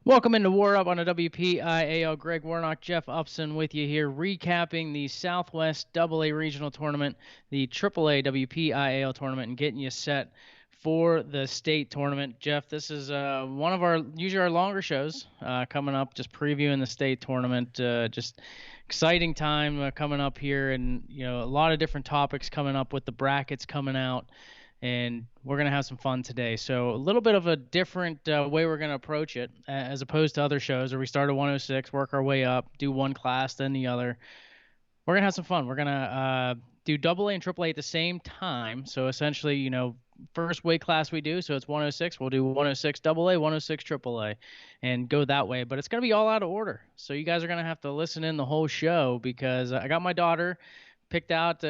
Welcome into WarUp on a WPIAL. Greg Warnock, Jeff Upson with you here, recapping the Southwest AA Regional Tournament, the AAA WPIAL Tournament, and getting you set for the state tournament. Jeff, this is one of our usually our longer shows coming up, just previewing the state tournament. Just exciting time coming up here, and a lot of different topics coming up with the brackets coming out, and we're going to have some fun today. So a little bit of a different way we're going to approach it as opposed to other shows where we start at 106, work our way up, do one class, then the other. We're going to have some fun. We're going to do AA and AAA at the same time. So essentially, first weight class we do, so it's 106. We'll do 106 AA, 106 AAA, and go that way. But it's going to be all out of order. So you guys are going to have to listen in the whole show because I got my daughter picked out.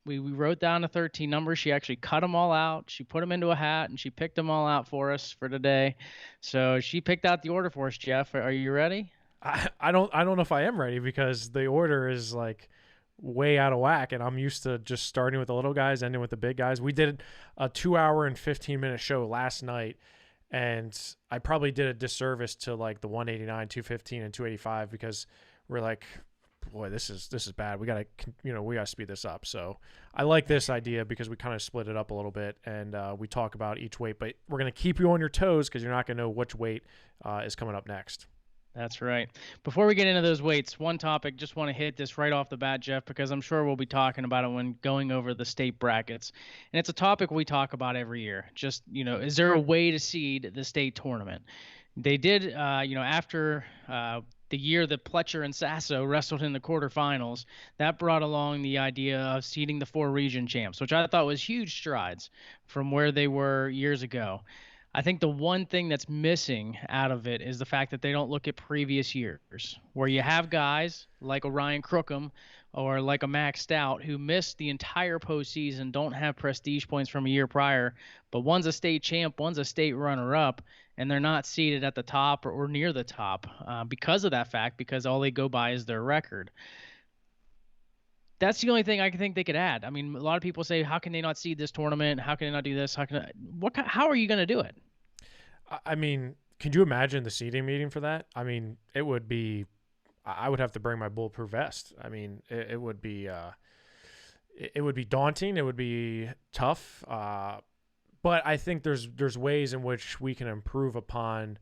We wrote down the 13 numbers. She actually cut them all out. She put them into a hat and she picked them all out for us for today. So she picked out the order for us. Jeff, are you ready? I don't know if I am ready because the order is like way out of whack, and I'm used to just starting with the little guys, ending with the big guys. We did a 2 hour and 15-minute show last night, and I probably did a disservice to like the 189, 215, and 285 because we're like, boy, this is bad. We gotta speed this up. So I like this idea because we kind of split it up a little bit and we talk about each weight, but we're gonna keep you on your toes because you're not gonna know which weight is coming up next. That's right. Before we get into those weights, one topic, just want to hit this right off the bat, Jeff, because I'm sure we'll be talking about it when going over the state brackets. And it's a topic we talk about every year. Just, is there a way to seed the state tournament? They did, after the year that Pletcher and Sasso wrestled in the quarterfinals, that brought along the idea of seeding the four region champs, which I thought was huge strides from where they were years ago. I think the one thing that's missing out of it is the fact that they don't look at previous years, where you have guys like Orion Crookham or like a Max Stout who missed the entire postseason, don't have prestige points from a year prior, but one's a state champ, one's a state runner-up, and they're not seated at the top or near the top because of that fact, because all they go by is their record. That's the only thing I think they could add. I mean, a lot of people say, how can they not seed this tournament? How can they not do this? How are you going to do it? I mean, can you imagine the seating meeting for that? I mean, it would be. I would have to bring my bulletproof vest. I mean, it would be. It would be daunting. It would be tough. But I think there's ways in which we can improve upon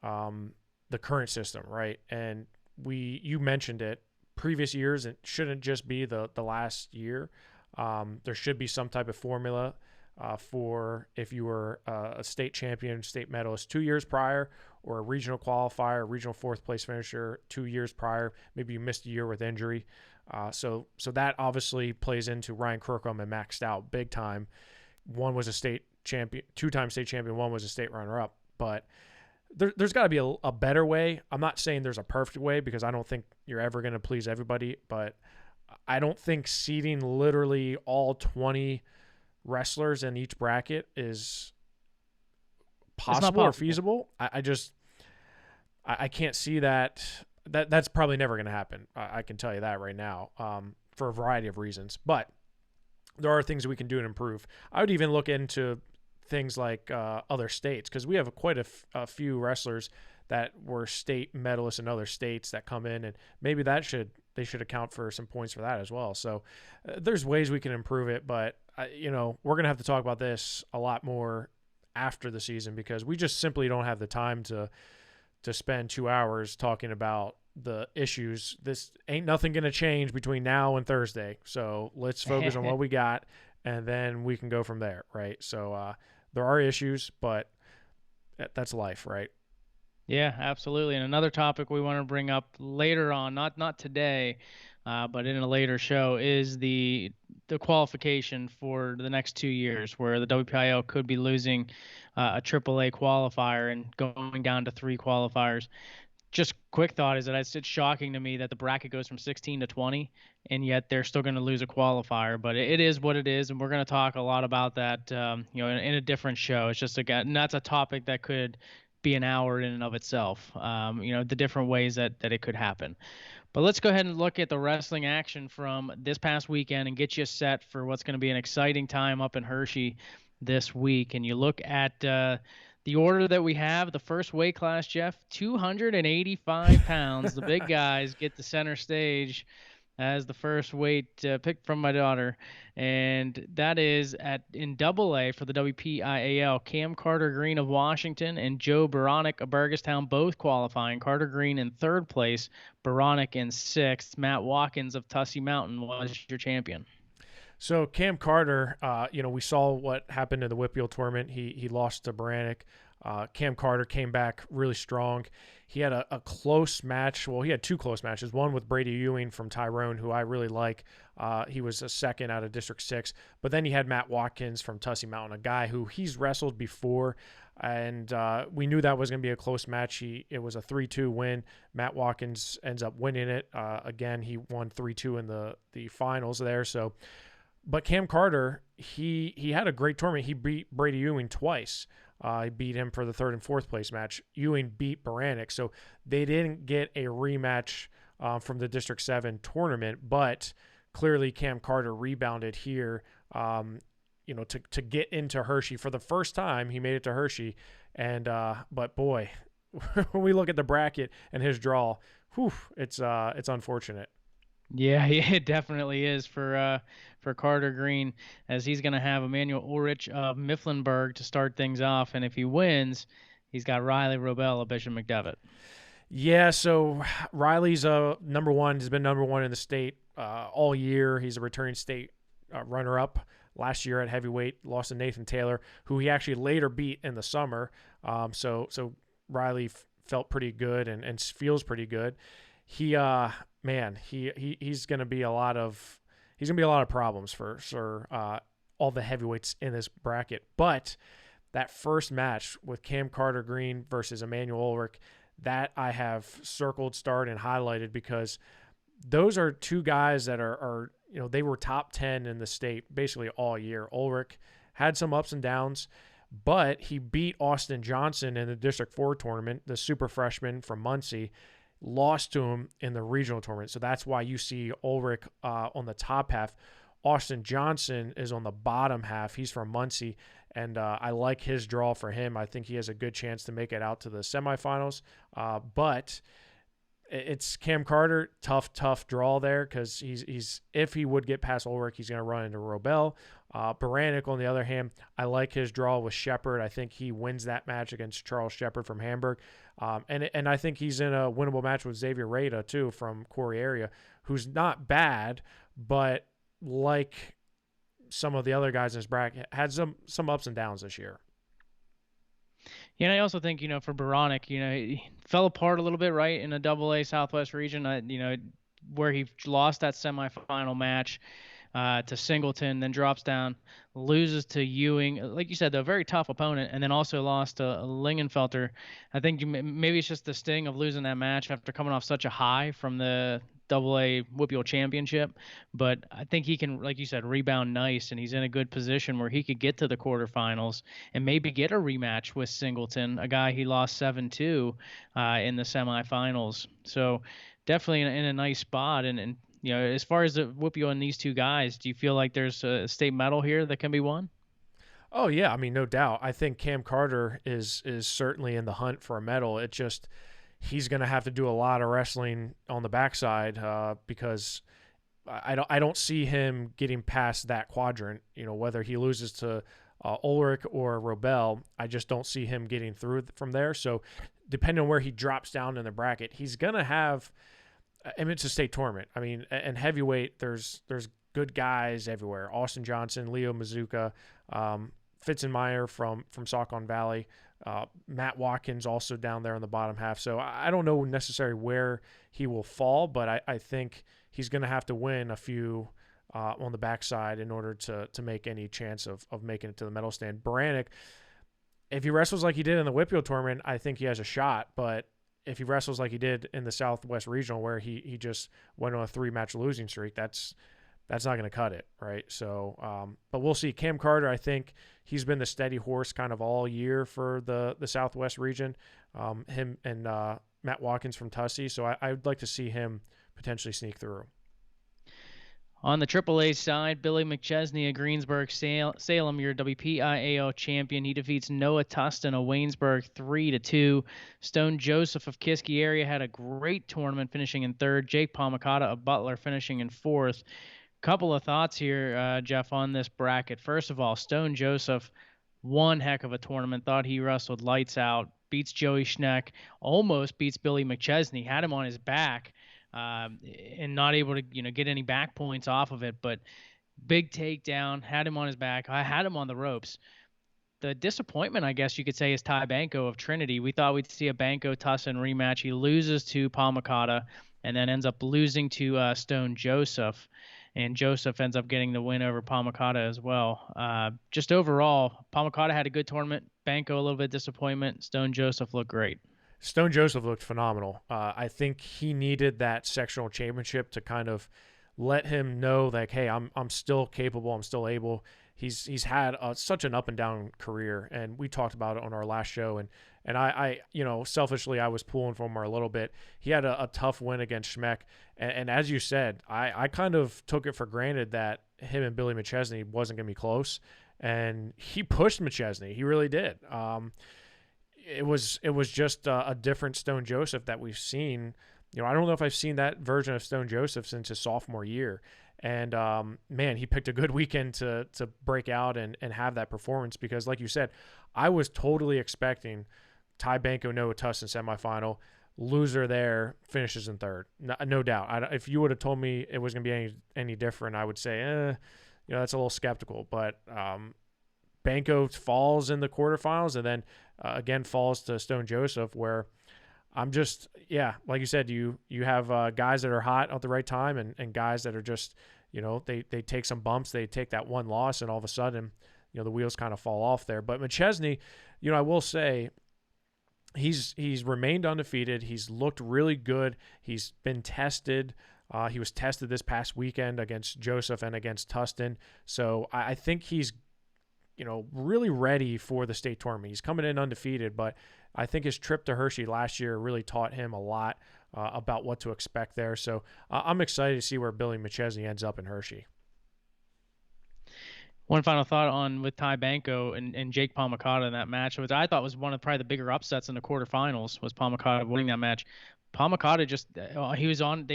the current system, right? And you mentioned it. Previous years, it shouldn't just be the last year. There should be some type of formula for if you were a state champion, state medalist 2 years prior, or a regional qualifier, regional fourth place finisher 2 years prior. Maybe you missed a year with injury. So that obviously plays into Ryan Crookham and Max Stout big time. One was a state champion, two-time state champion. One was a state runner-up. But there's got to be a better way. I'm not saying there's a perfect way because I don't think you're ever going to please everybody, but I don't think seeding literally all 20 wrestlers in each bracket is possible or feasible. I can't see that. That's probably never going to happen. I can tell you that right now for a variety of reasons. But there are things we can do to improve. I would even look into things like other states because we have quite a few wrestlers that were state medalists in other states that come in, and maybe they should account for some points for that as well. So there's ways we can improve it, but we're gonna have to talk about this a lot more after the season because we just simply don't have the time to spend 2 hours talking about the issues. This ain't nothing gonna change between now and Thursday, so let's focus on what we got, and then we can go from there, right? So there are issues, but that's life, right? Yeah, absolutely. And another topic we want to bring up later on, not today, but in a later show, is the qualification for the next 2 years, where the WPIAL could be losing a AAA qualifier and going down to 3 qualifiers. Just quick thought is that it's shocking to me that the bracket goes from 16 to 20, and yet they're still going to lose a qualifier. But it is what it is, and we're going to talk a lot about that, in a different show. It's just and that's a topic that could be an hour in and of itself. The different ways that it could happen. But let's go ahead and look at the wrestling action from this past weekend and get you set for what's going to be an exciting time up in Hershey this week. And you look at The order that we have, the first weight class, Jeff, 285 pounds. The big guys get the center stage as the first weight picked from my daughter, and that is in Double A for the WPIAL. Cam Carter Green of Washington and Joe Baronic of Burgestown both qualifying. Carter Green in third place, Baronic in sixth. Matt Watkins of Tussey Mountain was your champion. So Cam Carter, we saw what happened in the WPIAL tournament. He lost to Baranic. Cam Carter came back really strong. He had a close match. Well, he had two close matches. One with Brady Ewing from Tyrone, who I really like. He was a second out of District 6. But then he had Matt Watkins from Tussey Mountain, a guy who he's wrestled before. And we knew that was going to be a close match. It was a 3-2 win. Matt Watkins ends up winning it. Again, he won 3-2 in the finals there. But Cam Carter, he had a great tournament. He beat Brady Ewing twice. He beat him for the third and fourth place match. Ewing beat Baranic, so they didn't get a rematch from the District 7 tournament, but clearly Cam Carter rebounded here, to get into Hershey. For the first time, he made it to Hershey, and but boy, when we look at the bracket and his draw, it's unfortunate. Yeah, it definitely is for Carter Green, as he's going to have Emmanuel Ulrich of Mifflinburg to start things off, and if he wins, he's got Riley Robel of Bishop McDevitt. Yeah, so Riley's number one. He's been number one in the state all year. He's a returning state runner-up last year at heavyweight. Lost to Nathan Taylor, who he actually later beat in the summer. So Riley felt pretty good and feels pretty good. He's going to be a lot of problems for all the heavyweights in this bracket. But that first match with Cam Carter Green versus Emmanuel Ulrich, that I have circled, starred, and highlighted because those are two guys that are they were top 10 in the state basically all year. Ulrich had some ups and downs, but he beat Austin Johnson in the District 4 tournament, the super freshman from Muncie, lost to him in the regional tournament. So that's why you see Ulrich on the top half. Austin Johnson is on the bottom half. He's from Muncie, and I like his draw for him. I think he has a good chance to make it out to the semifinals. But it's Cam Carter, tough draw there because he's if he would get past Ulrich, he's going to run into Robel. Baranic, on the other hand, I like his draw with Shepard. I think he wins that match against Charles Shepard from Hamburg. And I think he's in a winnable match with Xavier Rada, too, from Corey area, who's not bad, but like some of the other guys in his bracket, had some ups and downs this year. Yeah, and I also think, for Baronic, he fell apart a little bit, right, in a Double A Southwest region, where he lost that semifinal match to Singleton, then drops down, loses to Ewing. Like you said, though, a very tough opponent, and then also lost to Lingenfelter. I think maybe it's just the sting of losing that match after coming off such a high from the Double-A WPIAL championship, but I think he can, like you said, rebound nice, and he's in a good position where he could get to the quarterfinals and maybe get a rematch with Singleton, a guy he lost 7-2 in the semifinals. So definitely in a nice spot. And as far as the WPIAL and these two guys, do you feel like there's a state medal here that can be won? Oh yeah, I mean, no doubt. I think Cam Carter is certainly in the hunt for a medal. It just he's going to have to do a lot of wrestling on the backside because I don't see him getting past that quadrant. Whether he loses to Ulrich or Robel, I just don't see him getting through from there. So depending on where he drops down in the bracket, he's going to have. I mean, it's a state tournament. I mean, and heavyweight, there's good guys everywhere. Austin Johnson, Leo Mazuka, Fitzenmeyer from Saucon Valley. Matt Watkins also down there on the bottom half. So I don't know necessarily where he will fall, but I think he's going to have to win a few on the backside in order to make any chance of making it to the medal stand. Baranic, if he wrestles like he did in the WPIAL tournament, I think he has a shot. But if he wrestles like he did in the Southwest Regional where he just went on a 3-match losing streak, that's not going to cut it, right? So, but we'll see. Cam Carter, I think he's been the steady horse kind of all year for the Southwest region, him and Matt Watkins from Tussey. So I would like to see him potentially sneak through. On the AAA side, Billy McChesney of Greensburg Salem, your WPIAL champion. He defeats Noah Tustin of Waynesburg 3-2. Stone Joseph of Kiski area had a great tournament, finishing in third. Jake Palmacata of Butler finishing in fourth. Couple of thoughts here, Jeff, on this bracket. First of all, Stone Joseph, one heck of a tournament. Thought he wrestled lights out. Beats Joey Schneck. Almost beats Billy McChesney. Had him on his back. And not able to, get any back points off of it. But big takedown, had him on his back. I had him on the ropes. The disappointment, I guess you could say, is Ty Banco of Trinity. We thought we'd see a Banco-Tussin rematch. He loses to Palmacata and then ends up losing to Stone Joseph. And Joseph ends up getting the win over Palmacata as well. Just overall, Palmacata had a good tournament. Banco, a little bit of disappointment. Stone Joseph looked great. Stone Joseph looked phenomenal. I think he needed that sectional championship to kind of let him know, like, hey, I'm still capable. I'm still able. He's had such an up and down career, and we talked about it on our last show. And I selfishly, I was pulling for him a little bit. He had a tough win against Schmeck, and as you said, I kind of took it for granted that him and Billy McChesney wasn't going to be close, and he pushed McChesney. He really did. It was just a different Stone Joseph that we've seen. I don't know if I've seen that version of Stone Joseph since his sophomore year. And, man, he picked a good weekend to break out and have that performance because, like you said, I was totally expecting Ty Banco, Noah Tussin semifinal. Loser there finishes in third. No doubt. If you would have told me it was going to be any different, I would say, that's a little skeptical. But Banco falls in the quarterfinals and then again falls to Stone Joseph, where I'm just, like you said, you have guys that are hot at the right time and guys that are just, they take some bumps, they take that one loss, and all of a sudden, the wheels kind of fall off there. But McChesney, I will say, he's remained undefeated. He's looked really good. He's been tested. He was tested this past weekend against Joseph and against Tustin. So I think he's, really ready for the state tournament. He's coming in undefeated, but I think his trip to Hershey last year really taught him a lot about what to expect there. So I'm excited to see where Billy McChesney ends up in Hershey. One final thought with Ty Banco and Jake Palmacata in that match, which I thought was one of probably the bigger upsets in the quarterfinals, was Palmacata winning that match. Palmacata just he was on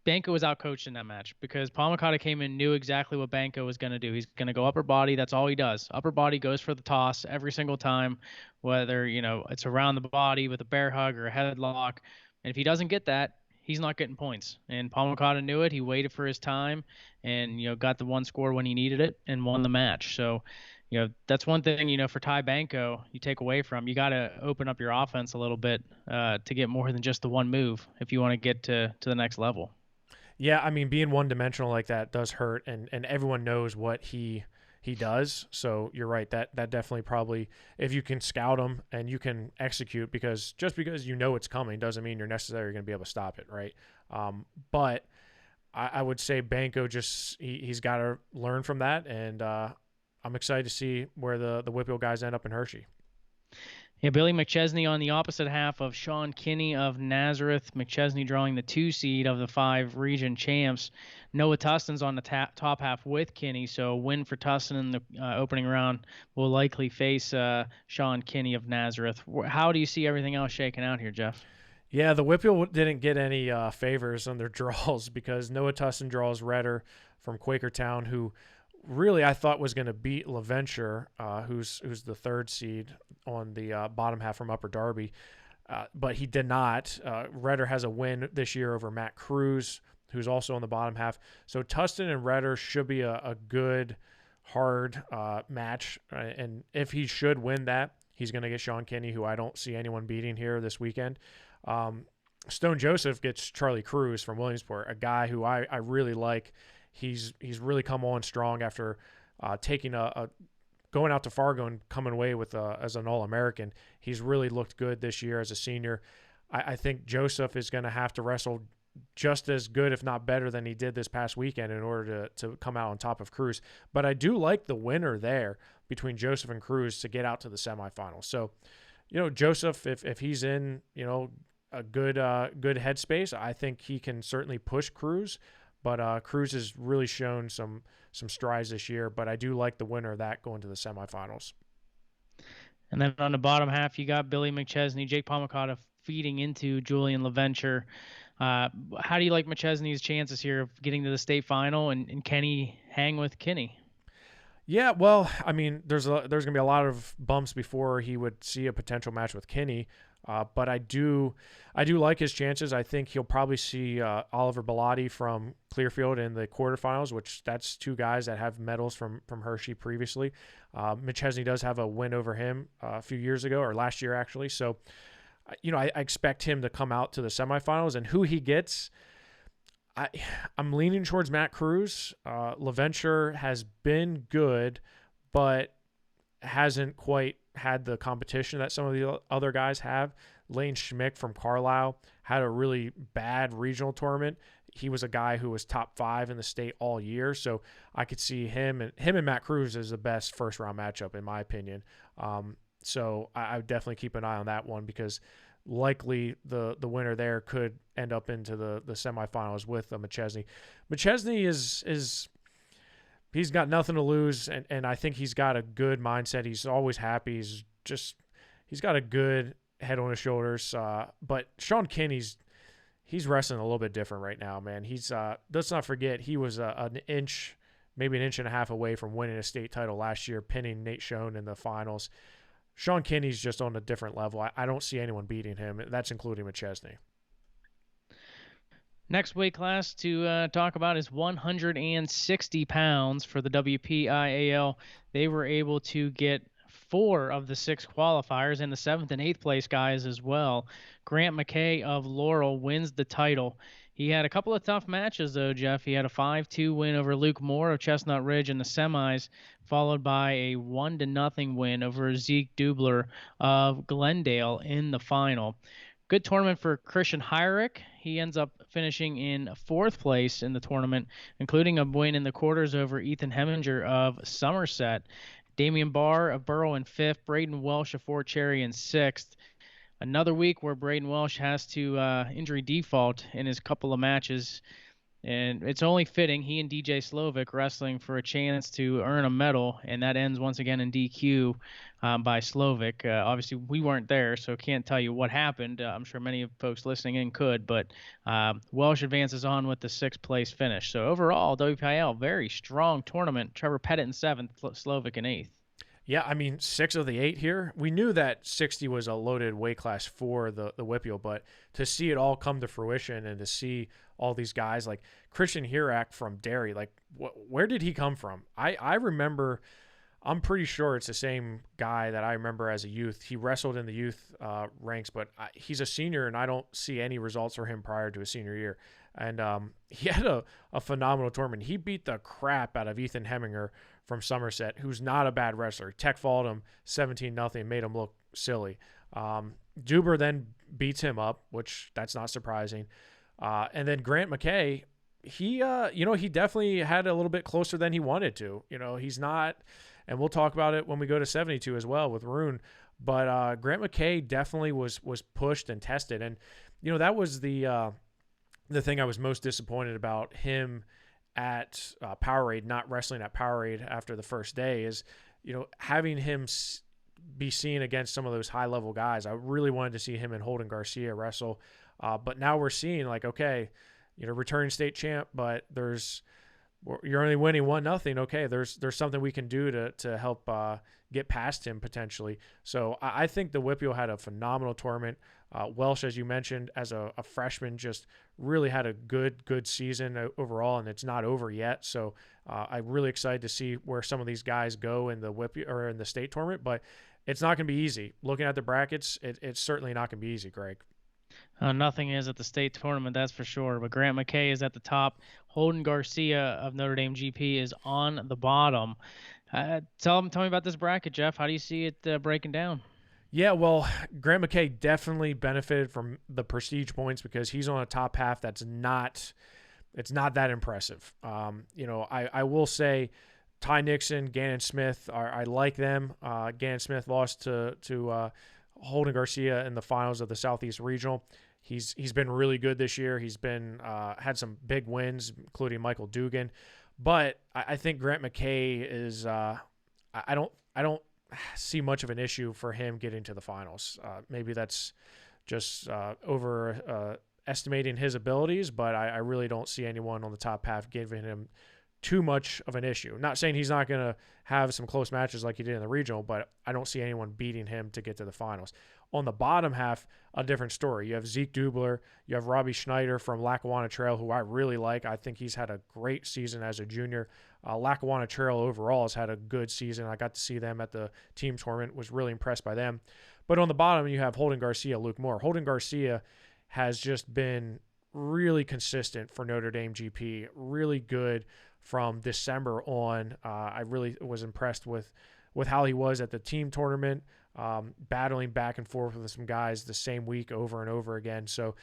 Banco was outcoached in that match because Palmacata came in, knew exactly what Banco was going to do. He's going to go upper body. That's all he does. Upper body goes for the toss every single time, whether, it's around the body with a bear hug or a headlock. And if he doesn't get that, he's not getting points. And Palmacata knew it. He waited for his time and, got the one score when he needed it and won the match. So, that's one thing, for Ty Banco, you take away from. You got to open up your offense a little bit to get more than just the one move if you want to get to the next level. Yeah, I mean, being one-dimensional like that does hurt, and everyone knows what he does. So you're right, that definitely probably, if you can scout him and you can execute, because just because it's coming doesn't mean you're necessarily going to be able to stop it, right? But I would say Banco he's got to learn from that, and I'm excited to see where the WPIAL guys end up in Hershey. Yeah, Billy McChesney on the opposite half of Sean Kinney of Nazareth. McChesney drawing the 2 seed of the 5 region champs. Noah Tustin's on the top half with Kinney, so a win for Tustin in the opening round will likely face Sean Kinney of Nazareth. How do you see everything else shaking out here, Jeff? Yeah, the WPIAL didn't get any favors on their draws because Noah Tustin draws Redder from Quakertown, who really I thought was going to beat LaVenture, who's the 3rd seed on the bottom half from Upper Darby, but he did not. Redder has a win this year over Matt Cruz, who's also on the bottom half. So Tustin and Redder should be a good, hard match, and if he should win that, he's going to get Sean Kinney, who I don't see anyone beating here this weekend. Stone Joseph gets Charlie Cruz from Williamsport, a guy who I really like. He's really come on strong after taking going out to Fargo and coming away with as an All-American. He's really looked good this year as a senior. I think Joseph is going to have to wrestle just as good, if not better, than he did this past weekend in order to come out on top of Cruz. But I do like the winner there between Joseph and Cruz to get out to the semifinals. So, Joseph, if he's in, a good headspace, I think he can certainly push Cruz. But Cruz has really shown some strides this year. But I do like the winner of that going to the semifinals. And then on the bottom half, you got Billy McChesney, Jake Palmacata feeding into Julian LaVenture. How do you like McChesney's chances here of getting to the state final, and can he hang with Kinney? Yeah, well, I mean, there's gonna be a lot of bumps before he would see a potential match with Kinney, but I do like his chances. I think he'll probably see Oliver Bellotti from Clearfield in the quarterfinals, which that's two guys that have medals from Hershey previously. McChesney does have a win over him a few years ago, or last year actually. So, I expect him to come out to the semifinals, and who he gets. I'm leaning towards Matt Cruz. LaVenture has been good, but hasn't quite had the competition that some of the other guys have. Lane Schmick from Carlisle had a really bad regional tournament. He was a guy who was top 5 in the state all year, so I could see him and Matt Cruz as the best first round matchup in my opinion. So I would definitely keep an eye on that one because likely the winner there could end up into the semifinals with McChesney. McChesney is he's got nothing to lose, and I think he's got a good mindset. He's always happy. He's got a good head on his shoulders. But Sean Kinney's he's wrestling a little bit different right now, man. He's let's not forget he was maybe an inch and a half away from winning a state title last year, pinning Nate Schoen in the finals. Sean Kinney's just on a different level. I don't see anyone beating him. That's including McChesney. Next weight class to talk about is 160 pounds for the WPIAL. They were able to get 4 of the 6 qualifiers and the 7th and 8th place guys as well. Grant McKay of Laurel wins the title. He had a couple of tough matches, though, Jeff. He had a 5-2 win over Luke Moore of Chestnut Ridge in the semis, followed by a 1-0 win over Zeke Dubler of Glendale in the final. Good tournament for Christian Heinrich. He ends up finishing in 4th place in the tournament, including a win in the quarters over Ethan Heminger of Somerset. Damian Barr of Borough in 5th, Braden Welsh of Fort Cherry in 6th. Another week where Braden Welsh has to injury default in his couple of matches. And it's only fitting he and DJ Slovic wrestling for a chance to earn a medal, and that ends once again in DQ by Slovic. Obviously, we weren't there, so can't tell you what happened. I'm sure many of folks listening in could, but Welsh advances on with the 6th place finish. So overall, WPIL, very strong tournament. Trevor Pettit in 7th, Slovic in 8th. Yeah, I mean, 6 of the 8 here. We knew that 60 was a loaded weight class for the WPIAL, but to see it all come to fruition and to see all these guys like Christian Hirak from Derry, like where did he come from? I remember, I'm pretty sure it's the same guy that I remember as a youth. He wrestled in the youth ranks, but he's a senior, and I don't see any results for him prior to his senior year. And he had a phenomenal tournament. He beat the crap out of Ethan Heminger from Somerset, who's not a bad wrestler. Tech followed him 17-0, made him look silly. Duber then beats him up, which that's not surprising. And then Grant McKay, he definitely had a little bit closer than he wanted to. He's not, and we'll talk about it when we go to 72 as well with Rune. But Grant McKay definitely was pushed and tested, and that was the thing I was most disappointed about him at Powerade, not wrestling at Powerade after the first day, is having him be seen against some of those high level guys. I really wanted to see him and Holden Garcia wrestle, but now we're seeing okay, returning state champ, but you're only winning 1-0. Okay, there's something we can do to help get past him potentially. So I think the WPIAL had a phenomenal tournament. Welsh, as you mentioned, as a freshman, just really had a good season overall, and it's not over yet. So I'm really excited to see where some of these guys go in the WPIAL or in the state tournament. But it's not going to be easy. Looking at the brackets, it's certainly not going to be easy, Greg. Nothing is at the state tournament, that's for sure. But Grant McKay is at the top. Holden Garcia of Notre Dame GP is on the bottom. Tell me about this bracket, Jeff. How do you see it breaking down? Yeah, well, Grant McKay definitely benefited from the prestige points because he's on a top half it's not that impressive. I will say Ty Nixon, Gannon Smith, I like them. Gannon Smith lost to Holden Garcia in the finals of the Southeast Regional. He's been really good this year. He's been had some big wins, including Michael Dugan. But I think Grant McKay is I don't see much of an issue for him getting to the finals. Maybe that's just over estimating his abilities, but I really don't see anyone on the top half giving him too much of an issue. Not saying he's not going to have some close matches like he did in the regional, but I don't see anyone beating him to get to the finals. On the bottom half, a different story. You have Zeke Dubler, you have Robbie Schneider from Lackawanna Trail, who I really like. I think he's had a great season as a junior. Lackawanna Trail overall has had a good season. I got to see them at the team tournament, was really impressed by them. But on the bottom, you have Holden Garcia, Luke Moore. Holden Garcia has just been really consistent for Notre Dame GP, really good from December on. I really was impressed with how he was at the team tournament, battling back and forth with some guys the same week over and over again. So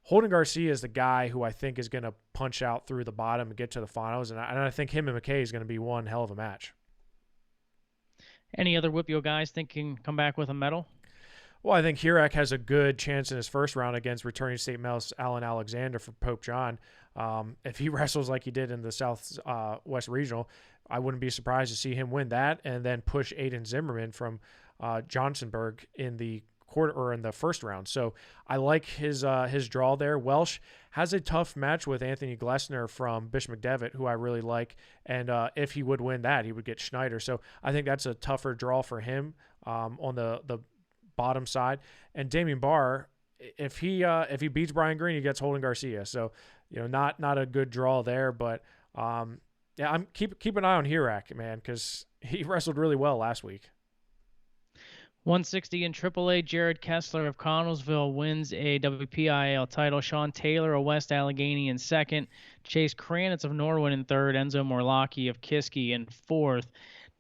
Holden Garcia is the guy who I think is going to punch out through the bottom and get to the finals, and I think him and McKay is going to be one hell of a match. Any other WPIAL guys think can come back with a medal? Well, I think Hurak has a good chance in his first round against returning state medalist Alan Alexander for Pope John. If he wrestles like he did in the South West Regional, I wouldn't be surprised to see him win that and then push Aiden Zimmerman from Johnsonburg in the quarter or in the first round. So I like his draw there. Welsh has a tough match with Anthony Glessner from Bish McDevitt, who I really like. And if he would win that, he would get Schneider. So I think that's a tougher draw for him on the bottom side. And Damian Barr, if he beats Brian Green, he gets Holden Garcia. So not a good draw there, but I'm keep an eye on Hurak, man, because he wrestled really well last week. 160 in AAA, Jared Kessler of Connellsville wins a WPIAL title. Sean Taylor of West Allegheny in second. Chase Kranitz of Norwood in third. Enzo Morlocki of Kiski in fourth.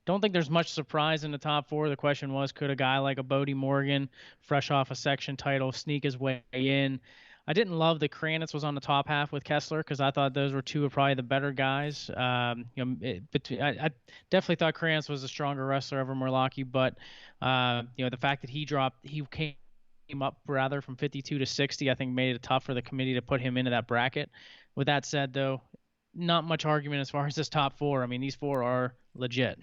Don't think there's much surprise in the top four. The question was, could a guy like a Bodie Morgan, fresh off a section title, sneak his way in? I didn't love that Kranitz was on the top half with Kessler because I thought those were two of probably the better guys. I definitely thought Kranitz was a stronger wrestler over Morlocki, but the fact that he came up rather from 52 to 60, I think made it tough for the committee to put him into that bracket. With that said, though, not much argument as far as this top four. I mean, these four are legit.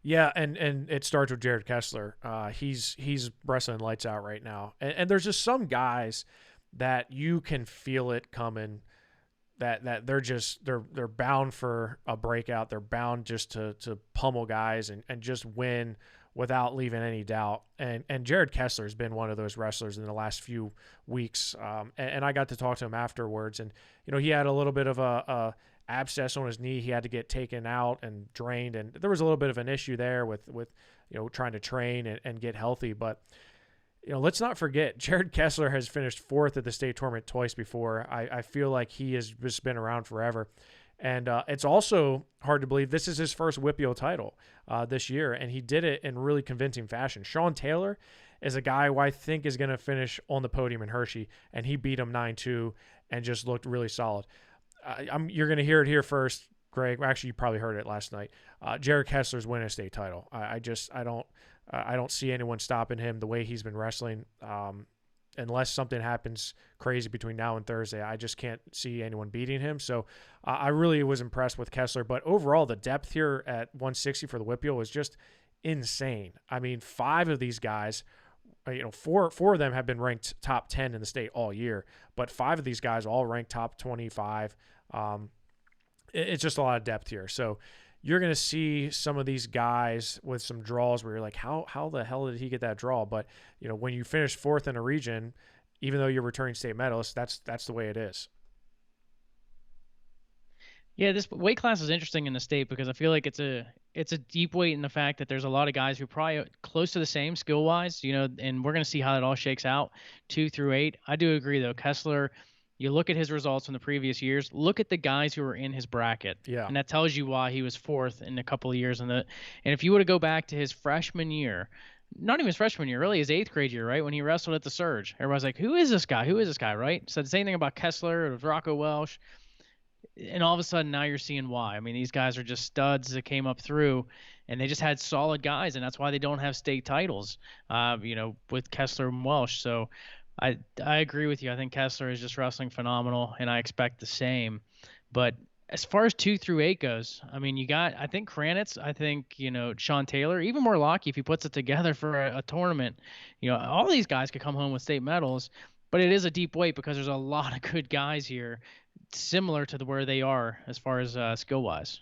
Yeah, and it starts with Jared Kessler. He's wrestling lights out right now, and there's just some guys that you can feel it coming, that they're bound for a breakout. They're bound just to pummel guys and just win without leaving any doubt. And Jared Kessler has been one of those wrestlers in the last few weeks. And I got to talk to him afterwards, and he had a little bit of a abscess on his knee. He had to get taken out and drained, and there was a little bit of an issue there with trying to train and get healthy. But let's not forget, Jared Kessler has finished fourth at the state tournament twice before. I feel like he has just been around forever. And it's also hard to believe this is his first WPIAL title this year, and he did it in really convincing fashion. Sean Taylor is a guy who I think is going to finish on the podium in Hershey, and he beat him 9-2 and just looked really solid. You're going to hear it here first, Greg. Actually, you probably heard it last night. Jared Kessler's winning a state title. I don't see anyone stopping him the way he's been wrestling. Unless something happens crazy between now and Thursday, I just can't see anyone beating him. So I really was impressed with Kessler. But overall, the depth here at 160 for the WPIAL was just insane. I mean, 5 of these guys, four of them have been ranked top 10 in the state all year, but 5 of these guys all ranked top 25. It's just a lot of depth here. So you're going to see some of these guys with some draws where you're like, how the hell did he get that draw? But, when you finish fourth in a region, even though you're returning state medalist, that's the way it is. Yeah, this weight class is interesting in the state because I feel like it's a deep weight in the fact that there's a lot of guys who are probably close to the same skill-wise, and we're going to see how that all shakes out, 2 through 8. I do agree, though. Kessler, you look at his results from the previous years, look at the guys who were in his bracket. Yeah. And that tells you why he was fourth in a couple of years. And if you were to go back to his freshman year, not even his freshman year, really his 8th grade year, right, when he wrestled at the Surge, everybody's like, who is this guy? Who is this guy, right? So the same thing about Kessler, it was Rocco Welsh. And all of a sudden now you're seeing why. I mean, these guys are just studs that came up through, and they just had solid guys, and that's why they don't have state titles. With Kessler and Welsh. So, I agree with you. I think Kessler is just wrestling phenomenal, and I expect the same. But as far as 2 through 8 goes, I mean, you got I think Kranitz, I think Sean Taylor, even more Morlocki if he puts it together for a tournament. All these guys could come home with state medals. But it is a deep weight because there's a lot of good guys here similar to where they are as far as skill wise.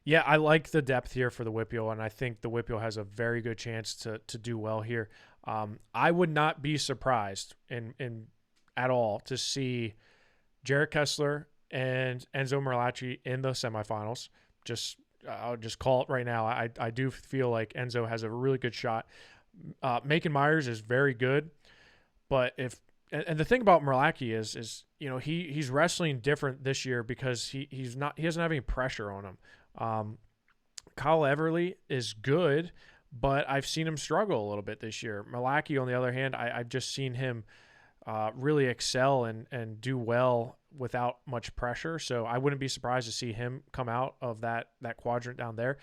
Yeah, I like the depth here for the WPIAL, and I think the WPIAL has a very good chance to do well here. I would not be surprised in at all to see Jared Kessler and Enzo Merlacci in the semifinals. Just I'll just call it right now. I do feel like Enzo has a really good shot. Macon Myers is very good, but if and the thing about Merlacki is he's wrestling different this year because he doesn't have any pressure on him. Kyle Everly is good, but I've seen him struggle a little bit this year. Merlacki, on the other hand, I've just seen him really excel and do well without much pressure. So I wouldn't be surprised to see him come out of that quadrant down there.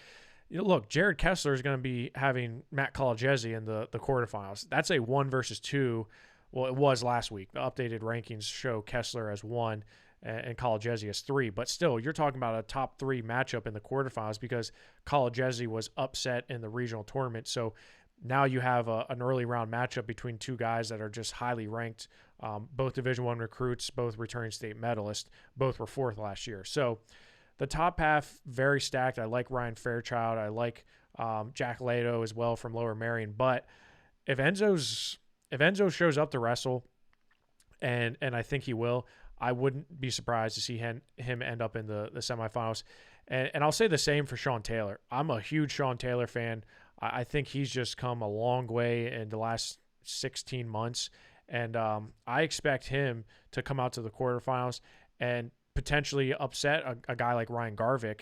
Look, Jared Kessler is going to be having Matt Colagesi in the quarterfinals. That's a 1 versus 2. Well, it was last week. The updated rankings show Kessler as 1 and Colagesi as 3. But still, you're talking about a top 3 matchup in the quarterfinals because Colagesi was upset in the regional tournament. So now you have an early round matchup between 2 guys that are just highly ranked, both Division I recruits, both returning state medalists, both were 4th last year. So the top half, very stacked. I like Ryan Fairchild. I like Jack Lato as well from Lower Marion. But if Enzo shows up to wrestle, and I think he will, I wouldn't be surprised to see him end up in the semifinals. And I'll say the same for Sean Taylor. I'm a huge Sean Taylor fan. I think he's just come a long way in the last 16 months. And I expect him to come out to the quarterfinals and potentially upset a guy like Ryan Garvik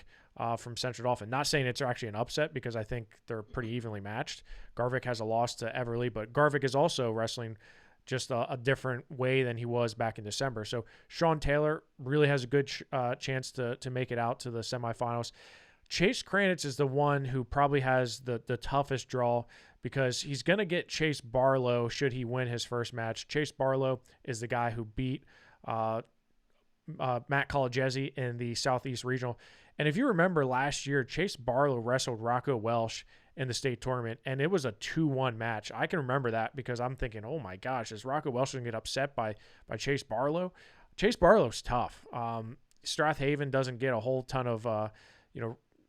from Central Dauphin. Not saying it's actually an upset because I think they're pretty evenly matched. Garvik has a loss to Everly, but Garvik is also wrestling just a different way than he was back in December. So Sean Taylor really has a good chance to make it out to the semifinals. Chase Kranitz is the one who probably has the toughest draw because he's going to get Chase Barlow should he win his first match. Chase Barlow is the guy who beat Matt Colagesi in the Southeast Regional. And if you remember last year, Chase Barlow wrestled Rocco Welsh in the state tournament, and it was a 2-1 match. I can remember that because I'm thinking, oh my gosh, is Rocco Welsh going to get upset by Chase Barlow? Chase Barlow's tough. Strathaven doesn't get a whole ton of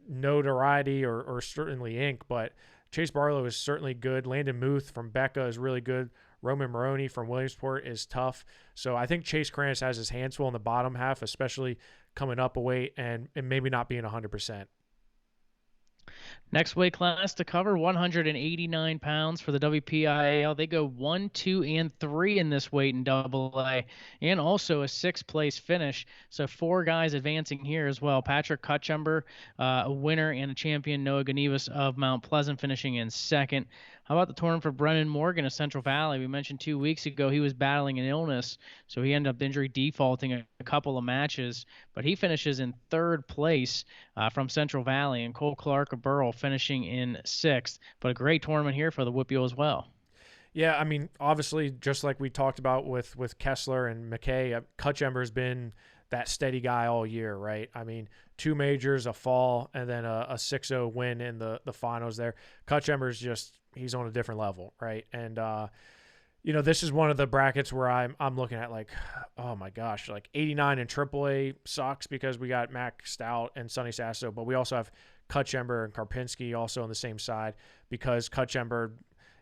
notoriety or certainly ink, but Chase Barlow is certainly good. Landon Muth from Becca is really good. Roman Maroney from Williamsport is tough. So I think Chase Kranitz has his hands full in the bottom half, especially coming up a weight and maybe not being 100%. Next weight class to cover, 189 pounds for the WPIAL. They go 1, 2, and 3 in this weight in AA, and also a 6th place finish. So 4 guys advancing here as well. Patrick Cutchumber, a winner and a champion. Noah Ganivas of Mount Pleasant finishing in 2nd. How about the tournament for Brennan Morgan of Central Valley? We mentioned 2 weeks ago he was battling an illness, so he ended up injury defaulting a couple of matches, but he finishes in 3rd place from Central Valley, and Cole Clark of Burrell finishing in 6th. But a great tournament here for the WPIAL as well. Yeah, I mean, obviously, just like we talked about with Kessler and McKay, Cutchumber's been that steady guy all year, right? I mean, 2 majors, a fall, and then a 6-0 win in the finals there. Cutchumber's just, he's on a different level, right? And, this is one of the brackets where I'm looking at like, oh my gosh, like 89 in AAA sucks because we got Mac Stout and Sonny Sasso, but we also have Cutchumber and Karpinski also on the same side because Cutchumber,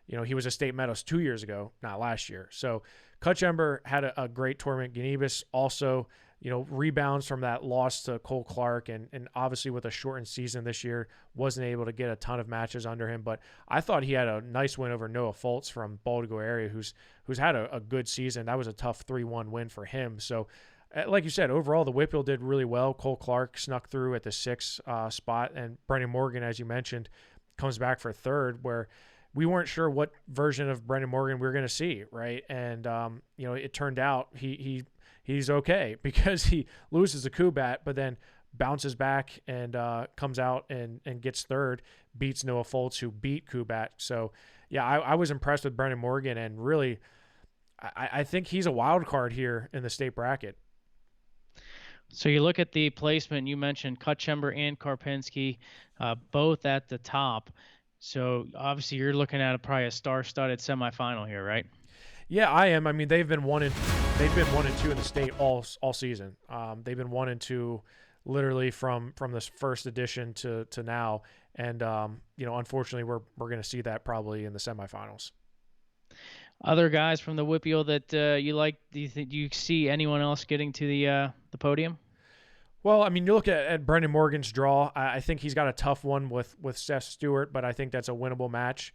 he was a state medalist 2 years ago, not last year. So Cutchumber had a great tournament. Ganibus also, rebounds from that loss to Cole Clark, and obviously with a shortened season this year, wasn't able to get a ton of matches under him. But I thought he had a nice win over Noah Foltz from Baltimore area, who's had a good season. That was a tough 3-1 win for him. So, like you said, overall the WPIAL did really well. Cole Clark snuck through at the 6th spot, and Brendan Morgan, as you mentioned, comes back for 3rd, where we weren't sure what version of Brendan Morgan we were going to see, right? And it turned out he he's okay because he loses a Kubat, but then bounces back and comes out and gets third, beats Noah Foltz, who beat Kubat. So, yeah, I was impressed with Brendan Morgan, and really, I think he's a wild card here in the state bracket. So you look at the placement, you mentioned Kutchember and Karpinski, both at the top. So obviously you're looking at probably a star-studded semifinal here, right? Yeah, I am. I mean, they've been 1-2 in the state all season. They've been 1-2 literally from this first edition to now, and unfortunately, we're going to see that probably in the semifinals. Other guys from the WPIAL that you like? Do you see anyone else getting to the podium? Well, I mean, you look at Brendan Morgan's draw. I think he's got a tough one with Seth Stewart, but I think that's a winnable match.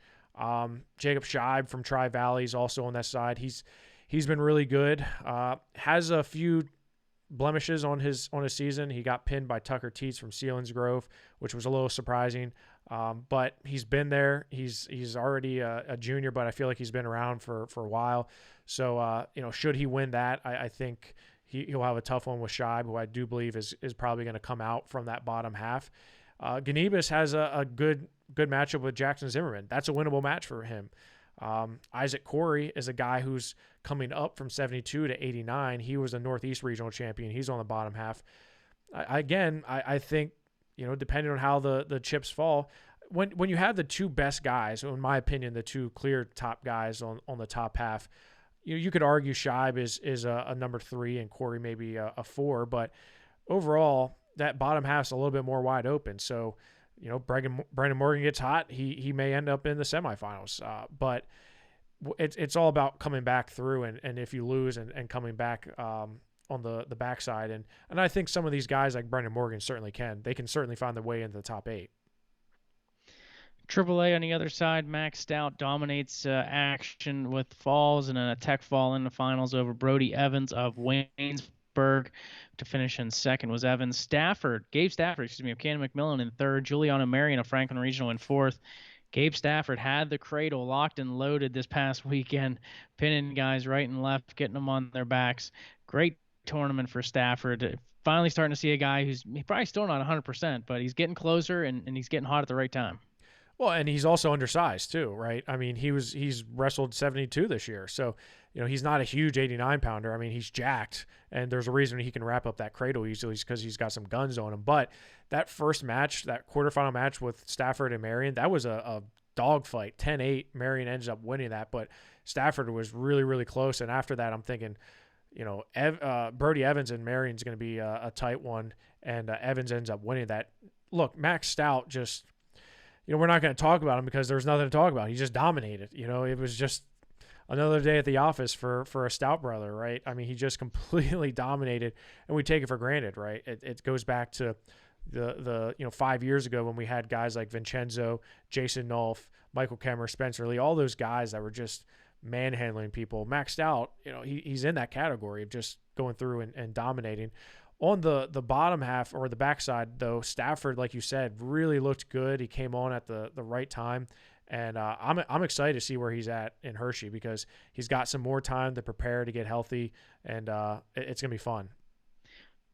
Jacob Scheib from Tri-Valley is also on that side. He's been really good. Has a few blemishes on his season. He got pinned by Tucker Teets from Selinsgrove, which was a little surprising. But he's been there. He's already a junior, but I feel like he's been around for a while. So should he win that, I think he'll have a tough one with Scheib, who I do believe is probably going to come out from that bottom half. Ganibus has a good matchup with Jackson Zimmerman. That's a winnable match for him. Isaac Corey is a guy who's coming up from 72 to 89. He was a Northeast regional champion. He's on the bottom half. I think, depending on how the chips fall, when you have the two best guys, in my opinion, the two clear top guys on the top half, you could argue Scheib is a number 3 and Corey maybe a 4, but overall that bottom half's a little bit more wide open. So, Brandon Morgan gets hot, he may end up in the semifinals. But it's all about coming back through, and if you lose and coming back on the backside. And I think some of these guys like Brandon Morgan certainly can. They can certainly find their way into the top 8. AAA on the other side, Max Stout dominates action with falls and a tech fall in the finals over Brody Evans of Waynesburg. To finish in second was Evans. Gabe Stafford, Ken McMillan in third. Juliana Marion of Franklin Regional in fourth. Gabe Stafford had the cradle locked and loaded this past weekend, pinning guys right and left, getting them on their backs. Great tournament for Stafford. Finally starting to see a guy who's probably still not 100%, but he's getting closer and he's getting hot at the right time. Well, and he's also undersized too, right? I mean, he's wrestled 72 this year. So, he's not a huge 89 pounder. I mean, he's jacked, and there's a reason he can wrap up that cradle easily, because he's got some guns on him. But that first match, that quarterfinal match with Stafford and Marion, that was a dogfight, 10-8. Marion ends up winning that, but Stafford was really, really close. And after that, I'm thinking, Brody Evans and Marion's going to be a tight one, and Evans ends up winning that. Look, Max Stout just... we're not going to talk about him because there's nothing to talk about. He just dominated. It was just another day at the office for a Stout brother, right? I mean, he just completely dominated, and we take it for granted, right? It goes back to the 5 years ago when we had guys like Vincenzo, Jason Nolf, Michael Kemmer, Spencer Lee, all those guys that were just manhandling people. Max Stout, he's in that category of just going through and dominating. On the bottom half, or the backside, though, Stafford, like you said, really looked good. He came on at the right time, and I'm excited to see where he's at in Hershey, because he's got some more time to prepare to get healthy, and it's going to be fun.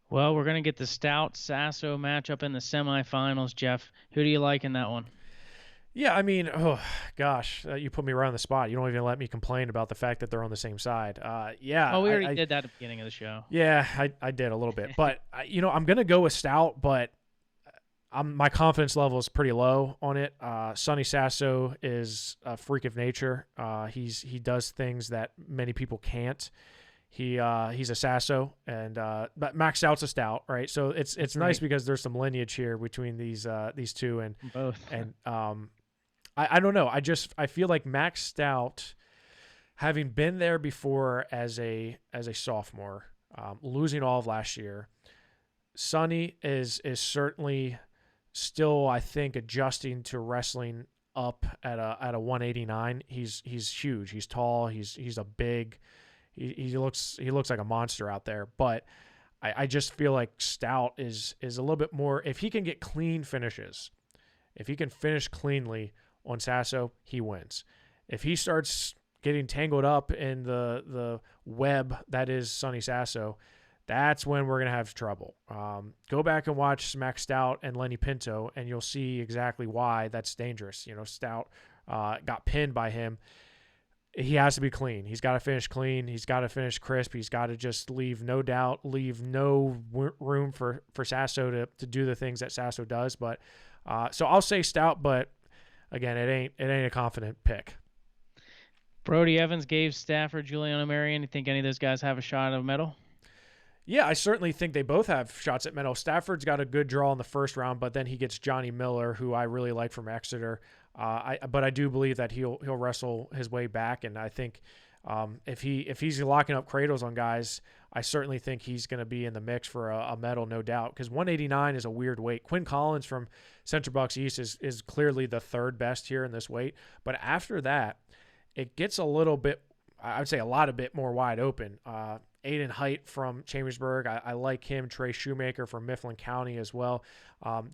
Well, we're going to get the Stout-Sasso matchup in the semifinals, Jeff. Who do you like in that one? Yeah, I mean, oh, gosh, you put me right on the spot. You don't even let me complain about the fact that they're on the same side. Yeah. Oh, we already did that at the beginning of the show. Yeah, I did a little bit. But, I'm going to go with Stout, but my confidence level is pretty low on it. Sonny Sasso is a freak of nature. He does things that many people can't. He's a Sasso, but Max Stout's a Stout, right? So it's nice because there's some lineage here between these two, and both. And I don't know. I feel like Max Stout, having been there before as a sophomore, losing all of last year, Sonny is certainly still, I think, adjusting to wrestling up at a 189. He's huge. He's tall. He's a big. He looks like a monster out there. But I just feel like Stout is a little bit more. If he can get clean finishes, if he can finish cleanly on Sasso, he wins. If he starts getting tangled up in the web that is Sonny Sasso, that's when we're going to have trouble. Go back and watch Max Stout and Lenny Pinto, and you'll see exactly why that's dangerous. Stout got pinned by him. He has to be clean. He's got to finish clean. He's got to finish crisp. He's got to just leave no doubt, leave no room for Sasso to do the things that Sasso does. But so I'll say Stout, but again, it ain't a confident pick. Brody Evans gave Stafford, Juliano Marion. You think any of those guys have a shot at a medal? Yeah, I certainly think they both have shots at medal. Stafford's got a good draw in the first round, but then he gets Johnny Miller, who I really like from Exeter. But I do believe that he'll wrestle his way back, and I think if he's locking up cradles on guys, I certainly think he's going to be in the mix for a medal, no doubt. Because 189 is a weird weight. Quinn Collins from Central Bucks East is clearly the third best here in this weight, but after that, it gets a little bit, I would say a bit more wide open. Aiden Height from Chambersburg, I like him. Trey Shoemaker from Mifflin County as well.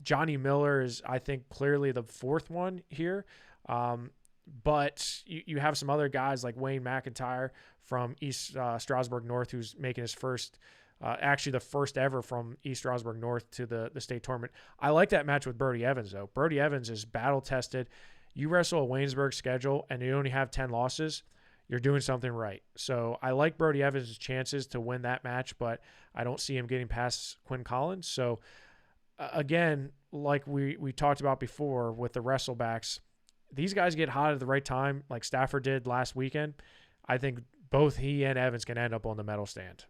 Johnny Miller is, I think, clearly the fourth one here. But you have some other guys like Wayne McIntyre from East Strasburg North, who's making his first, actually the first ever from East Strasburg North to the state tournament. I like that match with Brody Evans, though. Brody Evans is battle-tested. You wrestle a Waynesburg schedule and you only have 10 losses, you're doing something right. So I like Brody Evans' chances to win that match, but I don't see him getting past Quinn Collins. So again, like we talked about before with the wrestlebacks, these guys get hot at the right time, like Stafford did last weekend. I think both he and Evans can end up on the medal stand.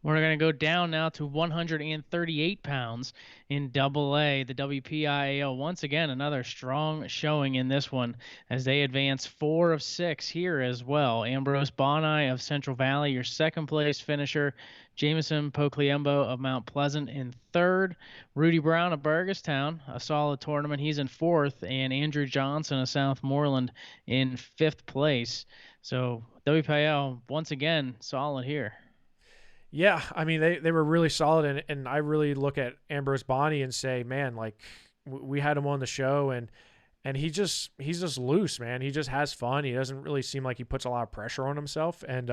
We're going to go down now to 138 pounds in AA. The WPIAL, once again, another strong showing in this one as they advance 4 of 6 here as well. Ambrose Bonai of Central Valley, your second place finisher. Jameson Pocliembo of Mount Pleasant in third. Rudy Brown of Burgestown, a solid tournament. He's in fourth. And Andrew Johnson of Southmoreland in fifth place. So WPIAL, once again, solid here. Yeah, I mean, they were really solid, and I really look at Ambrose Bonnie and say, man, like, we had him on the show, and he's just loose, man. He just has fun. He doesn't really seem like he puts a lot of pressure on himself, and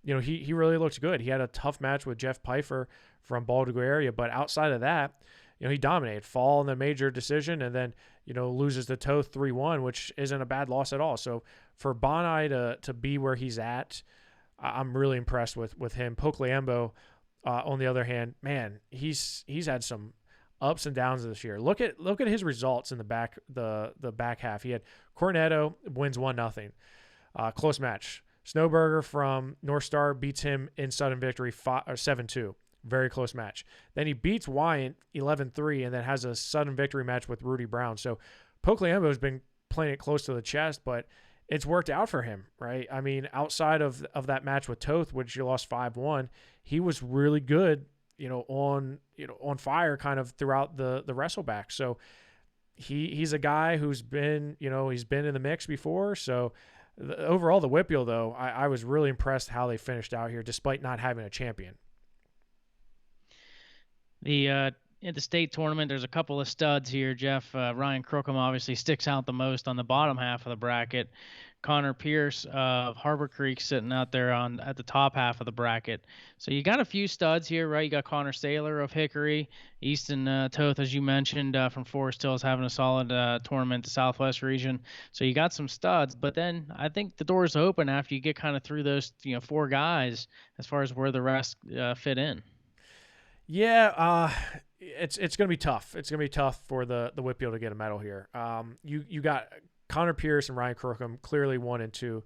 he really looks good. He had a tough match with Jeff Pfeiffer from Baltimore area, but outside of that, he dominated. Fall in the major decision, and then loses the Toth 3-1, which isn't a bad loss at all. So for Bonai to be where he's at, I'm really impressed with him. Pocliembo, on the other hand, man, he's had some ups and downs this year. Look at his results in the back half. He had Cornetto wins 1-0, close match. Snowberger from North Star beats him in sudden victory 7-2, very close match. Then he beats Wyant 11-3, and then has a sudden victory match with Rudy Brown. So Pocliembo has been playing it close to the chest, but it's worked out for him, right? I mean, outside of that match with Toth, which you lost 5-1, he was really good, on fire kind of throughout the wrestleback. So he's a guy who's been, he's been in the mix before. So overall, the WPIAL, though, I was really impressed how they finished out here, despite not having a champion. In the state tournament, there's a couple of studs here, Jeff. Ryan Crookham obviously sticks out the most on the bottom half of the bracket. Connor Pierce of Harbor Creek sitting out there at the top half of the bracket. So you got a few studs here, right? You got Connor Saylor of Hickory. Easton Toth, as you mentioned, from Forest Hills, having a solid tournament, the Southwest region. So you got some studs, but then I think the door's open after you get kind of through those 4 guys as far as where the rest fit in. Yeah, it's going to be tough. It's going to be tough for the WPIAL to get a medal here. You got Connor Pierce and Ryan Crookham, clearly 1 and 2.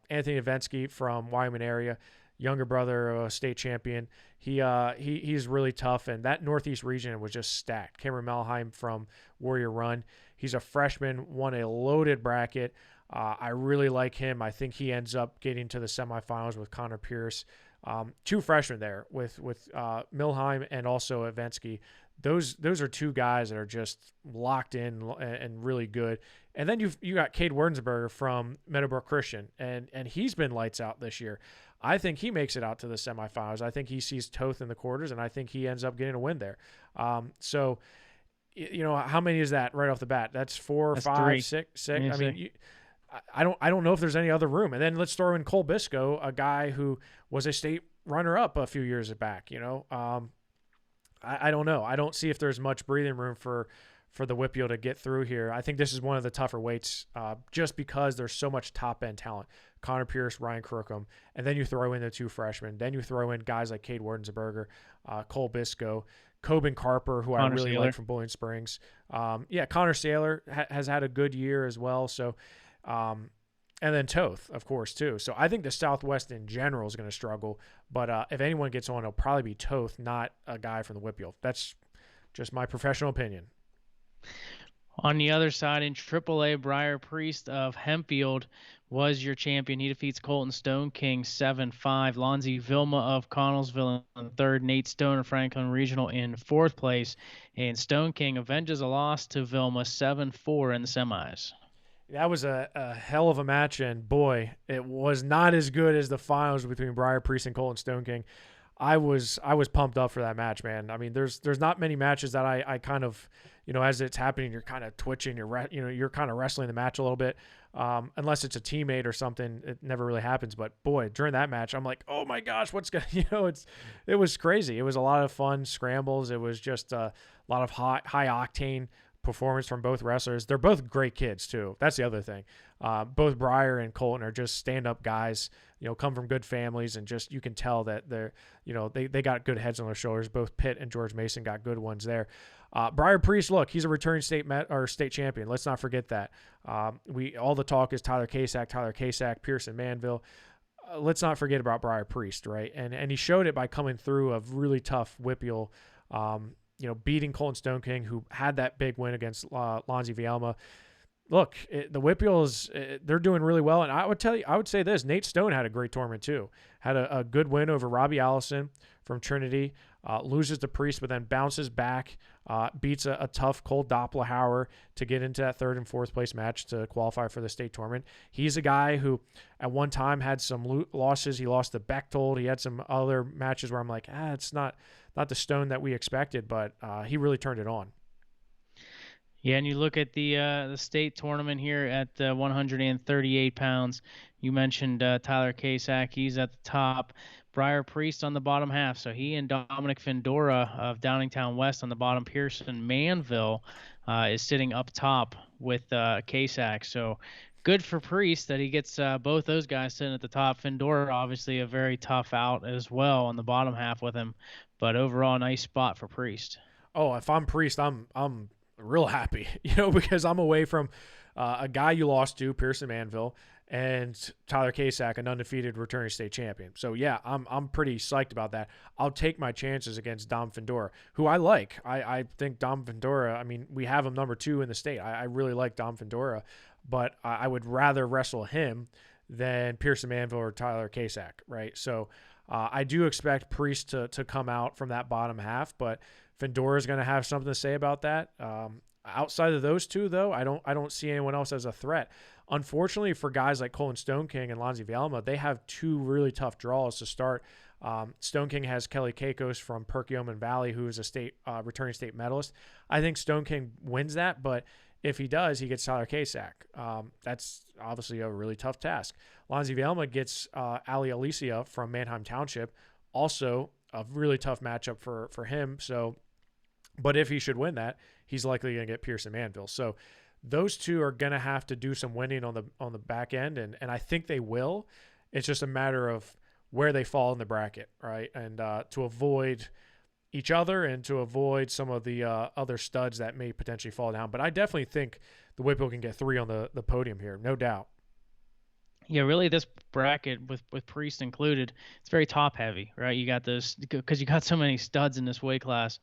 Anthony Avensky from Wyoming area, younger brother of a state champion. He's really tough, and that Northeast region was just stacked. Cameron Melheim from Warrior Run. He's a freshman, won a loaded bracket. I really like him. I think he ends up getting to the semifinals with Connor Pierce. 2 freshmen there with Milheim and also Avensky. Those are 2 guys that are just locked in and really good. And then you got Cade Werdensberger from Meadowbrook Christian, and he's been lights out this year. I think he makes it out to the semifinals. I think he sees Toth in the quarters, and I think he ends up getting a win there. So, how many is that right off the bat? That's 4, That's 5, 3. 6. Yeah, I mean, I don't know if there's any other room. And then let's throw in Cole Bisco, a guy who was a state runner-up a few years back. I don't know. I don't see if there's much breathing room for the WPIAL to get through here. I think this is one of the tougher weights, just because there's so much top end talent. Connor Pierce, Ryan Crookham, and then you throw in the 2 freshmen. Then you throw in guys like Cade Wardenberger, Cole Bisco, Coben Carper, who Connor I really Saylor. like from Bowling Springs. Connor Saylor has had a good year as well. So, and then Toth, of course, too. So I think the Southwest in general is going to struggle. But if anyone gets on, it'll probably be Toth, not a guy from the WPIAL. That's just my professional opinion. On the other side, in AAA, Briar Priest of Hempfield was your champion. He defeats Colton Stone King 7-5. Lonzie Vilma of Connellsville in third. Nate Stone of Franklin Regional in fourth place. And Stone King avenges a loss to Vilma 7-4 in the semis. That was a hell of a match, and boy, it was not as good as the finals between Briar Priest and Colton Stone King. I was pumped up for that match, man. I mean, there's not many matches that I kind of, as it's happening, you're kind of twitching, you're kind of wrestling the match a little bit, unless it's a teammate or something. It never really happens. But boy, during that match, I'm like, oh my gosh, what's going? It was crazy. It was a lot of fun scrambles. It was just a lot of high octane performance from both wrestlers. They're both great kids too. That's the other thing. Both Briar and Colton are just stand-up guys, come from good families, and just, you can tell that they're, they got good heads on their shoulders. Both Pitt and George Mason got good ones there. Briar Priest, look, he's a returning state champion. Let's not forget that. All the talk is Tyler Kasak, Pearson Manville. Let's not forget about Briar Priest, right? And he showed it by coming through a really tough WPIAL, beating Colton Stone King, who had that big win against Lonzie Vielma. Look, the WPIAL they're doing really well. And I would say this, Nate Stone had a great tournament too. Had a good win over Robbie Allison from Trinity, loses to Priest, but then bounces back, beats a tough Cole Doppelhauer to get into that third and fourth place match to qualify for the state tournament. He's a guy who at one time had some losses. He lost to Bechtold. He had some other matches where I'm like, it's not the Stone that we expected, but he really turned it on. Yeah, and you look at the state tournament here at 138 pounds. You mentioned Tyler Kasak. He's at the top. Briar Priest on the bottom half. So he and Dominic Findora of Downingtown West on the bottom. Pearson Manville is sitting up top with Kasak. So good for Priest that he gets both those guys sitting at the top. Findora, obviously, a very tough out as well on the bottom half with him. But overall, nice spot for Priest. Oh, if I'm Priest, I'm real happy, because I'm away from a guy you lost to, Pearson Manville, and Tyler Kasak, an undefeated returning state champion. So yeah, I'm pretty psyched about that. I'll take my chances against Dom Findora, who I like. I think Dom Findora, I mean, we have him number 2 in the state. I really like Dom Findora, but I would rather wrestle him than Pearson Manville or Tyler Kasak, right? So I do expect Priest to come out from that bottom half, but Findora is going to have something to say about that. Outside of those two, though, I don't see anyone else as a threat. Unfortunately, for guys like Colton Stone King and Lonzie Vielma, they have 2 really tough draws to start. Stone King has Kelly Kakos from Perkiomen Valley, who is a returning state medalist. I think Stone King wins that, but if he does, he gets Tyler Kasak. That's obviously a really tough task. Lonzie Vielma gets Ali Alicia from Manheim Township, also a really tough matchup for him. So, but if he should win that, he's likely going to get Pearson Manville. So those two are going to have to do some winning on the back end, and I think they will. It's just a matter of where they fall in the bracket, right? And to avoid each other and to avoid some of the other studs that may potentially fall down. But I definitely think the WPIAL can get 3 on the podium here, no doubt. Yeah, really, this bracket with Priest included, it's very top heavy, right? You got those because you got so many studs in this weight class.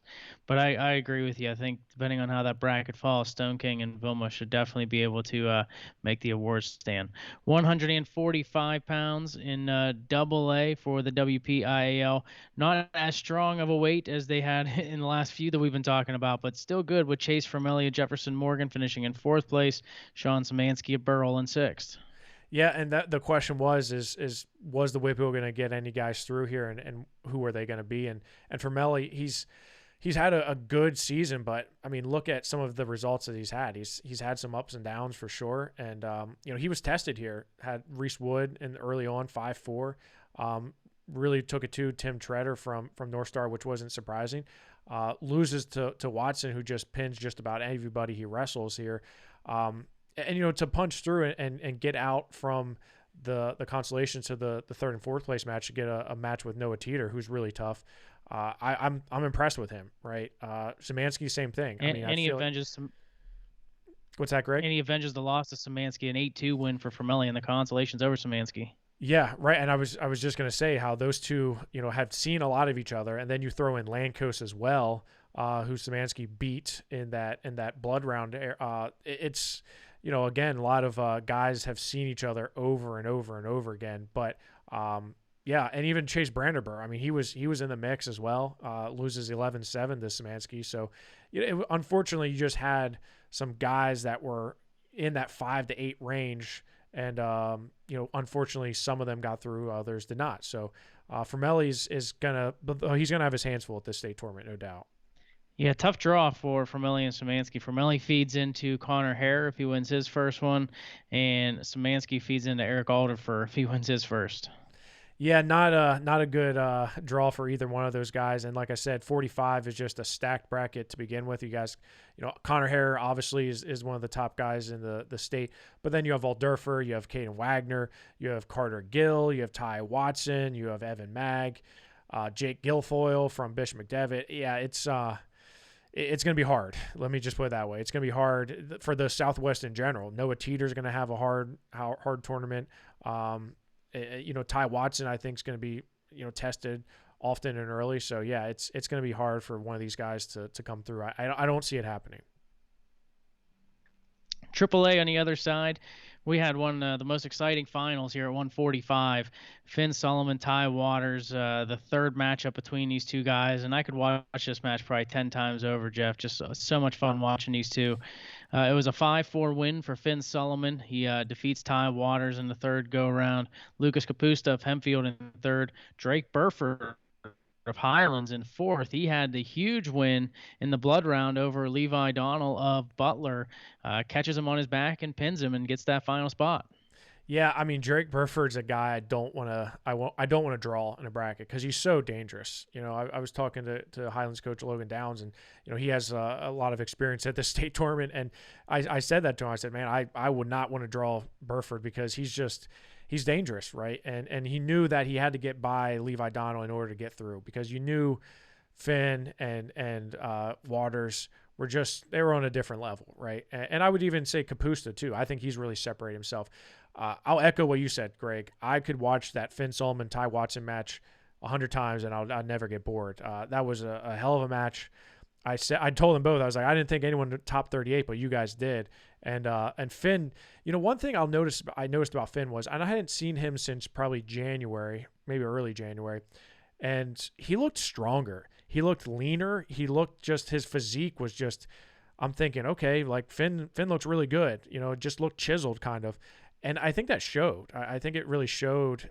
But I agree with you. I think depending on how that bracket falls, Stone King and Vilma should definitely be able to make the awards stand. 145 pounds in Double A for the WPIAL. Not as strong of a weight as they had in the last few that we've been talking about, but still good with Chase Vermelia, Jefferson Morgan finishing in 4th place, Sean Szymanski of Burrell in 6th. Yeah, and the question was the WPIAL going to get any guys through here, and who are they going to be? And for Melly, he's he's had a good season, but I mean, look at some of the results that he's had. He's had some ups and downs for sure, and he was tested here. Had Reese Wood in early on 5-4, really took it to Tim Treader from North Star, which wasn't surprising. Loses to Watson, who just pins just about everybody he wrestles here, and to punch through and get out from the consolation to the third and fourth place match to get a match with Noah Teeter, who's really tough. I'm impressed with him, right? Szymanski, same thing. What's that, Greg? And he avenges the loss to Szymanski, an 8-2 win for Formelli in the consolations over Szymanski. Yeah, right. And I was just going to say how those two, have seen a lot of each other, and then you throw in Lankos as well, who Szymanski beat in that blood round. It's again, a lot of guys have seen each other over and over and over again, but yeah, and even Chase Brandenburg. I mean, he was in the mix as well. Loses 11-7 to Szymanski. So, unfortunately, you just had some guys that were in that 5 to 8 range, and unfortunately, some of them got through, others did not. So, Formelli's he's gonna have his hands full at this state tournament, no doubt. Yeah, tough draw for Formelli and Szymanski. Formelli feeds into Connor Hare if he wins his first one, and Szymanski feeds into Eric Alderfer if he wins his first. Yeah, not a good draw for either one of those guys. And like I said, 45 is just a stacked bracket to begin with. You guys, Connor Hare obviously is one of the top guys in the state. But then you have Alderfer, you have Caden Wagner, you have Carter Gill, you have Ty Watson, you have Evan Mag, Jake Guilfoyle from Bishop McDevitt. Yeah, it's going to be hard. Let me just put it that way. It's going to be hard for the Southwest in general. Noah Teeter's going to have a hard tournament. Ty Watson, I think, is going to be, tested often and early. So, yeah, it's going to be hard for one of these guys to come through. I don't see it happening. AAA on the other side, we had one of the most exciting finals here at 145. Finn Solomon, Ty Waters, the third matchup between these two guys. And I could watch this match probably 10 times over, Jeff. Just so much fun watching these two. It was a 5-4 win for Finn Solomon. He defeats Ty Waters in the third go-around. Lucas Capusta of Hempfield in third. Drake Burford of Highlands in fourth. He had the huge win in the blood round over Levi Donnell of Butler. Catches him on his back and pins him and gets that final spot. Yeah, I mean, Drake Burford's a guy I don't want to draw in a bracket because he's so dangerous. I was talking to Highlands coach Logan Downs, and he has a lot of experience at the state tournament, and I said that to him. I said, man, I would not want to draw Burford because he's dangerous, right? And he knew that he had to get by Levi Donnell in order to get through because you knew Finn and Waters they were on a different level, right? And I would even say Capusta too. I think he's really separated himself. I'll echo what you said, Greg. I could watch that Finn Solomon Ty Watson match 100 times and I'd never get bored. That was a hell of a match. I told them both. I was like, I didn't think anyone would top 38, but you guys did. And Finn, one thing I noticed about Finn was, and I hadn't seen him since probably January, maybe early January, and he looked stronger. He looked leaner. He looked his physique was just. I'm thinking, okay, like Finn looks really good. It just looked chiseled kind of. And I think that showed. I think it really showed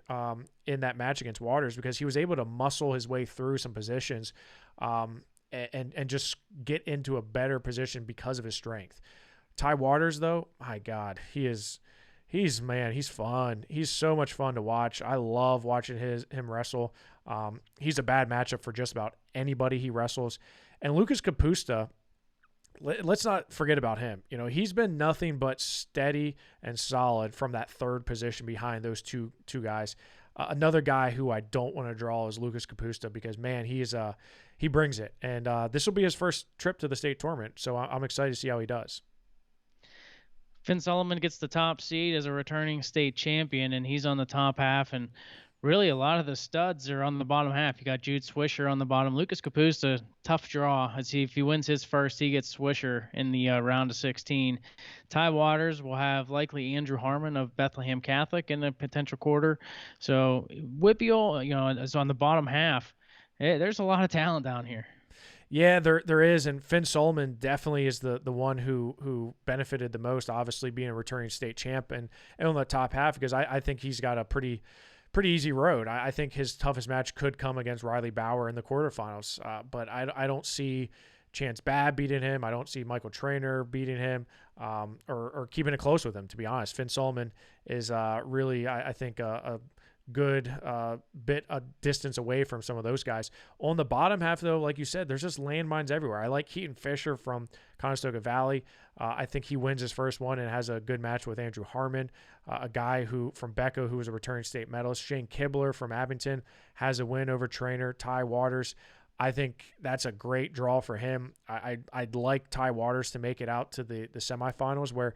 in that match against Waters because he was able to muscle his way through some positions and just get into a better position because of his strength. Ty Waters, though, my God, he's fun. He's so much fun to watch. I love watching him wrestle. He's a bad matchup for just about anybody he wrestles. And Lucas Capusta, let's not forget about him. He's been nothing but steady and solid from that third position behind those two guys. Another guy who I don't want to draw is Lucas Capusta because, man, he brings it. And this will be his first trip to the state tournament, so I'm excited to see how he does. Finn Solomon gets the top seed as a returning state champion, and he's on the top half. And really, a lot of the studs are on the bottom half. You got Jude Swisher on the bottom. Lucas Capusta, tough draw. If he wins his first, he gets Swisher in the round of 16. Ty Waters will have likely Andrew Harmon of Bethlehem Catholic in the potential quarter. So WPIAL, is on the bottom half. There's a lot of talent down here. Yeah, there is, and Finn Solomon definitely is the one who benefited the most, obviously being a returning state champ and on the top half because I think he's got a pretty pretty easy road. I think his toughest match could come against Riley Bauer in the quarterfinals, but I don't see Chance Babb beating him. I don't see Michael Trainer beating him, or keeping it close with him, to be honest. Finn Solomon is really, I think, a good bit a distance away from some of those guys. On the bottom half, though, like you said, there's just landmines everywhere. I like Keaton Fisher from Conestoga Valley. I think he wins his first one and has a good match with Andrew Harmon, a guy who from Becca who was a returning state medalist. Shane Kibler from Abington has a win over trainer Ty Waters. I think that's a great draw for him. I'd like Ty Waters to make it out to the semifinals, where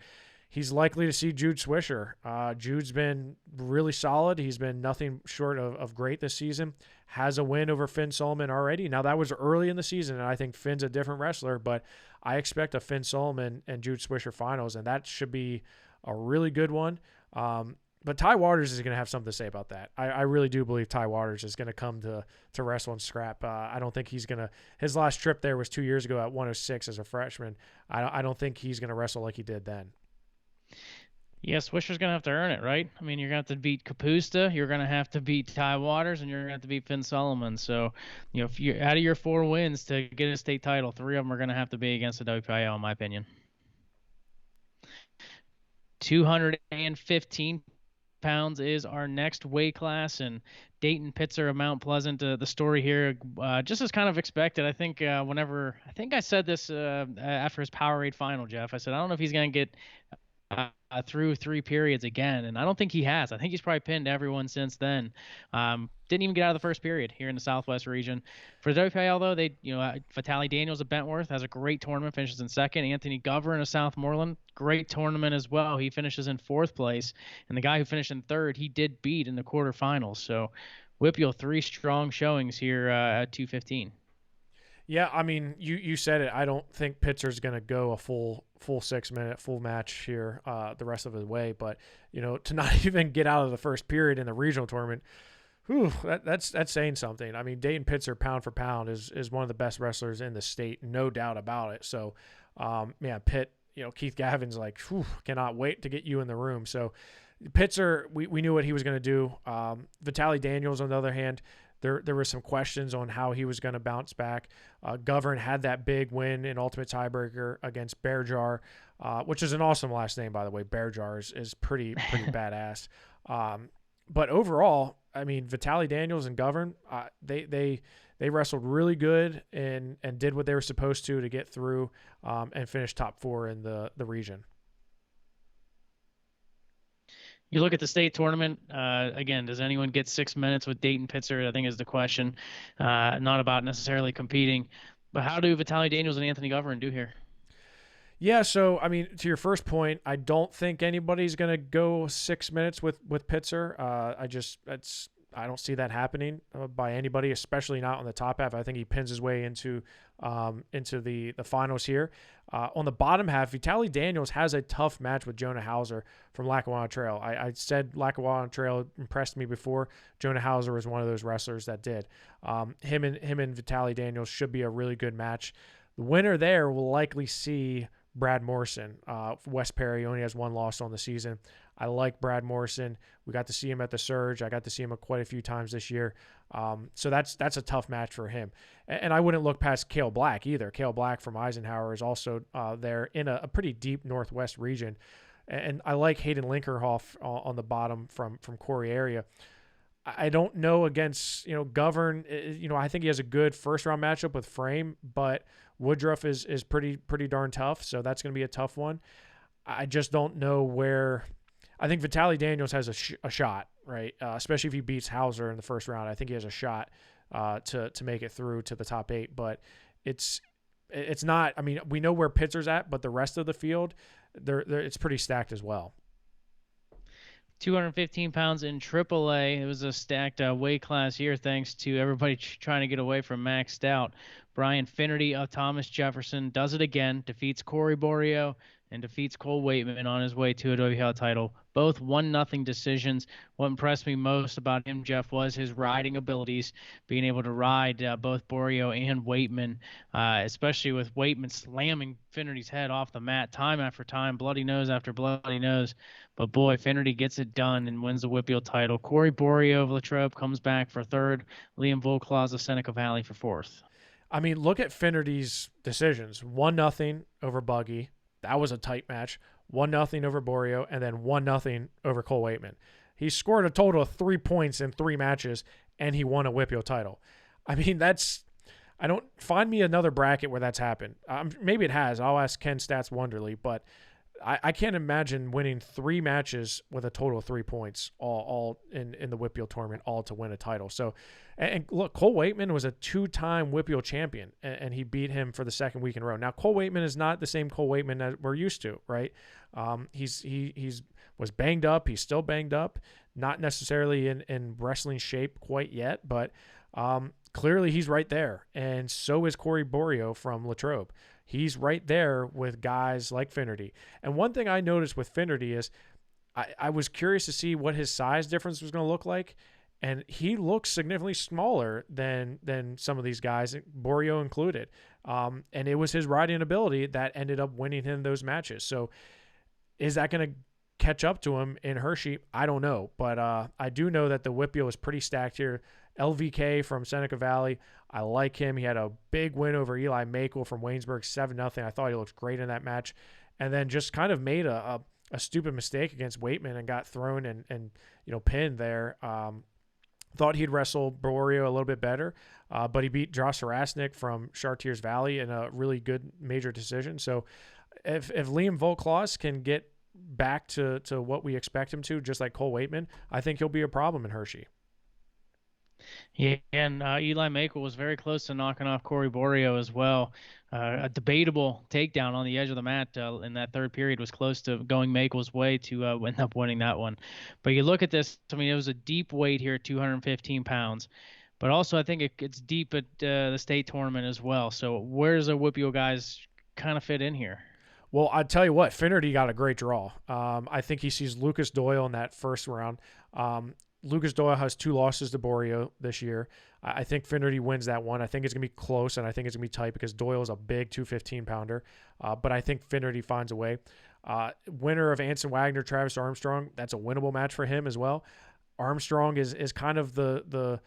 he's likely to see Jude Swisher. Jude's been really solid. He's been nothing short of great this season. Has a win over Finn Solomon already. Now, that was early in the season, and I think Finn's a different wrestler, but I expect a Finn Solomon and Jude Swisher finals, and that should be a really good one. But Ty Waters is going to have something to say about that. I really do believe Ty Waters is going to come to wrestle and scrap. I don't think he's going to – his last trip there was 2 years ago at 106 as a freshman. I don't think he's going to wrestle like he did then. Yeah, Swisher's going to have to earn it, right? I mean, you're going to have to beat Kapusta, you're going to have to beat Ty Waters, and you're going to have to beat Finn Solomon. So, if you're out of your 4 wins to get a state title, 3 of them are going to have to be against the WPIAL, in my opinion. 215 pounds is our next weight class, and Dayton Pitzer of Mount Pleasant. The story here, just as kind of expected. I think I think I said this after his Powerade final, Jeff. I said I don't know if he's going to get through 3 periods again, and I don't think he has. I think he's probably pinned everyone since then. Didn't even get out of the first period here in the Southwest region. For the WPIAL, though, Vitaly Daniels of Bentworth has a great tournament, finishes in second. Anthony Govern of Southmoreland, great tournament as well. He finishes in 4th place, and the guy who finished in 3rd, he did beat in the quarterfinals. So WPIAL 3 strong showings here at 215. Yeah, I mean, you said it. I don't think Pitzer's going to go a full 6-minute full match here the rest of his way. But to not even get out of the first period in the regional tournament, that's saying something. I mean, Dayton Pitzer, pound for pound, is one of the best wrestlers in the state, no doubt about it. So, Pitt, Keith Gavin's like, cannot wait to get you in the room. So, Pitzer, we knew what he was going to do. Vitaly Daniels, on the other hand, there were some questions on how he was going to bounce back. Govern had that big win in Ultimate Tiebreaker against Bearjar, which is an awesome last name, by the way. Bearjar is pretty badass. But overall, I mean, Vitaly Daniels and Govern, they wrestled really good and did what they were supposed to get through and finish top 4 in the region. You look at the state tournament, again, does anyone get 6 minutes with Dayton Pitzer? I think is the question. Not about necessarily competing. But how do Vitaly Daniels and Anthony Govern do here? Yeah, so, I mean, to your first point, I don't think anybody's going to go 6 minutes with Pitzer. I don't see that happening by anybody, especially not on the top half. I think he pins his way into the finals here. On the bottom half, Vitaly Daniels has a tough match with Jonah Hauser from Lackawanna Trail. I said Lackawanna Trail impressed me before. Jonah Hauser was one of those wrestlers that did. Him and Vitaly Daniels should be a really good match. The winner there will likely see Brad Morrison. West Perry only has 1 loss on the season. I like Brad Morrison. We got to see him at the Surge. I got to see him quite a few times this year. So that's a tough match for him. And I wouldn't look past Cale Black either. Cale Black from Eisenhower is also there in a pretty deep Northwest region. And I like Hayden Linkerhoff on the bottom from Corey area. I don't know against, Govern. I think he has a good first-round matchup with Frame, but Woodruff is pretty darn tough, so that's going to be a tough one. I just don't know where – I think Vitaly Daniels has a shot, right? Especially if he beats Hauser in the first round. I think he has a shot to make it through to the top 8, but it's not – I mean, we know where Pitzer's at, but the rest of the field, it's pretty stacked as well. 215 pounds in AAA. It was a stacked weight class here thanks to everybody trying to get away from maxed out. Brian Finnerty of Thomas Jefferson does it again, defeats Corey Borio and defeats Cole Waitman on his way to a WPIAL title. Both 1-0 decisions. What impressed me most about him, Jeff, was his riding abilities, being able to ride both Borio and Waitman, especially with Waitman slamming Finnerty's head off the mat time after time, bloody nose after bloody nose. But boy, Finnerty gets it done and wins the WPIAL title. Corey Borio of Latrobe comes back for third. Liam Volklaus of Seneca Valley for fourth. I mean, look at Finnerty's decisions. 1-0 over Buggy. That was a tight match. 1-0 over Borio, and then 1-0 over Cole Waitman. He scored a total of 3 points in 3 matches, and he won a WPIAL title. I mean, I don't find me another bracket where that's happened. Maybe it has. I'll ask Ken Stats Wonderly, but I can't imagine winning 3 matches with a total of 3 points, all in the WPIAL tournament, all to win a title. So, and look, Cole Waitman was a 2-time WPIAL champion, and he beat him for the second week in a row. Now, Cole Waitman is not the same Cole Waitman that we're used to, right? He's was banged up. He's still banged up, not necessarily in wrestling shape quite yet, but clearly he's right there. And so is Corey Borio from Latrobe. He's right there with guys like Finnerty. And one thing I noticed with Finnerty is I was curious to see what his size difference was going to look like. And he looks significantly smaller than some of these guys, Borio included. And it was his riding ability that ended up winning him those matches. So is that going to catch up to him in Hershey? I don't know. But I do know that the WPIAL is pretty stacked here. LVK from Seneca Valley, I like him. He had a big win over Eli Makel from Waynesburg, 7-0. I thought he looked great in that match. And then just kind of made a stupid mistake against Waitman and got thrown and pinned there. Thought he'd wrestle Borio a little bit better, but he beat Josh Harasnik from Chartiers Valley in a really good major decision. So if Liam Volklaus can get back to what we expect him to, just like Cole Waitman, I think he'll be a problem in Hershey. Yeah, and Eli Makel was very close to knocking off Corey Borio as well. A debatable takedown on the edge of the mat in that third period was close to going Makel's way to end up winning that one. But you look at this, I mean, it was a deep weight here at 215 pounds. But also, I think it's deep at the state tournament as well. So where does the WPIAL guys kind of fit in here? Well, I tell you what, Finnerty got a great draw. I think he sees Lucas Doyle in that first round. Lucas Doyle has 2 losses to Borio this year. I think Finnerty wins that one. I think it's going to be close, and I think it's going to be tight because Doyle is a big 215-pounder. But I think Finnerty finds a way. Winner of Anson Wagner, Travis Armstrong, that's a winnable match for him as well. Armstrong is kind of the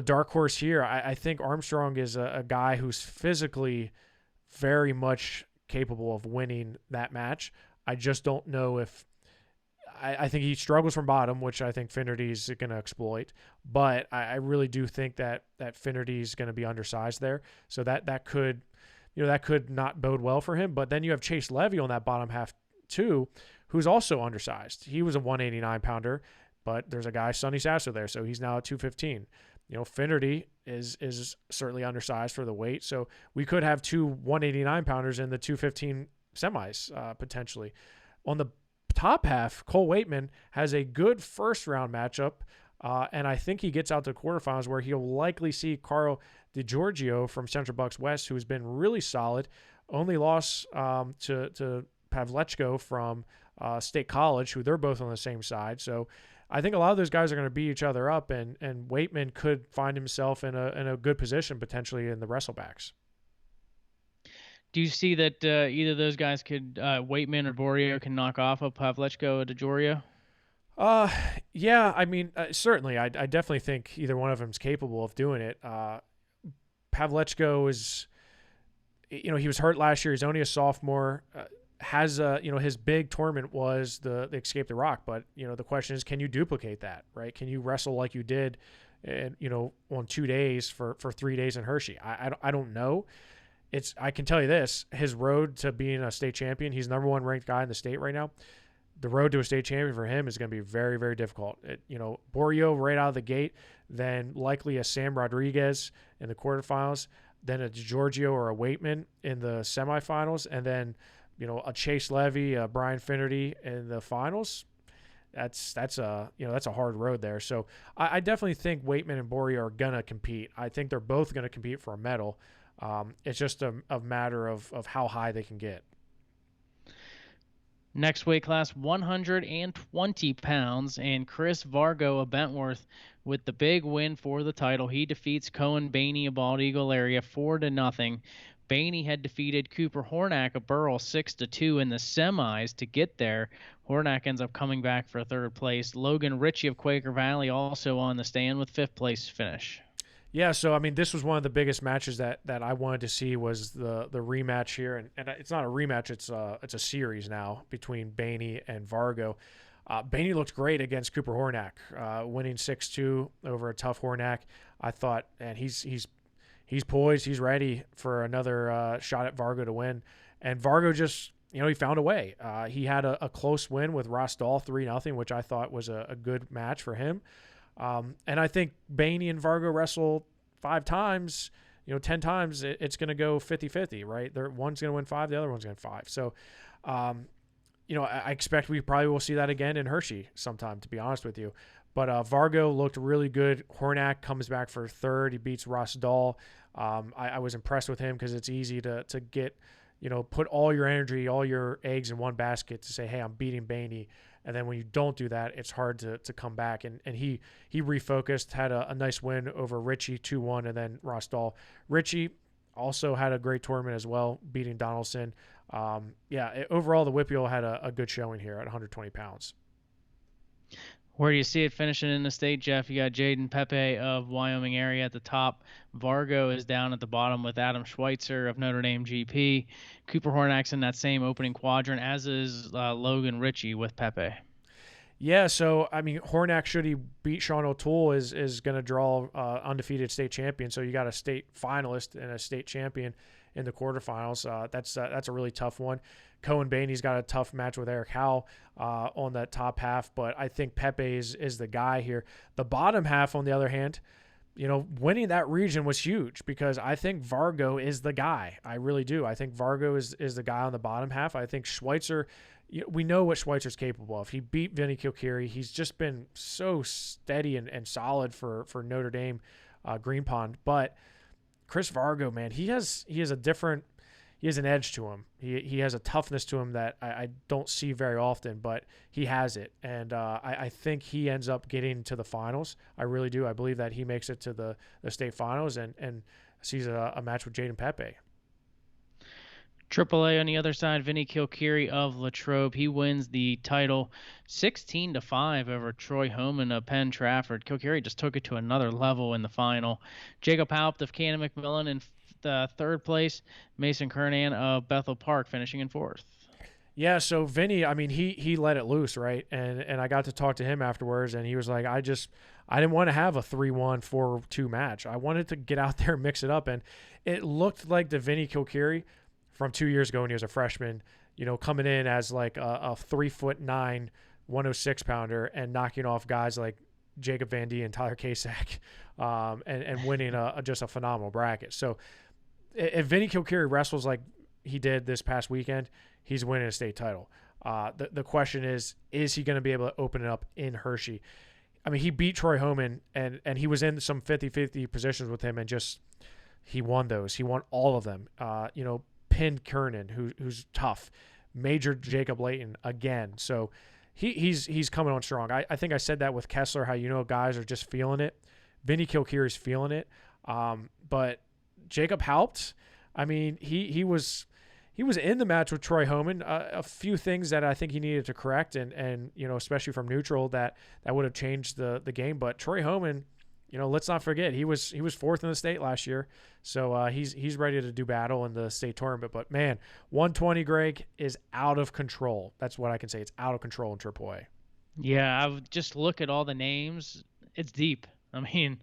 dark horse here. I think Armstrong is a guy who's physically very much capable of winning that match. I just don't know if I think he struggles from bottom, which I think Finnerty's going to exploit. But I really do think that Finnerty's going to be undersized there. So that could not bode well for him. But then you have Chase Levy on that bottom half too, who's also undersized. He was a 189-pounder, but there's a guy, Sonny Sasso, there, so he's now at 215. Finnerty is certainly undersized for the weight. So we could have 2 189-pounders in the 215 semis potentially. On the top half, Cole Waitman has a good first-round matchup, and I think he gets out to quarterfinals where he'll likely see Carl DiGiorgio from Central Bucks West, who's been really solid. Only loss to Pavlechko from State College, who they're both on the same side. So I think a lot of those guys are going to beat each other up, and Waitman could find himself in a good position potentially in the wrestlebacks. Do you see that either of those guys could, Waitman or Borio, can knock off a Pavlechko or DiGiorgio? Yeah, I mean, certainly. I definitely think either one of them is capable of doing it. Pavlechko is, he was hurt last year. He's only a sophomore. Has his big tournament was the Escape the Rock, but the question is, can you duplicate that, right? Can you wrestle like you did, on 2 days for 3 days in Hershey? I don't know. I can tell you this: his road to being a state champion, he's number 1 ranked guy in the state right now. The road to a state champion for him is going to be very, very difficult. Borio right out of the gate, then likely a Sam Rodriguez in the quarterfinals, then a DiGiorgio or a Waitman in the semifinals, and then a Chase Levy, a Brian Finnerty in the finals. That's a hard road there. So I definitely think Waitman and Borio are gonna compete. I think they're both gonna compete for a medal. It's just a matter of how high they can get. Next weight class, 120 pounds, and Chris Vargo of Bentworth with the big win for the title. He defeats Cohen Baney of Bald Eagle area 4-0. Baney had defeated Cooper Hornack of Burrell 6-2 in the semis to get there. Hornack ends up coming back for third place. Logan Ritchie of Quaker Valley also on the stand with fifth place finish. Yeah, so I mean, this was one of the biggest matches that I wanted to see was the rematch here, and it's not a rematch; it's a series now between Baney and Vargo. Baney looked great against Cooper Hornack, winning 6-2 over a tough Hornack. I thought, and he's poised, he's ready for another shot at Vargo to win, and Vargo just he found a way. He had a close win with Ross Dahl 3-0, which I thought was a good match for him. And I think Baney and Vargo wrestle 5 times, 10 times, it's going to go 50-50, right? One's going to win 5, the other one's going to win 5. So, I expect we probably will see that again in Hershey sometime, to be honest with you. But Vargo looked really good. Hornack comes back for third. He beats Ross Dahl. I was impressed with him because it's easy to get, put all your energy, all your eggs in one basket to say, hey, I'm beating Baney. And then when you don't do that, it's hard to come back. And he refocused, had a nice win over Ritchie 2-1, and then Ross Dahl. Ritchie also had a great tournament as well, beating Donaldson. Overall, the WPIAL had a good showing here at 120 pounds. Where do you see it finishing in the state, Jeff? You got Jaden Pepe of Wyoming area at the top. Vargo is down at the bottom with Adam Schweitzer of Notre Dame GP. Cooper Hornack's in that same opening quadrant, as is Logan Ritchie with Pepe. Yeah, so, I mean, Hornack, should he beat Sean O'Toole, is going to draw undefeated state champion. So you got a state finalist and a state champion in the quarterfinals. That's a really tough one. Cohen Baney's got a tough match with Eric Howell on that top half, but I think Pepe is the guy here. The bottom half, on the other hand, winning that region was huge because I think Vargo is the guy. I really do. I think Vargo is the guy on the bottom half. I think Schweitzer, we know what Schweitzer's capable of. He beat Vinny Kilkeary. He's just been so steady and solid for Notre Dame Green Pond. But Chris Vargo, man, he has an edge to him. He has a toughness to him that I don't see very often, but he has it. And I think he ends up getting to the finals. I really do. I believe that he makes it to the state finals and sees a match with Jaden Pepe. AAA on the other side, Vinny Kilkeary of Latrobe. He wins the title 16-5 over Troy Homan of Penn Trafford. Kilkeary just took it to another level in the final. Jacob Haupt of Cannon McMillan in third place. Mason Kernan of Bethel Park finishing in fourth. Yeah, so Vinny, I mean, he let it loose, right? And I got to talk to him afterwards, and he was like, I didn't want to have a 3-1, 4-2 match. I wanted to get out there and mix it up, and it looked like the Vinny Kilkeary from 2 years ago when he was a freshman, coming in as like a 3'9", 106-pounder and knocking off guys like Jacob Van D and Tyler Kasak, and winning just a phenomenal bracket. So if Vinny Kilkeary wrestles like he did this past weekend, he's winning a state title. The question is he going to be able to open it up in Hershey? I mean, he beat Troy Homan, and he was in some 50-50 positions with him, and just he won those. He won all of them. Pinned Kernan, who's tough. Major Jacob Layton again. So he's coming on strong. I think I said that with Kessler, how guys are just feeling it. Vinny Kilkeary's feeling it. But Jacob Haupt, I mean, he was in the match with Troy Homan. A few things that I think he needed to correct, and especially from neutral, that would have changed the game. But Troy Homan, let's not forget he was fourth in the state last year, so he's ready to do battle in the state tournament. But man, 120, Greg, is out of control. That's what I can say. It's out of control in AAA. Yeah, I would just look at all the names. It's deep. I mean,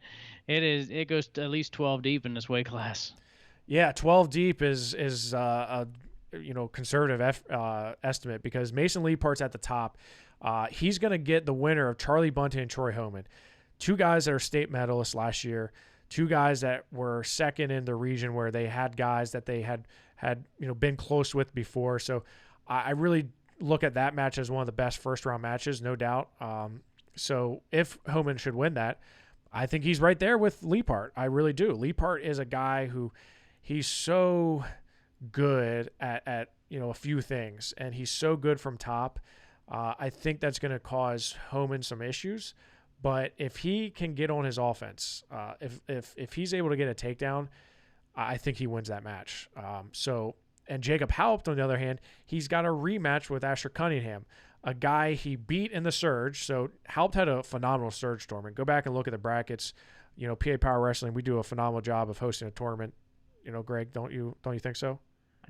it goes to at least 12 deep in this weight class. Yeah, 12 deep is a conservative estimate, because Mason Leapart's at the top. He's going to get the winner of Charlie Bunting and Troy Homan. Two guys that are state medalists last year, two guys that were second in the region where they had guys that they had been close with before. So I really look at that match as one of the best first-round matches, no doubt. So if Homan should win that, I think he's right there with Leapart. I really do. Leapart is a guy who he's so good at a few things, and he's so good from top. I think that's going to cause Homan some issues. But if he can get on his offense, if he's able to get a takedown, I think he wins that match. And Jacob Haupt, on the other hand, he's got a rematch with Asher Cunningham, a guy he beat in the Surge. So Haupt had a phenomenal Surge tournament. Go back and look at the brackets. PA Power Wrestling, we do a phenomenal job of hosting a tournament. Greg, don't you think so?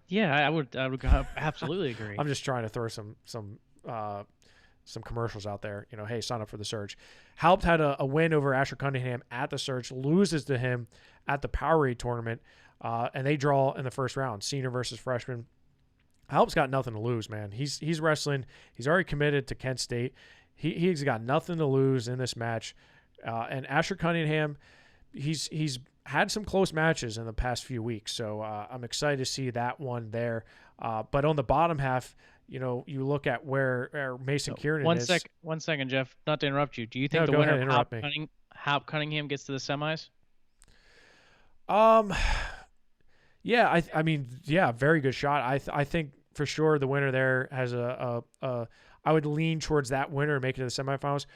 Yeah, I would absolutely agree. I'm just trying to throw some commercials out there. Hey, sign up for the Surge. Haupt had a win over Asher Cunningham at the Surge, loses to him at the Powerade tournament, and they draw in the first round, senior versus freshman. Haupt's got nothing to lose, man. He's wrestling. He's already committed to Kent State. He's got nothing to lose in this match. And Asher Cunningham, he's had some close matches in the past few weeks, so I'm excited to see that one there. But on the bottom half, you look at where Mason Kieran is. One second, Jeff. Not to interrupt you. Do you think the winner of Haupt Cunningham gets to the semis? Yeah, I mean, very good shot. I think for sure the winner there has I would lean towards that winner and make it to the semifinals.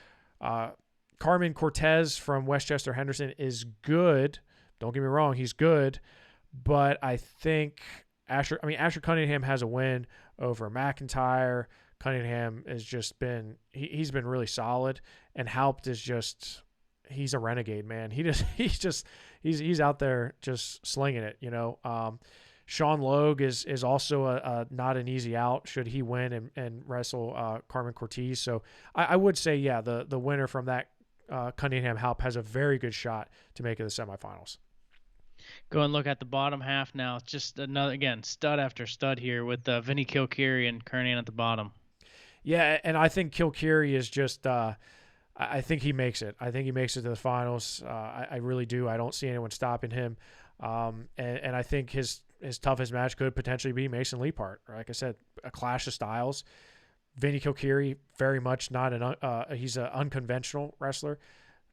Carmen Cortez from Westchester Henderson is good. Don't get me wrong, he's good, but I think Asher Cunningham has a win over McIntyre. Cunningham has just been he's been really solid, and Haupt is just he's a renegade, man. He's out there just slinging it, Sean Logue is also not an easy out should he win and wrestle Carmen Cortez. So I would say, the winner from that Cunningham Haupt has a very good shot to make it the semifinals. Go and look at the bottom half now. Just another, again, stud after stud here with Vinny Kilkeary and Kernan at the bottom. Yeah, and I think Kilkeary is just I think he makes it. I think he makes it to the finals. I really do. I don't see anyone stopping him. And I think his toughest match could potentially be Mason Leapart. Like I said, a clash of styles. Vinny Kilkeary, very much not he's an unconventional wrestler.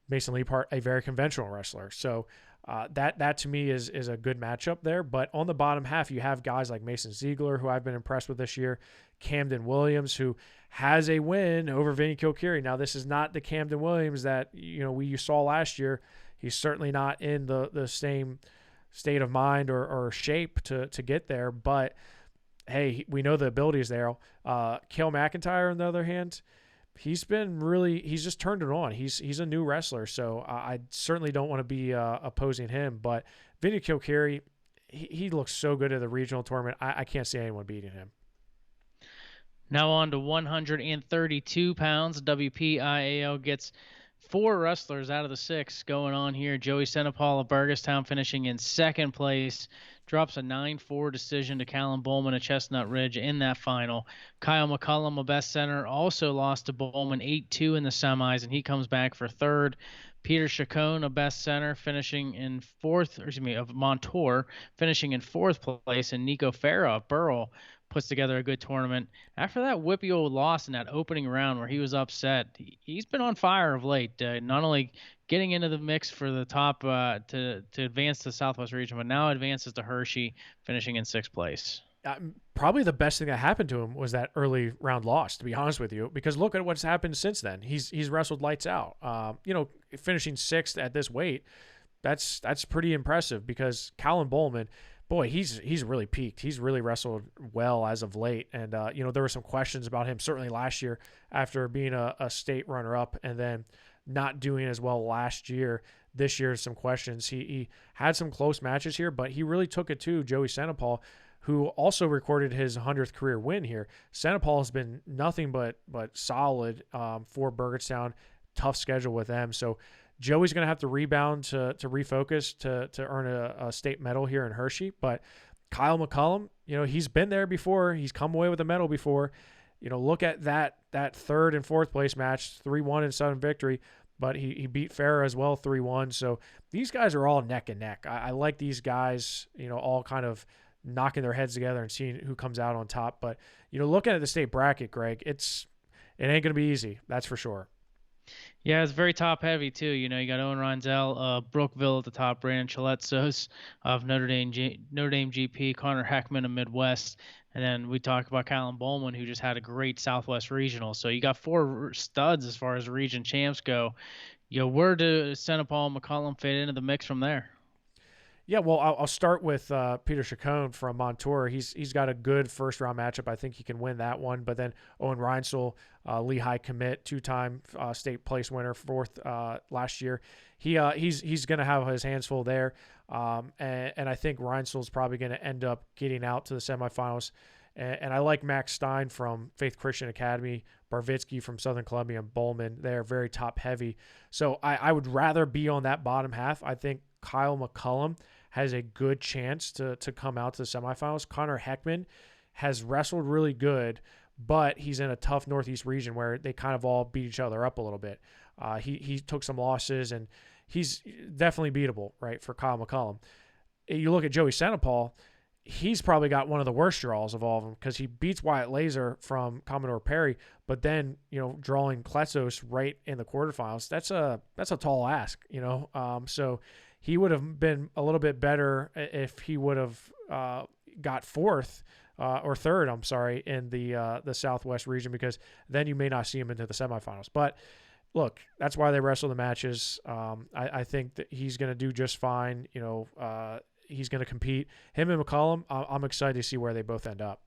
Mason Leapart, a very conventional wrestler. So that to me is a good matchup there. But on the bottom half, you have guys like Mason Ziegler, who I've been impressed with this year, Camden Williams, who has a win over Vinny Kilkeary. Now, this is not the Camden Williams that we saw last year. He's certainly not in the same state of mind or shape to get there. But hey, we know the ability is there. Cale McIntyre, on the other hand, he's just turned it on. He's a new wrestler, so I certainly don't want to be opposing him. But Vinny Kilkeary, he looks so good at the regional tournament. I can't see anyone beating him. Now on to 132 pounds. WPIAL gets 4 wrestlers out of the 6 going on here. Joey Senapal of Burgestown finishing in second place. Drops a 9-4 decision to Callum Bowman of Chestnut Ridge in that final. Kyle McCullum of Best Center also lost to Bowman 8-2 in the semis, and he comes back for third. Peter Chacon of Best Center finishing in of Montour finishing in 4th place, and Nico Farah of Burrell puts together a good tournament. After that whippy old loss in that opening round where he was upset, he's been on fire of late. Not only getting into the mix for the top to advance to Southwest Region, but now advances to Hershey, finishing in 6th place. Probably the best thing that happened to him was that early round loss, to be honest with you, because look at what's happened since then. He's wrestled lights out. Finishing 6th at this weight, that's pretty impressive, because Callum Bowman, boy, he's really peaked. He's really wrestled well as of late. And, there were some questions about him certainly last year after being a state runner-up and then not doing as well last year. This year, some questions. He had some close matches here, but he really took it to Joey Senapal, who also recorded his 100th career win here. Senapal has been nothing but solid for Burgettstown. Tough schedule with them. So Joey's going to have to rebound to refocus to earn a state medal here in Hershey. But Kyle McCullum, he's been there before. He's come away with a medal before. Look at that 3rd and 4th place match, 3-1 in Southern victory. But he beat Farah as well, 3-1. So these guys are all neck and neck. I like these guys, all kind of knocking their heads together and seeing who comes out on top. But, looking at the state bracket, Greg, it ain't going to be easy. That's for sure. Yeah, it's very top heavy too. You got Owen Ronzel of Brookville at the top, Brandon Chiletzos of Notre Dame GP, Connor Heckman of Midwest, And then we talked about Kylan Bowman, who just had a great Southwest Regional. So you got four studs as far as region champs go. Where do Senepaul and McCollum fit into the mix from there? Yeah, well, I'll start with Peter Chacon from Montour. He's got a good first round matchup. I think he can win that one. But then Owen Reinsel, Lehigh commit, 2-time state place winner, fourth last year. He's going to have his hands full there. And I think Reinsel's probably going to end up getting out to the semifinals. And I like Max Stein from Faith Christian Academy, Barvitsky from Southern Columbia, and Bowman. They're very top heavy. So I would rather be on that bottom half. I think Kyle McCullum has a good chance to come out to the semifinals. Connor Heckman has wrestled really good, but he's in a tough Northeast region where they kind of all beat each other up a little bit. He took some losses, and he's definitely beatable, right, for Kyle McCullum. You look at Joey Senepaul, he's probably got one of the worst draws of all of them because he beats Wyatt Laser from Commodore Perry, but then, drawing Kletzos right in the quarterfinals, that's a tall ask, so he would have been a little bit better if he would have got fourth or third, in the Southwest region, because then you may not see him into the semifinals. But look, that's why they wrestle the matches. I think that he's going to do just fine. He's going to compete. Him and McCollum, I'm excited to see where they both end up.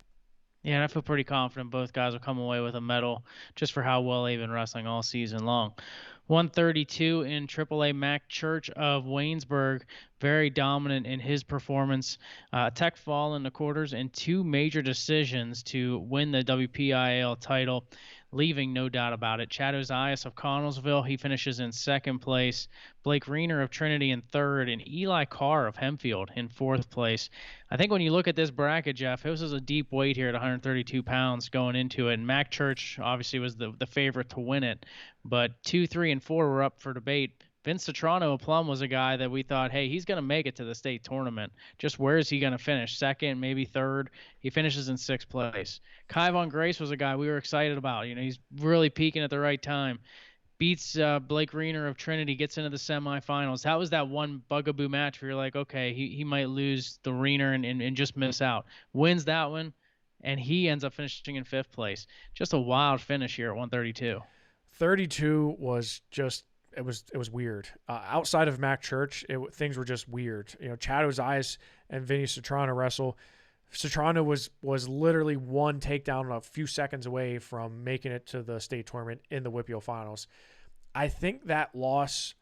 Yeah, and I feel pretty confident both guys will come away with a medal just for how well they've been wrestling all season long. 132 in AAA. Mac Church of Waynesburg, very dominant in his performance. Tech fall in the quarters and two major decisions to win the WPIAL title, leaving no doubt about it. Chad Ozias of Connellsville, he finishes in second place. Blake Reener of Trinity in third, and Eli Carr of Hempfield in fourth place. I think when you look at this bracket, Jeff, this is a deep weight here at 132 pounds going into it. And Mac Church obviously was the favorite to win it, but 2, 3, and 4 were up for debate. Vince Citrano of Plum was a guy that we thought, hey, he's going to make it to the state tournament. Just where is he going to finish? Second, maybe third. He finishes in sixth place. Kai Von Grace was a guy we were excited about. He's really peaking at the right time. Beats Blake Reener of Trinity, gets into the semifinals. That was that one bugaboo match where you're like, okay, he might lose the Reener and just miss out. Wins that one, and he ends up finishing in fifth place. Just a wild finish here at 132. 32 was just it was weird. Outside of Mac Church, things were just weird. Chad Ozias and Vinny Citrano wrestle. Citrano was literally one takedown a few seconds away from making it to the state tournament in the WPIAL finals. I think that loss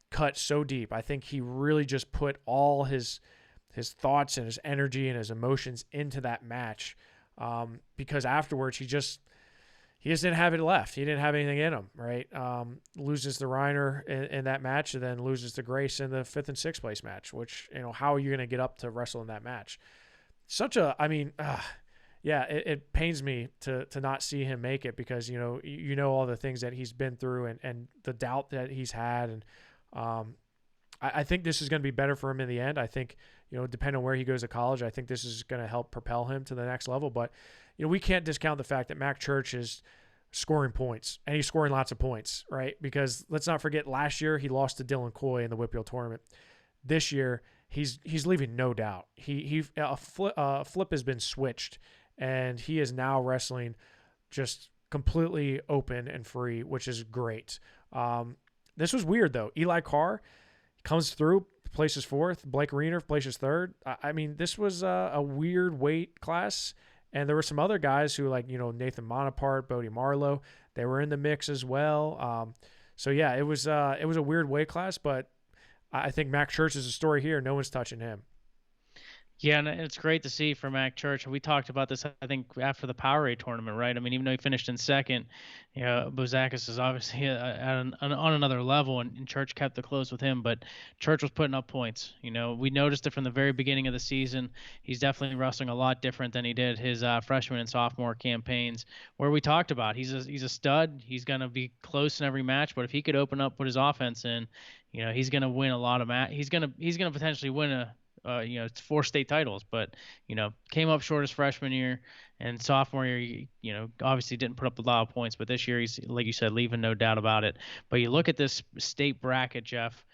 cut so deep. I think he really just put all his thoughts and his energy and his emotions into that match, because afterwards he just didn't have it left. He didn't have anything in him, right? Loses to Reiner in that match, and then loses to Grace in the fifth and sixth place match, which, how are you going to get up to wrestle in that match? It pains me to not see him make it, because, all the things that he's been through and the doubt that he's had. And I think this is going to be better for him in the end. I think, depending on where he goes to college, I think this is going to help propel him to the next level. But, we can't discount the fact that Mac Church is scoring points, and he's scoring lots of points, right? Because let's not forget, last year he lost to Dylan Coy in the WPIAL tournament. This year he's leaving no doubt. A flip has been switched, and he is now wrestling just completely open and free, which is great. This was weird though. Eli Carr comes through, places fourth. Blake Reener places third. This was a weird weight class. And there were some other guys who, like, Nathan Monapart, Bodie Marlowe, they were in the mix as well. It was a weird weight class, but I think Mac Church is a story here. No one's touching him. Yeah, and it's great to see for Mac Church. We talked about this, I think, after the PIAA tournament, right? Even though he finished in second, Bozakis is obviously on another level, and Church kept the close with him. But Church was putting up points. We noticed it from the very beginning of the season. He's definitely wrestling a lot different than he did his freshman and sophomore campaigns, where we talked about he's a stud. He's going to be close in every match, but if he could open up, put his offense in, he's going to win a lot of He's going to potentially win it's 4 state titles, but, came up short his freshman year, and sophomore year, obviously didn't put up a lot of points, but this year he's, like you said, leaving no doubt about it. But you look at this state bracket, Jeff,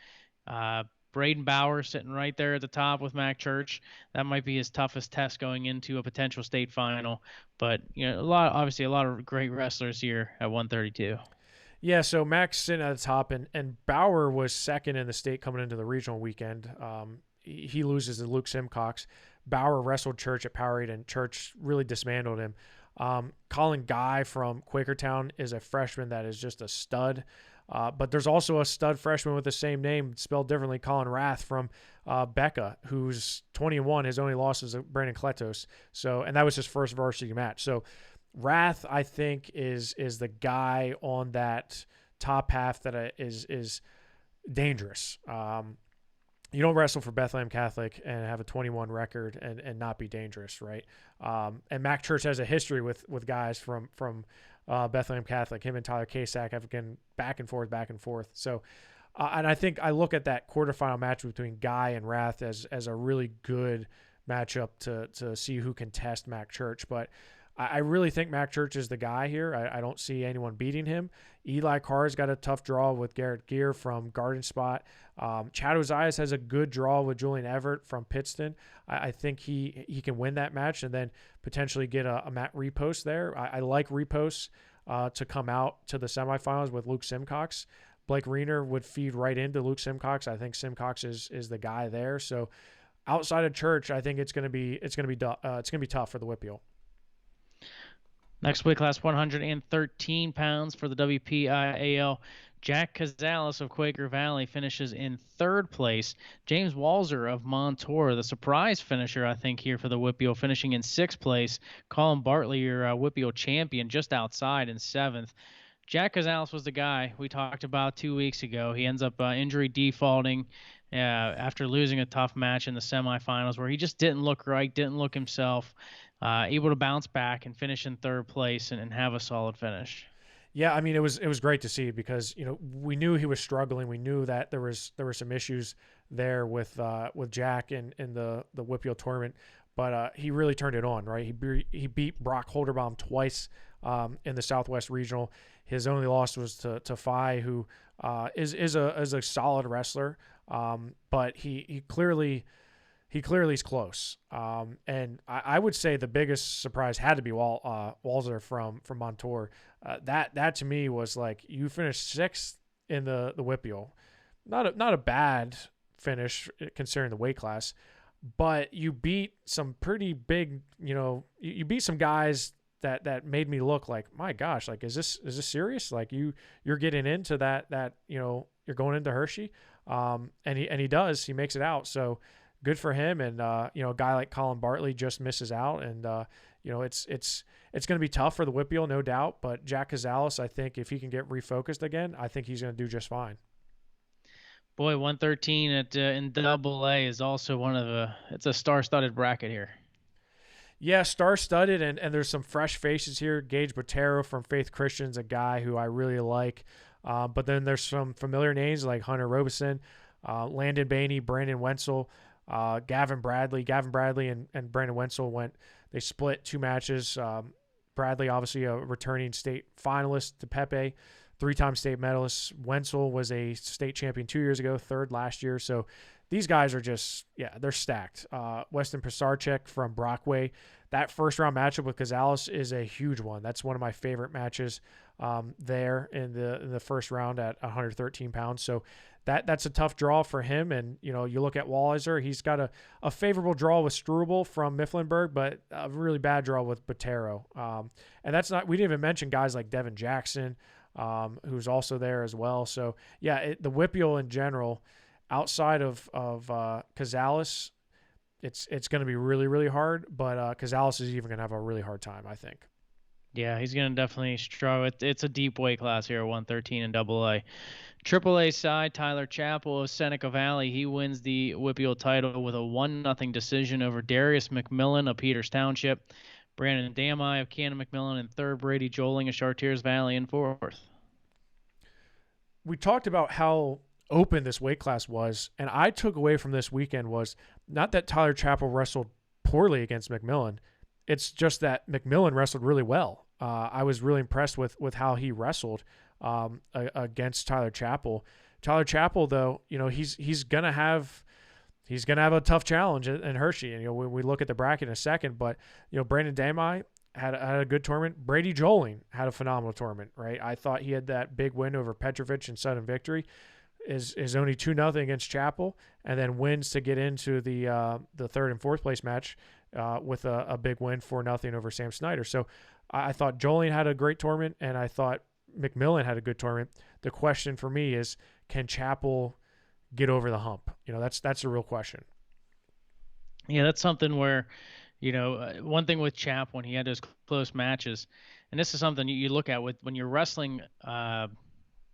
Braden Bauer sitting right there at the top with Mac Church. That might be his toughest test going into a potential state final. But obviously a lot of great wrestlers here at 132. Yeah, so Mac's sitting at the top, and Bauer was second in the state coming into the regional weekend. He loses to Luke Simcox. Bauer wrestled Church at Powerade, and Church really dismantled him. Colin Guy from Quakertown is a freshman that is just a stud. But there's also a stud freshman with the same name, spelled differently, Colin Rath from Becca, who's 20-1. His only loss is Brandon Kletos. And that was his first varsity match. So Rath, I think, is the guy on that top half that is dangerous. You don't wrestle for Bethlehem Catholic and have a 21 record and not be dangerous, right? And Mac Church has a history with guys from Bethlehem Catholic. Him and Tyler Kasak have been back and forth. So, and I think I look at that quarterfinal match between Guy and Rath as a really good matchup to see who can test Mac Church. But I really think Mac Church is the guy here. I don't see anyone beating him. Eli Carr's got a tough draw with Garrett Gear from Garden Spot. Chad Ozias has a good draw with Julian Everett from Pittston. I think he can win that match and then potentially get a Matt Repost there. I like Repost to come out to the semifinals with Luke Simcox. Blake Reener would feed right into Luke Simcox. I think Simcox is the guy there. So outside of Church, I think it's going to be tough for the WPIAL. Next weight class, 113 pounds for the WPIAL. Jack Cazales of Quaker Valley finishes in third place. James Walzer of Montour, the surprise finisher, I think, here for the WPIAL, finishing in sixth place. Colin Bartley, your WPIAL champion, just outside in seventh. Jack Cazales was the guy we talked about 2 weeks ago. He ends up injury defaulting after losing a tough match in the semifinals where he just didn't look right, didn't look himself. Able to bounce back and finish in third place and have a solid finish. Yeah, I mean, it was great to see because we knew he was struggling. We knew that there were some issues there with Jack in the WPIAL tournament, but he really turned it on, right? He beat Brock Holderbaum twice in the Southwest Regional. His only loss was to Phi, who is a solid wrestler, but he clearly is close. And I would say the biggest surprise had to be Walzer from Montour. That to me was like, you finished sixth in the WPIAL. Not a bad finish considering the weight class, but you beat some pretty big, you beat some guys that made me look like, my gosh, like, is this serious? Like you're getting into that, you're going into Hershey. And he does, he makes it out. So good for him. And, a guy like Colin Bartley just misses out. And, it's going to be tough for the WPIAL, no doubt. But Jack Cazales, I think if he can get refocused again, I think he's going to do just fine. Boy, 113 in AA is also it's a star-studded bracket here. Yeah, star-studded, and there's some fresh faces here. Gage Botero from Faith Christian's a guy who I really like. But then there's some familiar names like Hunter Robeson, Landon Bainey, Brandon Wenzel, Gavin Bradley. Gavin Bradley and Brandon Wenzel they split two matches. Bradley, obviously a returning state finalist to Pepe, three-time state medalist. Wenzel was a state champion 2 years ago, third last year. So these guys are just, they're stacked. Weston Pisarczyk from Brockway. That first-round matchup with Cazales is a huge one. That's one of my favorite matches there in the first round at 113 pounds. So that's a tough draw for him. And, you look at Walliser, he's got a favorable draw with Struble from Mifflinburg, but a really bad draw with Botero. And that's not, we didn't even mention guys like Devin Jackson, who's also there as well. So, the WPIAL in general, outside of Cazales, it's going to be really, really hard, but Cazales is even going to have a really hard time, I think. Yeah, he's going to definitely struggle. It's a deep weight class here, 113 in AA. AAA side, Tyler Chappell of Seneca Valley. He wins the WPIAL title with a 1-0 decision over Darius McMillan of Peters Township. Brandon Damai of Cannon McMillan in third. Brady Joling of Chartiers Valley in fourth. We talked about how open this weight class was, and I took away from this weekend was not that Tyler Chappell wrestled poorly against McMillan. It's just that McMillan wrestled really well. I was really impressed with how he wrestled against Tyler Chappell. Tyler Chappell, though, he's gonna have a tough challenge in Hershey. And when we look at the bracket in a second, but Brandon Damai had a good tournament. Brady Joling had a phenomenal tournament, right? I thought he had that big win over Petrovic in sudden victory. Is only 2-0 against Chappell, and then wins to get into the third and fourth place match with a big win 4-0 over Sam Snyder. So I thought Joling had a great tournament, and I thought McMillan had a good tournament. The question for me is, can Chappell get over the hump? That's a real question. Yeah, that's something where, one thing with Chap when he had those close matches, and this is something you look at when you're wrestling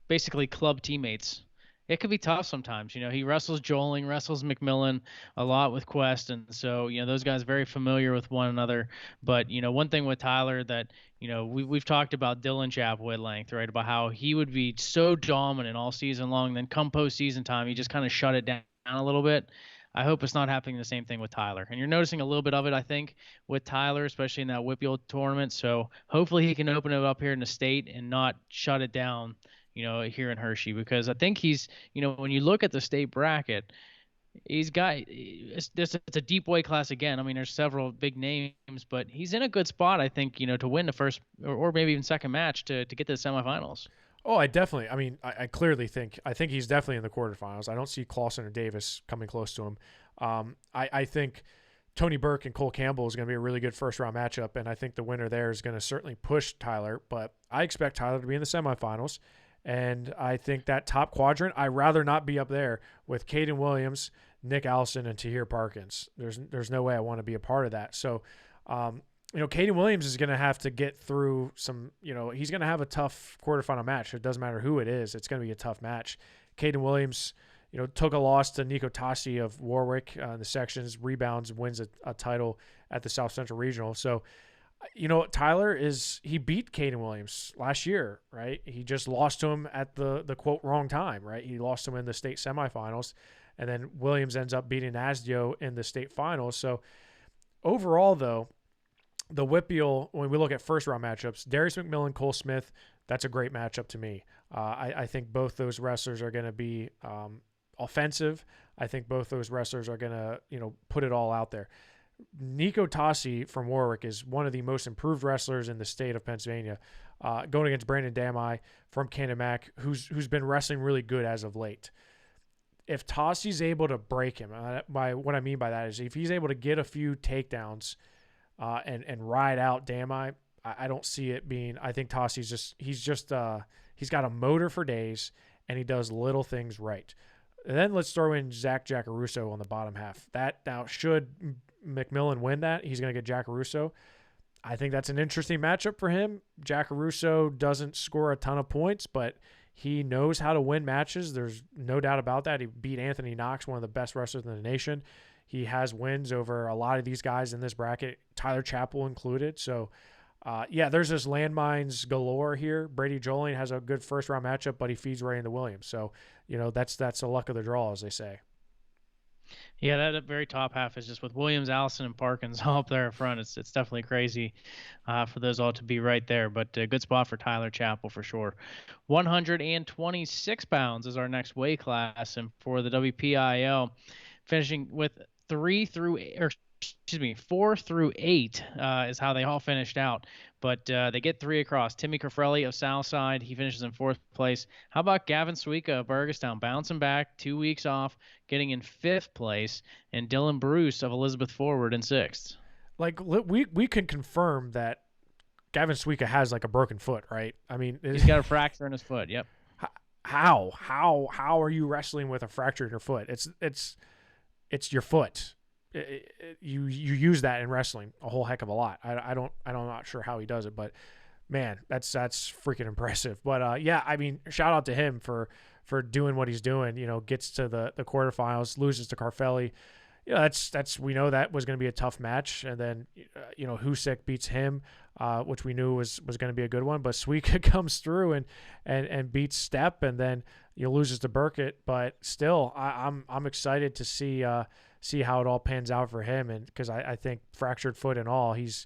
basically club teammates. It could be tough sometimes. He wrestles Joling, wrestles McMillan a lot with Quest, and so those guys very familiar with one another. But one thing with Tyler that we've talked about Dylan Chapel at length, right? About how he would be so dominant all season long, then come postseason time, he just kind of shut it down a little bit. I hope it's not happening the same thing with Tyler. And you're noticing a little bit of it, I think, with Tyler, especially in that WPIAL tournament. So hopefully he can open it up here in the state and not shut it down, here in Hershey, because I think he's, when you look at the state bracket, it's a deep weight class again. I mean, there's several big names, but he's in a good spot, I think, to win the first or maybe even second match to get to the semifinals. Oh, I clearly think he's definitely in the quarterfinals. I don't see Clausen or Davis coming close to him. I think Tony Burke and Cole Campbell is going to be a really good first round matchup, and I think the winner there is going to certainly push Tyler, but I expect Tyler to be in the semifinals. And I think that top quadrant, I'd rather not be up there with Caden Williams, Nick Allison, and Tahir Parkins. There's no way I want to be a part of that. So, Caden Williams is going to have to get through some, he's going to have a tough quarterfinal match. It doesn't matter who it is. It's going to be a tough match. Caden Williams, took a loss to Nico Tassi of Warwick in the sections, rebounds, wins a title at the South Central Regional. So, Tyler he beat Caden Williams last year, right? He just lost to him at the quote wrong time, right? He lost to him in the state semifinals, and then Williams ends up beating Asdio in the state finals. So overall, though, the WPIAL, when we look at first round matchups, Darius McMillan, Cole Smith, that's a great matchup to me. I think both those wrestlers are going to be offensive. I think both those wrestlers are going to, put it all out there. Nico Tassi from Warwick is one of the most improved wrestlers in the state of Pennsylvania, going against Brandon Damai from Canamac, who's been wrestling really good as of late. If Tassi's able to break him, what I mean by that is if he's able to get a few takedowns and ride out Damai, I don't see it being. I think Tassi's he's got a motor for days, and he does little things right. And then let's throw in Zach Jackaruso on the bottom half. That now, should McMillan win that, he's going to get Jackaruso. I think that's an interesting matchup for him. Jackaruso doesn't score a ton of points, but he knows how to win matches. There's no doubt about that. He beat Anthony Knox, one of the best wrestlers in the nation. He has wins over a lot of these guys in this bracket, Tyler Chappell included. So, there's just landmines galore here. Brady Joling has a good first-round matchup, but he feeds right into Williams. So, that's the luck of the draw, as they say. Yeah, that very top half is just with Williams, Allison, and Parkins all up there in front. It's definitely crazy for those all to be right there, but a good spot for Tyler Chappell for sure. 126 pounds is our next weight class, and for the WPIAL, finishing with 4 through 8 is how they all finished out. But they get 3 across. Timmy Cafrelli of Southside, he finishes in 4th place. How about Gavin Suika of Burgestown, bouncing back 2 weeks off, getting in 5th place, and Dylan Bruce of Elizabeth Forward in 6th. Like, we can confirm that Gavin Suika has like a broken foot, right? I mean, he's got a fracture in his foot. Yep. How are you wrestling with a fracture in your foot? It's your foot. You use that in wrestling a whole heck of a lot. I'm not sure how he does it, but man, that's freaking impressive. But I mean, shout out to him for doing what he's doing. Gets to the quarterfinals, loses to Carfelli. That's we know that was going to be a tough match, and then Husek beats him, which we knew was going to be a good one. But Suika comes through and beats Stepp, and then loses to Burkett. But still, I'm excited to see how it all pans out for him, and because I think fractured foot and all, he's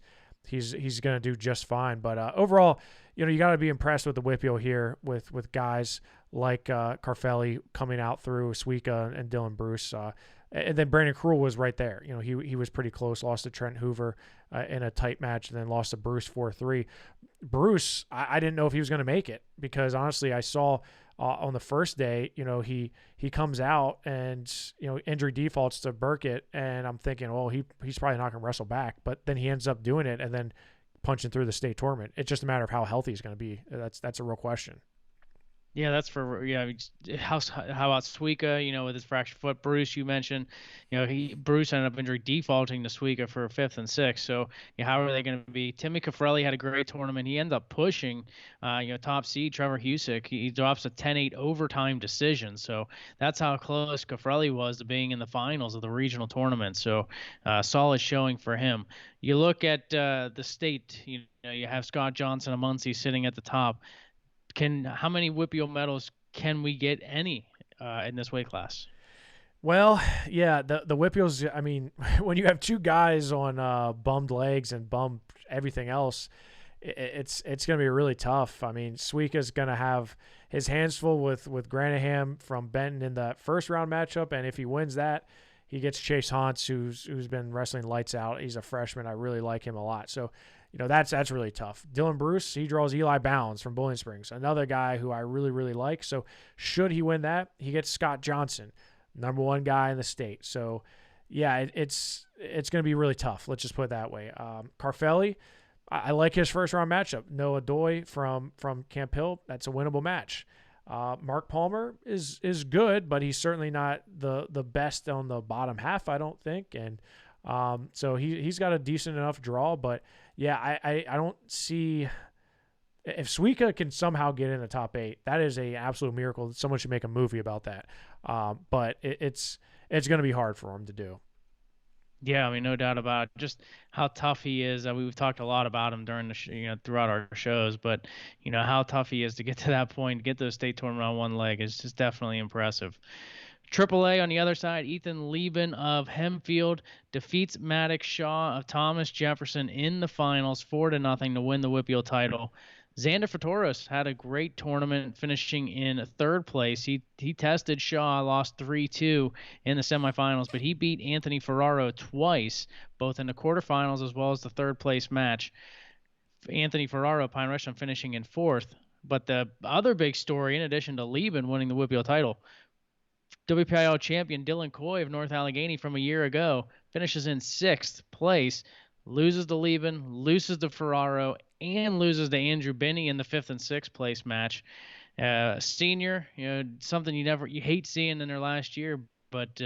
going to do just fine. But overall, you got to be impressed with the WPIAL here with guys like Carfelli coming out through Suika and Dylan Bruce. And then Brandon Cruel was right there. He was pretty close. Lost to Trent Hoover in a tight match, and then lost to Bruce 4-3. Bruce, I didn't know if he was going to make it, because honestly, I saw on the first day, he comes out and injury defaults to Burkett, and I'm thinking, well, he's probably not going to wrestle back, but then he ends up doing it and then punching through the state tournament. It's just a matter of how healthy he's going to be. That's a real question. Yeah, that's for how about Suika, with his fractured foot. Bruce, you mentioned, Bruce ended up injury defaulting to Suika for 5th and 6th. So how are they going to be? Timmy Caffarelli had a great tournament. He ended up pushing, top seed Trevor Husick. He drops a 10-8 overtime decision. So that's how close Caffarelli was to being in the finals of the regional tournament. So solid showing for him. You look at the state. You have Scott Johnson of Muncie sitting at the top. How many WPIAL medals can we get in this weight class? Well, yeah, the WPIALs, I mean, when you have two guys on bummed legs and bummed everything else, it's going to be really tough. I mean, Suika's going to have his hands full with Granaham from Benton in the first round matchup, and if he wins that, he gets Chase Hauntz, who's been wrestling lights out. He's a freshman. I really like him a lot. So, that's really tough. Dylan Bruce, he draws Eli Bounds from Bowling Springs, another guy who I really, really like. So should he win that, he gets Scott Johnson, number 1 guy in the state. So, yeah, it's going to be really tough. Let's just put it that way. Carfelli, I like his first-round matchup. Noah Doy from Camp Hill, that's a winnable match. Mark Palmer is good, but he's certainly not the best on the bottom half, I don't think. And so he's got a decent enough draw, but yeah, I don't see if Suika can somehow get in the top 8. That is a absolute miracle. Someone should make a movie about that. But it's going to be hard for him to do. Yeah, I mean, no doubt about it. Just how tough he is. We've talked a lot about him during throughout our shows, but how tough he is to get to that point, get those state tournament on one leg is just definitely impressive. AAA on the other side, Ethan Lieben of Hempfield defeats Maddox Shaw of Thomas Jefferson in the finals 4-0 to win the WPIAL title. Xander Fatoris had a great tournament, finishing in 3rd place. He tested Shaw, lost 3-2 in the semifinals, but he beat Anthony Ferraro twice, both in the quarterfinals as well as the 3rd place match. Anthony Ferraro, Pine Rushland, finishing in 4th. But the other big story, in addition to Lieben winning the WPIAL title, WPIAL champion Dylan Coy of North Allegheny from a year ago finishes in 6th place, loses to Lieben, loses to Ferraro, and loses to Andrew Binney in the 5th and 6th place match. Senior, something you hate seeing in their last year, but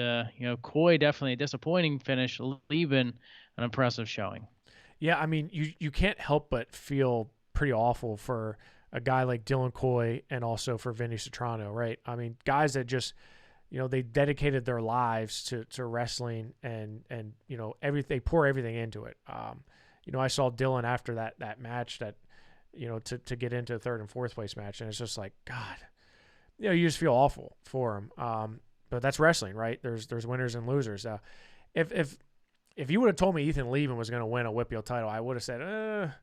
Coy definitely a disappointing finish. Lieben, an impressive showing. Yeah, I mean, you can't help but feel pretty awful for a guy like Dylan Coy and also for Vinny Citrano, right? I mean, guys that just they dedicated their lives to wrestling and they pour everything into it. I saw Dylan after that match to get into the 3rd and 4th place match, and it's just like, God, you just feel awful for him. But that's wrestling, right? There's winners and losers. If you would have told me Ethan Lieben was going to win a WPIAL title, I would have said,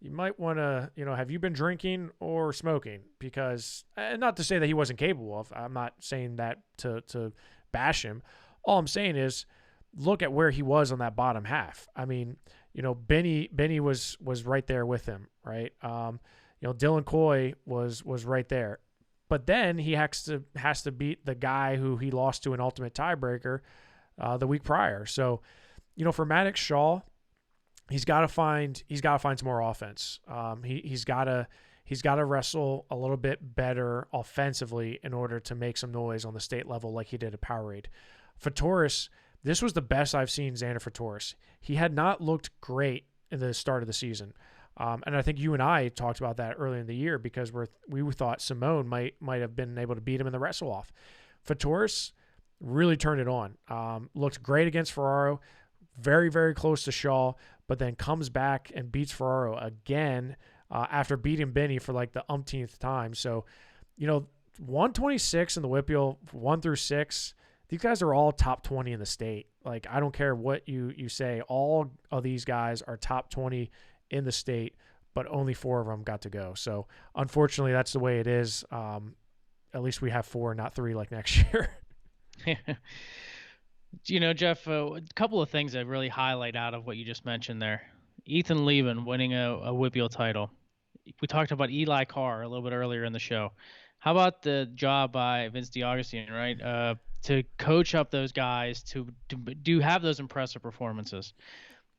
you might want to, have you been drinking or smoking? Because, not to say that he wasn't capable of, I'm not saying that to bash him. All I'm saying is, look at where he was on that bottom half. I mean, Benny was right there with him, right? Dylan Coy was right there. But then he has to beat the guy who he lost to an ultimate tiebreaker the week prior. So, for Maddox Shaw, he's got to find some more offense. He's got to wrestle a little bit better offensively in order to make some noise on the state level like he did at Powerade. Fatoris, this was the best I've seen Xander Fatoris. He had not looked great in the start of the season. And I think you and I talked about that early in the year because we thought Simone might have been able to beat him in the wrestle off. Fatoris really turned it on. Looked great against Ferraro, very, very close to Shaw, but then comes back and beats Ferraro again after beating Benny for like the umpteenth time. So, 126 in the WPIAL, 1 through 6, these guys are all top 20 in the state. Like, I don't care what you say. All of these guys are top 20 in the state, but only 4 of them got to go. So, unfortunately, that's the way it is. at least we have 4, not 3 like next year. Jeff, a couple of things that really highlight out of what you just mentioned there. Ethan Leben winning a WPIAL title. We talked about Eli Carr a little bit earlier in the show. How about the job by Vince DiAugustine, right? To coach up those guys to have those impressive performances.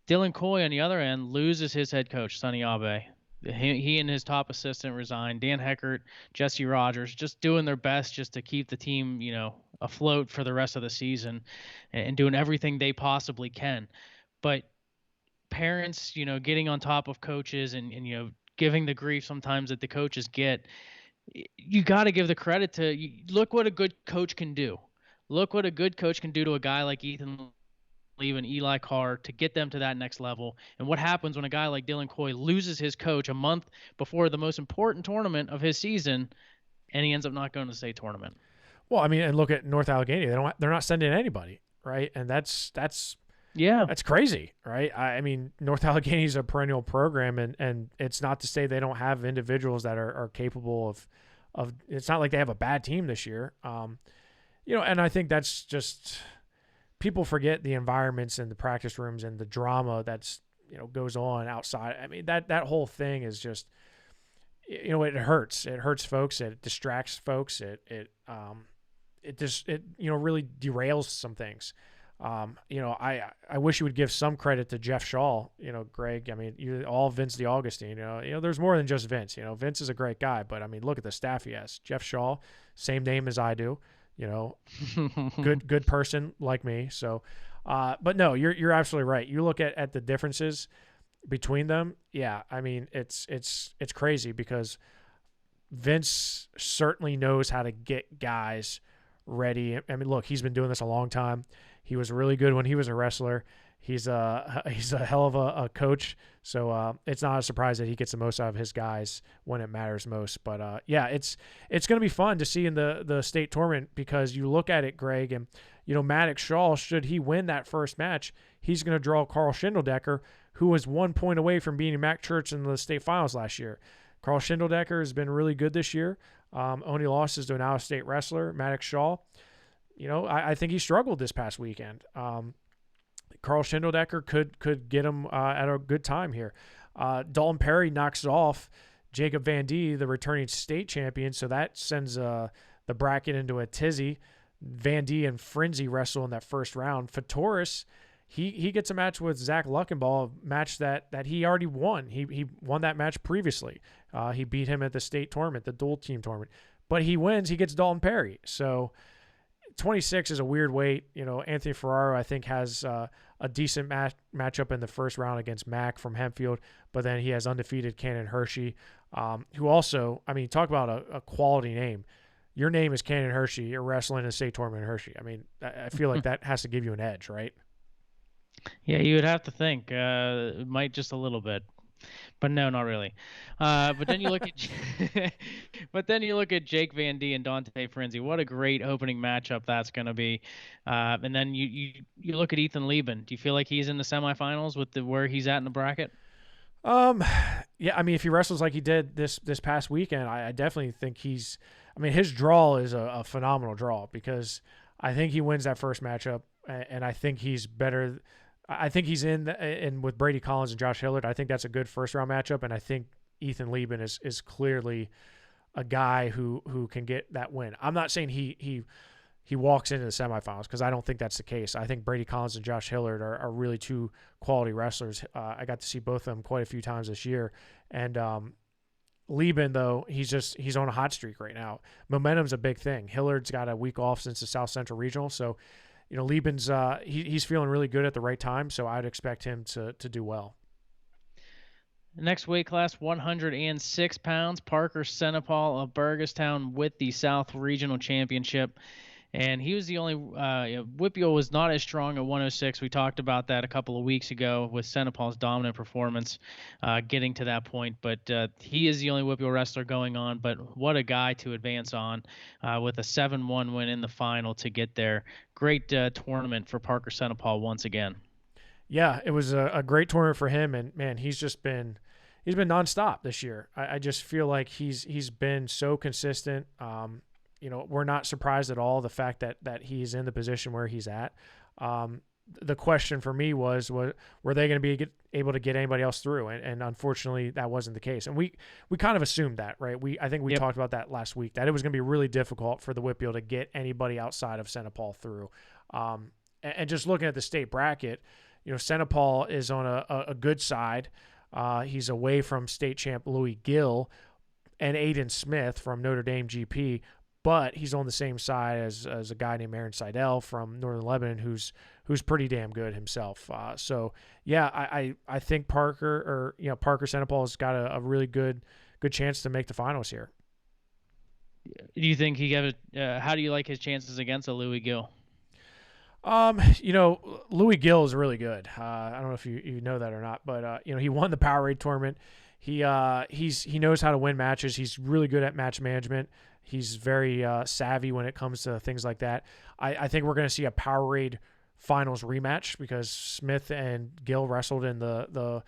Dylan Coy on the other end loses his head coach, Sonny Abe. He and his top assistant resigned. Dan Heckert, Jesse Rogers, just doing their best just to keep the team, afloat for the rest of the season, and doing everything they possibly can. But parents, getting on top of coaches and giving the grief sometimes that the coaches get. You got to give the credit to look what a good coach can do. Look what a good coach can do to a guy like Ethan Leben, Eli Carr, to get them to that next level. And what happens when a guy like Dylan Coy loses his coach a month before the most important tournament of his season, and he ends up not going to the state tournament? Well, I mean, and look at North Allegheny. They're not sending anybody, right? And that's crazy, right? I mean, North Allegheny is a perennial program, and it's not to say they don't have individuals that are capable of. It's not like they have a bad team this year, and I think that's just people forget the environments and the practice rooms and the drama that's goes on outside. I mean, that whole thing is just it hurts. It hurts folks. It distracts folks. It really derails some things. I wish you would give some credit to Jeff Shaw, Greg. I mean, all Vince DiAugustine, there's more than just Vince. Vince is a great guy, but I mean, look at the staff he has. Jeff Shaw, same name as I do, good person like me. So, but no, you're absolutely right. You look at the differences between them. Yeah. I mean, it's crazy because Vince certainly knows how to get guys ready. I mean, look, he's been doing this a long time. He was really good when he was a wrestler. He's a hell of a coach. So it's not a surprise that he gets the most out of his guys when it matters most. But yeah, it's going to be fun to see in the state tournament because you look at it, Greg, and Maddox Shaw, should he win that first match, he's going to draw Carl Schindeldecker, who was 1 point away from beating Mac Church in the state finals last year. Carl Schindeldecker has been really good this year. Only losses to an out-of-state wrestler, Maddox Shaw. I think he struggled this past weekend. Carl Schindeldecker could get him at a good time here. Dalton Perry knocks off Jacob Van D, the returning state champion, so that sends the bracket into a tizzy. Van D and Frenzy wrestle in that first round. Fatoris, he gets a match with Zach Luckenball, a match that he already won. He won that match previously. He beat him at the state tournament, the dual team tournament. But he wins. He gets Dalton Perry. So 26 is a weird weight. Anthony Ferraro, I think, has a decent matchup in the first round against Mac from Hempfield. But then he has undefeated Cannon Hershey, who also, I mean, talk about a quality name. Your name is Cannon Hershey. You're wrestling in the state tournament in Hershey. I mean, I feel like that has to give you an edge, right? Yeah, you would have to think. It might just a little bit, but no, not really. But then you look at Jake Van D and Dante Frenzy. What a great opening matchup that's going to be. And then you look at Ethan Leben. Do you feel like he's in the semifinals with where he's at in the bracket? Yeah, I mean, if he wrestles like he did this past weekend, I definitely think he's. I mean, his draw is a phenomenal draw because I think he wins that first matchup, and I think he's better. I think he's in with Brady Collins and Josh Hillard. I think that's a good first round matchup, and I think Ethan Leben is clearly a guy who can get that win. I'm not saying he walks into the semifinals because I don't think that's the case. I think Brady Collins and Josh Hillard are really two quality wrestlers. I got to see both of them quite a few times this year, and Leben, though, he's on a hot streak right now. Momentum's a big thing. Hillard's got a week off since the South Central Regional, so Leben's he's feeling really good at the right time, so I'd expect him to do well. Next weight class, 106 pounds. Parker Senepal of Burgestown with the South Regional Championship. And he was the only WPIAL was not as strong at 106. We talked about that a couple of weeks ago with Senepal's dominant performance getting to that point. But he is the only WPIAL wrestler going on. But what a guy to advance on with a 7-1 win in the final to get there. Great tournament for Parker Senepal once again. Yeah, it was a great tournament for him. And, man, he's been nonstop this year. I just feel like he's been so consistent. we're not surprised at all the fact that he's in the position where he's at. The question for me was were they going to be able to get anybody else through? And unfortunately, that wasn't the case. And we kind of assumed that, right? I think we talked about that last week, that it was going to be really difficult for the WPIAL to get anybody outside of St. Paul through. And just looking at the state bracket, St. Paul is on a good side. He's away from state champ Louis Gill and Aiden Smith from Notre Dame GP, but he's on the same side as a guy named Aaron Seidel from Northern Lebanon, who's pretty damn good himself. So yeah, I think Parker St. Paul has got a really good chance to make the finals here. Do you think he got how do you like his chances against a Louis Gill? Louis Gill is really good. I don't know if you know that or not, but he won the Powerade tournament. He knows how to win matches. He's really good at match management. He's very savvy when it comes to things like that. I think we're going to see a Powerade finals rematch because Smith and Gill wrestled in the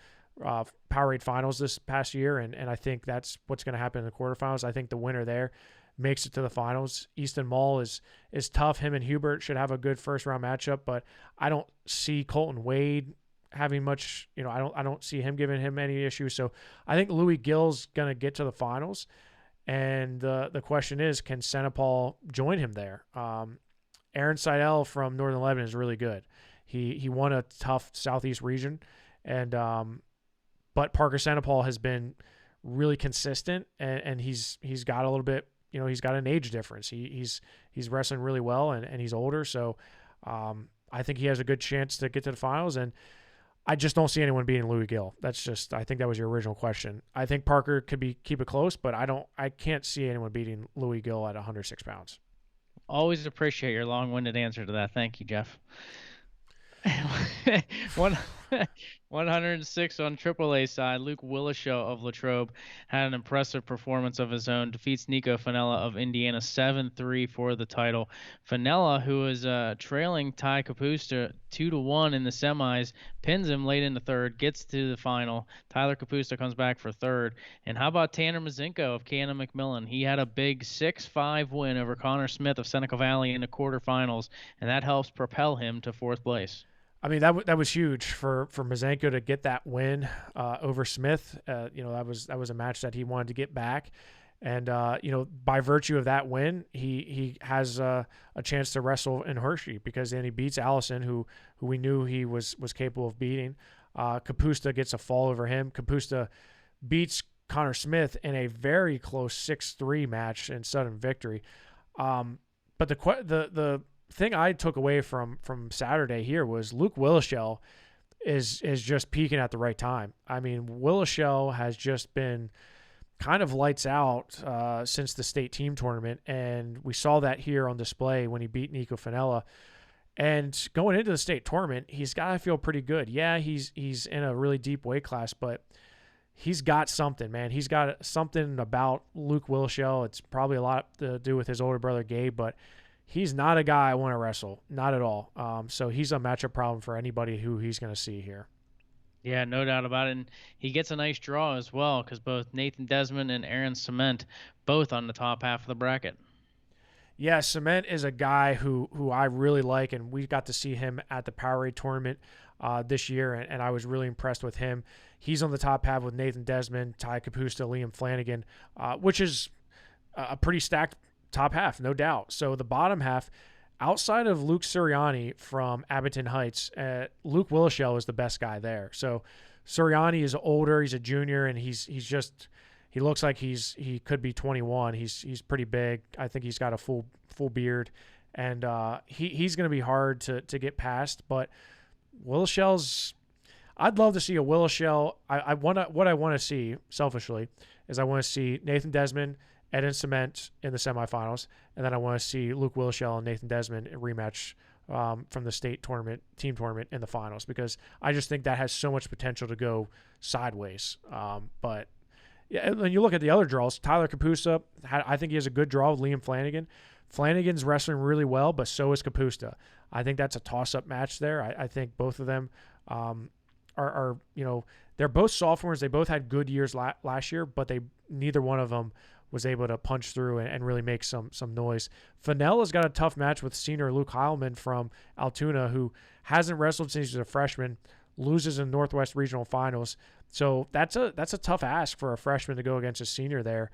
Powerade finals this past year, and I think that's what's going to happen in the quarterfinals. I think the winner there makes it to the finals. Easton Mall is tough. Him and Hubert should have a good first round matchup, but I don't see Colton Wade having much, I don't see him giving him any issues. So I think Louis Gill's going to get to the finals. And the question is, can St. Paul join him there? Aaron Seidel from Northern Lebanon is really good. He won a tough Southeast region, and but Parker St. Paul has been really consistent, and he's got a little bit, he's got an age difference. He's wrestling really well, and he's older, so I think he has a good chance to get to the finals. And I just don't see anyone beating Louis Gill. I think that was your original question. I think Parker could keep it close, but I can't see anyone beating Louis Gill at 106 pounds. Always appreciate your long-winded answer to that. Thank you, Jeff. 106 on AAA side. Luke Willishow of Latrobe had an impressive performance of his own. Defeats Nico Finella of Indiana 7-3 for the title. Finella, who is trailing Ty Kapusta 2-1 in the semis, pins him late in the third, gets to the final. Tyler Kapusta comes back for third. And how about Tanner Mazinko of Cannon McMillan? He had a big 6-5 win over Connor Smith of Seneca Valley in the quarterfinals, and that helps propel him to fourth place. I mean, that was huge for Mazenko to get that win over Smith. That was a match that he wanted to get back, and by virtue of that win, he has a chance to wrestle in Hershey, because then he beats Allison, who we knew he was capable of beating. Kapusta gets a fall over him. Kapusta beats Connor Smith in a very close 6-3 match and sudden victory. But the thing I took away from Saturday here was Luke Willishow is just peaking at the right time. I mean, Willishow has just been kind of lights out since the state team tournament, and we saw that here on display when he beat Nico Finella. And going into the state tournament, he's got to feel pretty good. Yeah, he's in a really deep weight class, but he's got something, man. He's got something about Luke Willishow. It's probably a lot to do with his older brother Gabe, but he's not a guy I want to wrestle, not at all. So he's a matchup problem for anybody who he's going to see here. Yeah, no doubt about it. And he gets a nice draw as well, because both Nathan Desmond and Aaron Cement both on the top half of the bracket. Yeah, Cement is a guy who I really like, and we got to see him at the Powerade tournament this year, and I was really impressed with him. He's on the top half with Nathan Desmond, Ty Kapusta, Liam Flanagan, which is a pretty stacked top half, no doubt. So the bottom half, outside of Luke Suriani from Abington Heights, Luke Willishow is the best guy there. So Suriani is older, he's a junior, and he looks like he could be 21. He's pretty big. I think he's got a full beard, and he's going to be hard to get past. But Willishow's, I'd love to see a Willishow. What I want to see selfishly is I want to see Nathan Desmond, Eden Cement in the semifinals, and then I want to see Luke Willishow and Nathan Desmond rematch from the state tournament, team tournament in the finals, because I just think that has so much potential to go sideways. But yeah, when you look at the other draws, Tyler Kapusta, I think he has a good draw with Liam Flanagan. Flanagan's wrestling really well, but so is Kapusta. I think that's a toss-up match there. I think both of them are they're both sophomores. They both had good years last year, but neither one of them was able to punch through and really make some noise. Fennell has got a tough match with senior Luke Heilman from Altoona, who hasn't wrestled since he was a freshman, loses in Northwest Regional Finals. So that's a tough ask for a freshman to go against a senior there.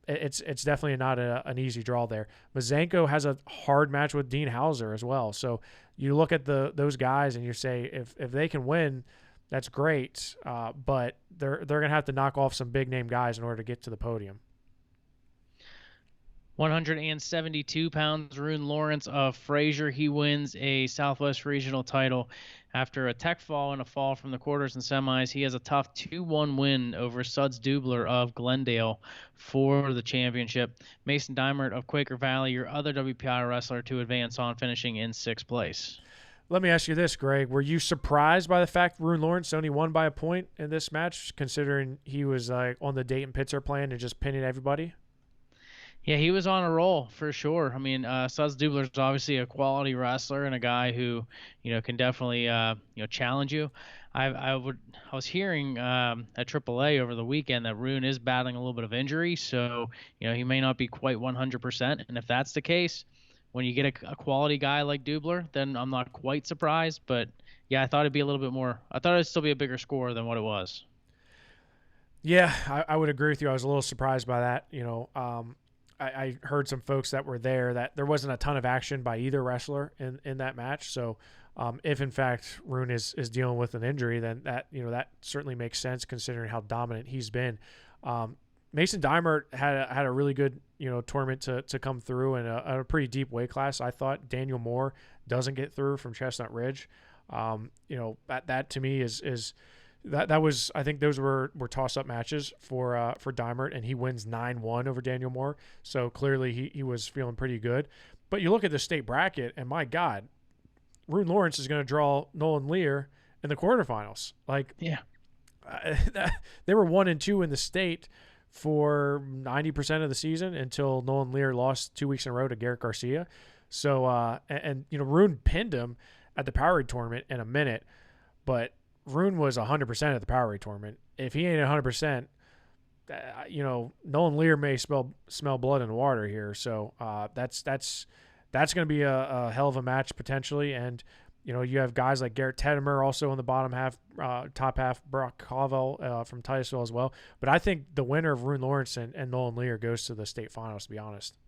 It's definitely not an easy draw there. Mazenko has a hard match with Dean Hauser as well. So you look at those guys and you say if they can win, that's great. But they're gonna have to knock off some big name guys in order to get to the podium. 172 pounds, Rune Lawrence of Fraser. He wins a Southwest Regional title after a tech fall and a fall from the quarters and semis. He has a tough 2-1 win over Suds Dubler of Glendale for the championship. Mason Dimert of Quaker Valley, your other WPI wrestler to advance on, finishing in 6th place. Let me ask you this, Greg. Were you surprised by the fact Rune Lawrence only won by a point in this match, considering he was on the Dayton-Pitzer plan and just pinning everybody? Yeah, he was on a roll for sure. I mean, Suds Dubler is obviously a quality wrestler and a guy who, can definitely, challenge you. I was hearing at AAA over the weekend that Rune is battling a little bit of injury, so he may not be quite 100%. And if that's the case, when you get a quality guy like Dubler, then I'm not quite surprised. But yeah, I thought it'd be a little bit more. I thought it'd still be a bigger score than what it was. Yeah, I would agree with you. I was a little surprised by that. I heard some folks that were there that there wasn't a ton of action by either wrestler in that match. So if in fact Rune is dealing with an injury, then that certainly makes sense considering how dominant he's been. Mason Dimert had a really good tournament to come through in a pretty deep weight class. I thought Daniel Moore doesn't get through from Chestnut Ridge. That to me is that was, I think those were toss-up matches for Dimert, and he wins 9-1 over Daniel Moore. So clearly he was feeling pretty good. But you look at the state bracket, and my God, Rune Lawrence is going to draw Nolan Lear in the quarterfinals. They were 1-2 in the state for 90% of the season until Nolan Lear lost 2 weeks in a row to Garrett Garcia. So Rune pinned him at the Powerade tournament in a minute, but Rune was 100% at the Powerade tournament. If he ain't 100%, Nolan Lear may smell blood in water here. So that's going to be a hell of a match potentially. And you have guys like Garrett Tedimer also in the bottom half, top half, Brock Covell from Titusville as well. But I think the winner of Rune Lawrence and Nolan Lear goes to the state finals, to be honest.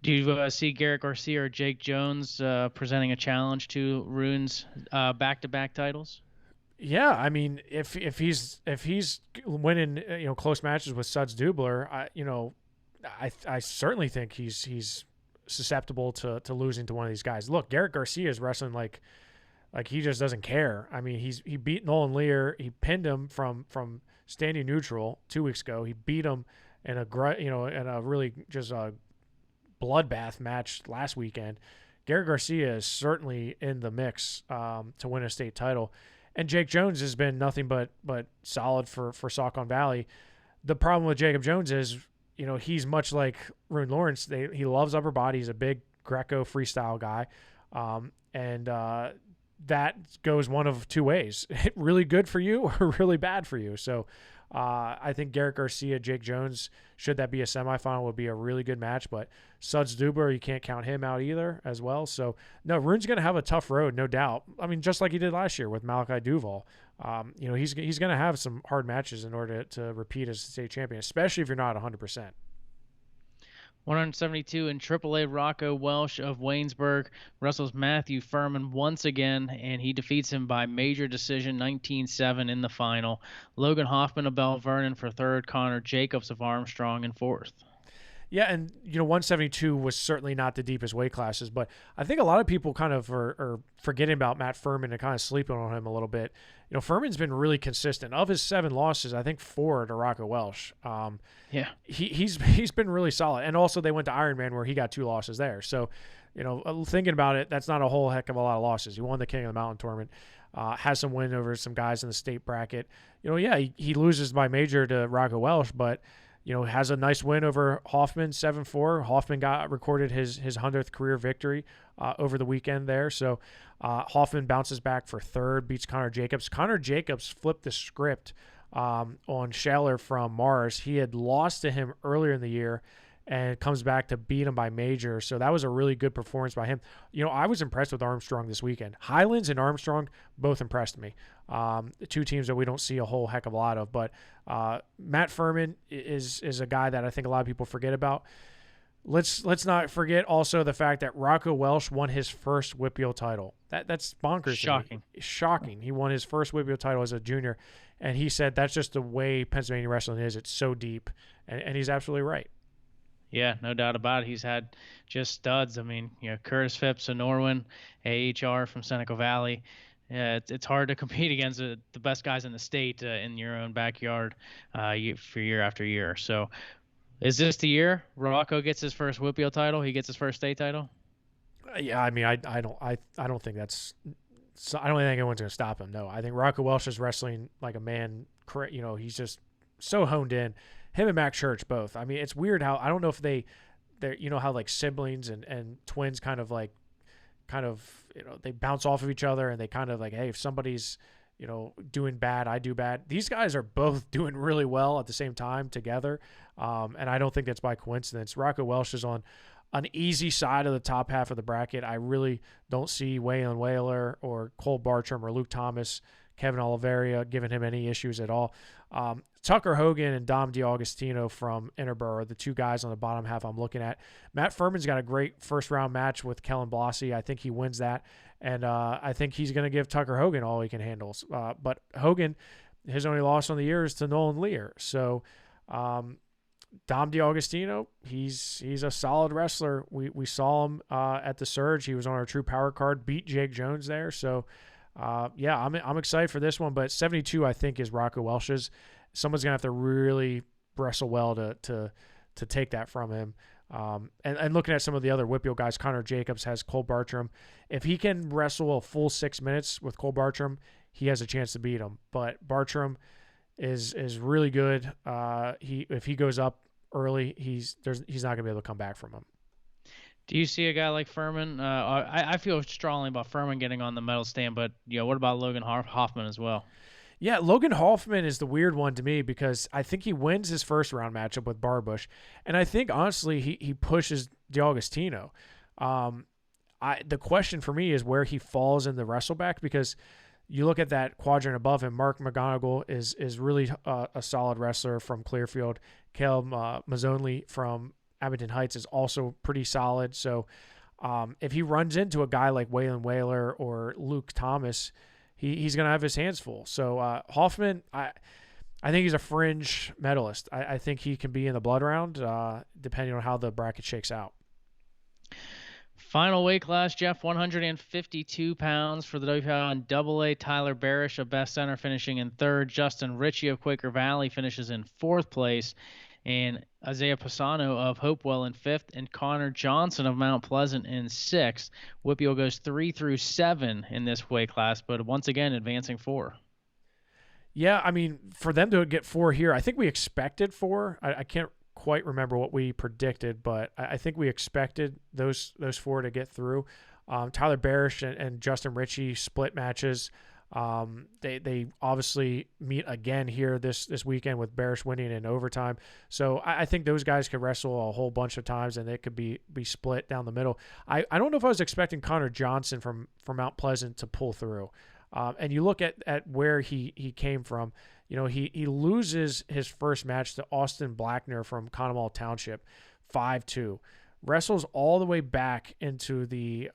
Do you see Garrett Garcia or Jake Jones presenting a challenge to Rune's back-to-back titles? Yeah, I mean, if he's winning close matches with Suds Dubler, I certainly think he's susceptible to losing to one of these guys. Look, Garrett Garcia is wrestling like he just doesn't care. I mean, he beat Nolan Lear, he pinned him from standing neutral 2 weeks ago. He beat him in a really just a bloodbath match last weekend. Garrett Garcia is certainly in the mix to win a state title. And Jake Jones has been nothing but solid for Saucon Valley. The problem with Jacob Jones is, he's much like Rune Lawrence. He loves upper body. He's a big Greco freestyle guy. And that goes one of two ways. Really good for you or really bad for you. So I think Garrett Garcia, Jake Jones, should that be a semifinal, would be a really good match. But Suds Dubler, you can't count him out either as well. So, no, Rune's going to have a tough road, no doubt. I mean, just like he did last year with Malachi Duval. He's going to have some hard matches in order to repeat as state champion, especially if you're not 100%. 172 in AAA, Rocco Welsh of Waynesburg wrestles Matthew Furman once again, and he defeats him by major decision, 19-7 in the final. Logan Hoffman of Bell Vernon for third, Connor Jacobs of Armstrong in fourth. Yeah, and 172 was certainly not the deepest weight classes, but I think a lot of people kind of are forgetting about Matt Furman and kind of sleeping on him a little bit. Furman's been really consistent. Of his 7 losses, I think 4 are to Rocco Welsh. Yeah, he's been really solid, and also they went to Ironman where he got 2 losses there. So, thinking about it, that's not a whole heck of a lot of losses. He won the King of the Mountain tournament, has some win over some guys in the state bracket. He loses by major to Rocco Welsh, but has a nice win over Hoffman, 7-4. Hoffman recorded his 100th career victory over the weekend there. So Hoffman bounces back for third, beats Connor Jacobs. Connor Jacobs flipped the script on Shaler from Mars. He had lost to him earlier in the year and comes back to beat him by major. So that was a really good performance by him. I was impressed with Armstrong this weekend. Highlands and Armstrong both impressed me. The two teams that we don't see a whole heck of a lot of. But Matt Furman is a guy that I think a lot of people forget about. Let's not forget also the fact that Rocco Welsh won his first WPIAL title. That's bonkers. Shocking. Shocking. He won his first WPIAL title as a junior, and he said that's just the way Pennsylvania wrestling is. It's so deep, and he's absolutely right. Yeah, no doubt about it. He's had just studs. I mean, Curtis Phipps of Norwin, AHR from Seneca Valley. Yeah, it's hard to compete against the best guys in the state in your own backyard for year after year. So, is this the year Rocco gets his first WPIAL title? He gets his first state title? Yeah, I mean, I don't think that's. I don't think anyone's going to stop him. No, I think Rocco Welsh is wrestling like a man. He's just so honed in. Him and Max Church both. I mean, it's weird how I don't know if they're how like siblings and twins kind of they bounce off of each other and they kind of like, hey, if somebody's doing bad, I do bad. These guys are both doing really well at the same time together, and I don't think that's by coincidence. Rocco Welsh is on an easy side of the top half of the bracket. I really don't see Waylon Whaler or Cole Bartram or Luke Thomas, Kevin Oliveria giving him any issues at all. Tucker Hogan and Dom DiAugustino from Interborough are the two guys on the bottom half I'm looking at. Matt Furman's got a great first-round match with Kellen Blasi. I think he wins that, and I think he's going to give Tucker Hogan all he can handle. But Hogan, his only loss on the year is to Nolan Lear. So Dom DiAugustino, he's a solid wrestler. We saw him at the Surge. He was on our True Power card, beat Jake Jones there. So, yeah, I'm excited for this one. But 72, I think, is Rocco Welsh's. Someone's gonna have to really wrestle well to take that from him. And looking at some of the other WPIAL guys, Connor Jacobs has Cole Bartram. If he can wrestle a full 6 minutes with Cole Bartram, he has a chance to beat him. But Bartram is really good. If he goes up early, he's not gonna be able to come back from him. Do you see a guy like Furman? I feel strongly about Furman getting on the medal stand, but what about Logan Hoffman as well? Yeah, Logan Hoffman is the weird one to me because I think he wins his first round matchup with Barbush, and I think honestly he pushes DiAugustino. The question for me is where he falls in the wrestleback, because you look at that quadrant above him. Mark McGonigal is really a solid wrestler from Clearfield. Caleb Mazzonli from Abington Heights is also pretty solid. So if he runs into a guy like Waylon Whaler or Luke Thomas, he's going to have his hands full. So Hoffman, I think he's a fringe medalist. I think he can be in the blood round depending on how the bracket shakes out. Final weight class, Jeff, 152 pounds for the WPIAL and AA. Tyler Barish of Best Center finishing in third. Justin Ritchie of Quaker Valley finishes in fourth place. And Isaiah Pisano of Hopewell in fifth, and Connor Johnson of Mount Pleasant in sixth. WPIAL goes 3 through 7 in this weight class, but once again advancing 4. Yeah, I mean, for them to get 4 here, I think we expected 4. I can't quite remember what we predicted, but I think we expected those 4 to get through. Tyler Barish and Justin Ritchie split matches. They obviously meet again here this weekend with Barish winning in overtime. So I think those guys could wrestle a whole bunch of times and they could be split down the middle. I don't know if I was expecting Connor Johnson from Mount Pleasant to pull through. And you look at where he came from. He loses his first match to Austin Blackner from Conemaugh Township, 5-2. Wrestles all the way back into the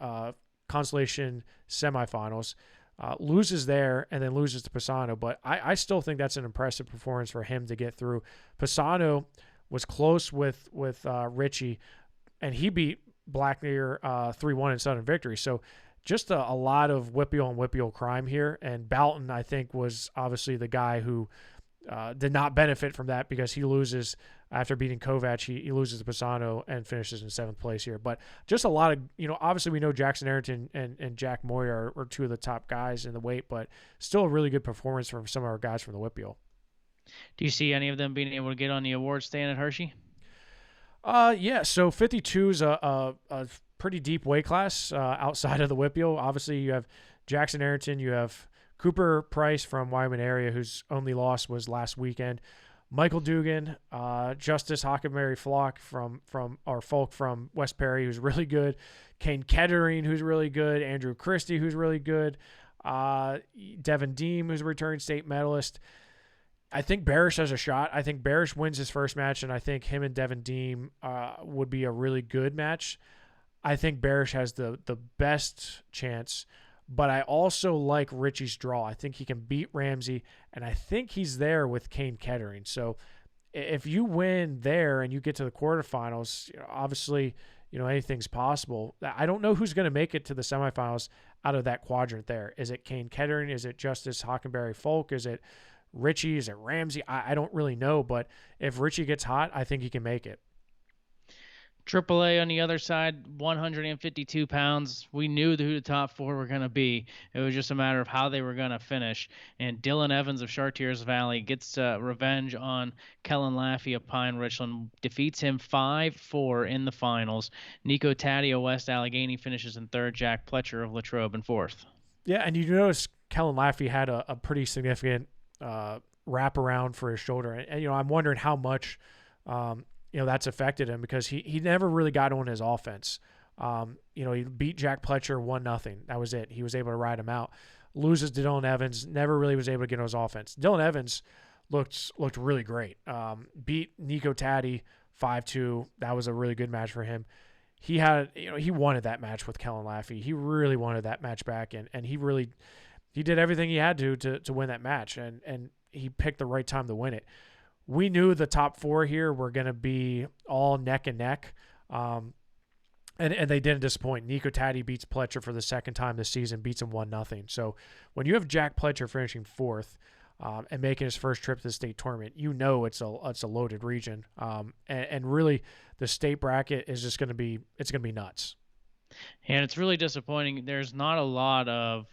Constellation semifinals. Loses there and then loses to Pisano, but I still think that's an impressive performance for him to get through. Pisano was close with Ritchie, and he beat Blackner 3-1 in Southern Victory. So just a lot of WPIAL and WPIAL crime here, and Boughton, I think, was obviously the guy who did not benefit from that because he loses after beating Kovac. He loses to Pisano and finishes in 7th place here. But just a lot of, obviously we know Jackson Arrington and Jack Moyer are 2 of the top guys in the weight, but still a really good performance from some of our guys from the WPIAL. Do you see any of them being able to get on the award stand at Hershey? Yeah, so 52 is a pretty deep weight class outside of the WPIAL. Obviously, you have Jackson Arrington, you have Cooper Price from Wyoming area, whose only loss was last weekend. Michael Dugan, Justice Hockenberry Flock from Folk from West Perry, who's really good. Kane Kettering, who's really good. Andrew Christie, who's really good. Devin Deem, who's a returning state medalist. I think Barish has a shot. I think Barish wins his first match, and I think him and Devin Deem would be a really good match. I think Barish has the best chance, but I also like Richie's draw. I think he can beat Ramsey, and I think he's there with Kane Kettering. So if you win there and you get to the quarterfinals, obviously, anything's possible. I don't know who's going to make it to the semifinals out of that quadrant there. Is it Kane Kettering? Is it Justice Hockenberry Folk? Is it Richie? Is it Ramsey? I don't really know, but if Richie gets hot, I think he can make it. AAA on the other side, 152 pounds. We knew who the top four were going to be. It was just a matter of how they were going to finish. And Dylan Evans of Chartiers Valley gets revenge on Kellen Laffey of Pine Richland, defeats him 5-4 in the finals. Nico Taddy of West Allegheny finishes in third. Jack Pletcher of Latrobe in fourth. Yeah, and you notice Kellen Laffey had a pretty significant wraparound for his shoulder. And I'm wondering how much that's affected him, because he never really got on his offense. He beat Jack Pletcher 1-0. That was it. He was able to ride him out. Loses to Dylan Evans, never really was able to get on his offense. Dylan Evans looked really great. Beat Nico Taddy 5-2. That was a really good match for him. He wanted that match with Kellen Laffey. He really wanted that match back, and he did everything he had to win that match, and he picked the right time to win it. We knew the top four here were going to be all neck and neck, and they didn't disappoint. Nico Taddy beats Pletcher for the second time this season, beats him 1-0. So when you have Jack Pletcher finishing fourth and making his first trip to the state tournament, it's a loaded region, and really the state bracket is just going to be nuts. And it's really disappointing. There's not a lot of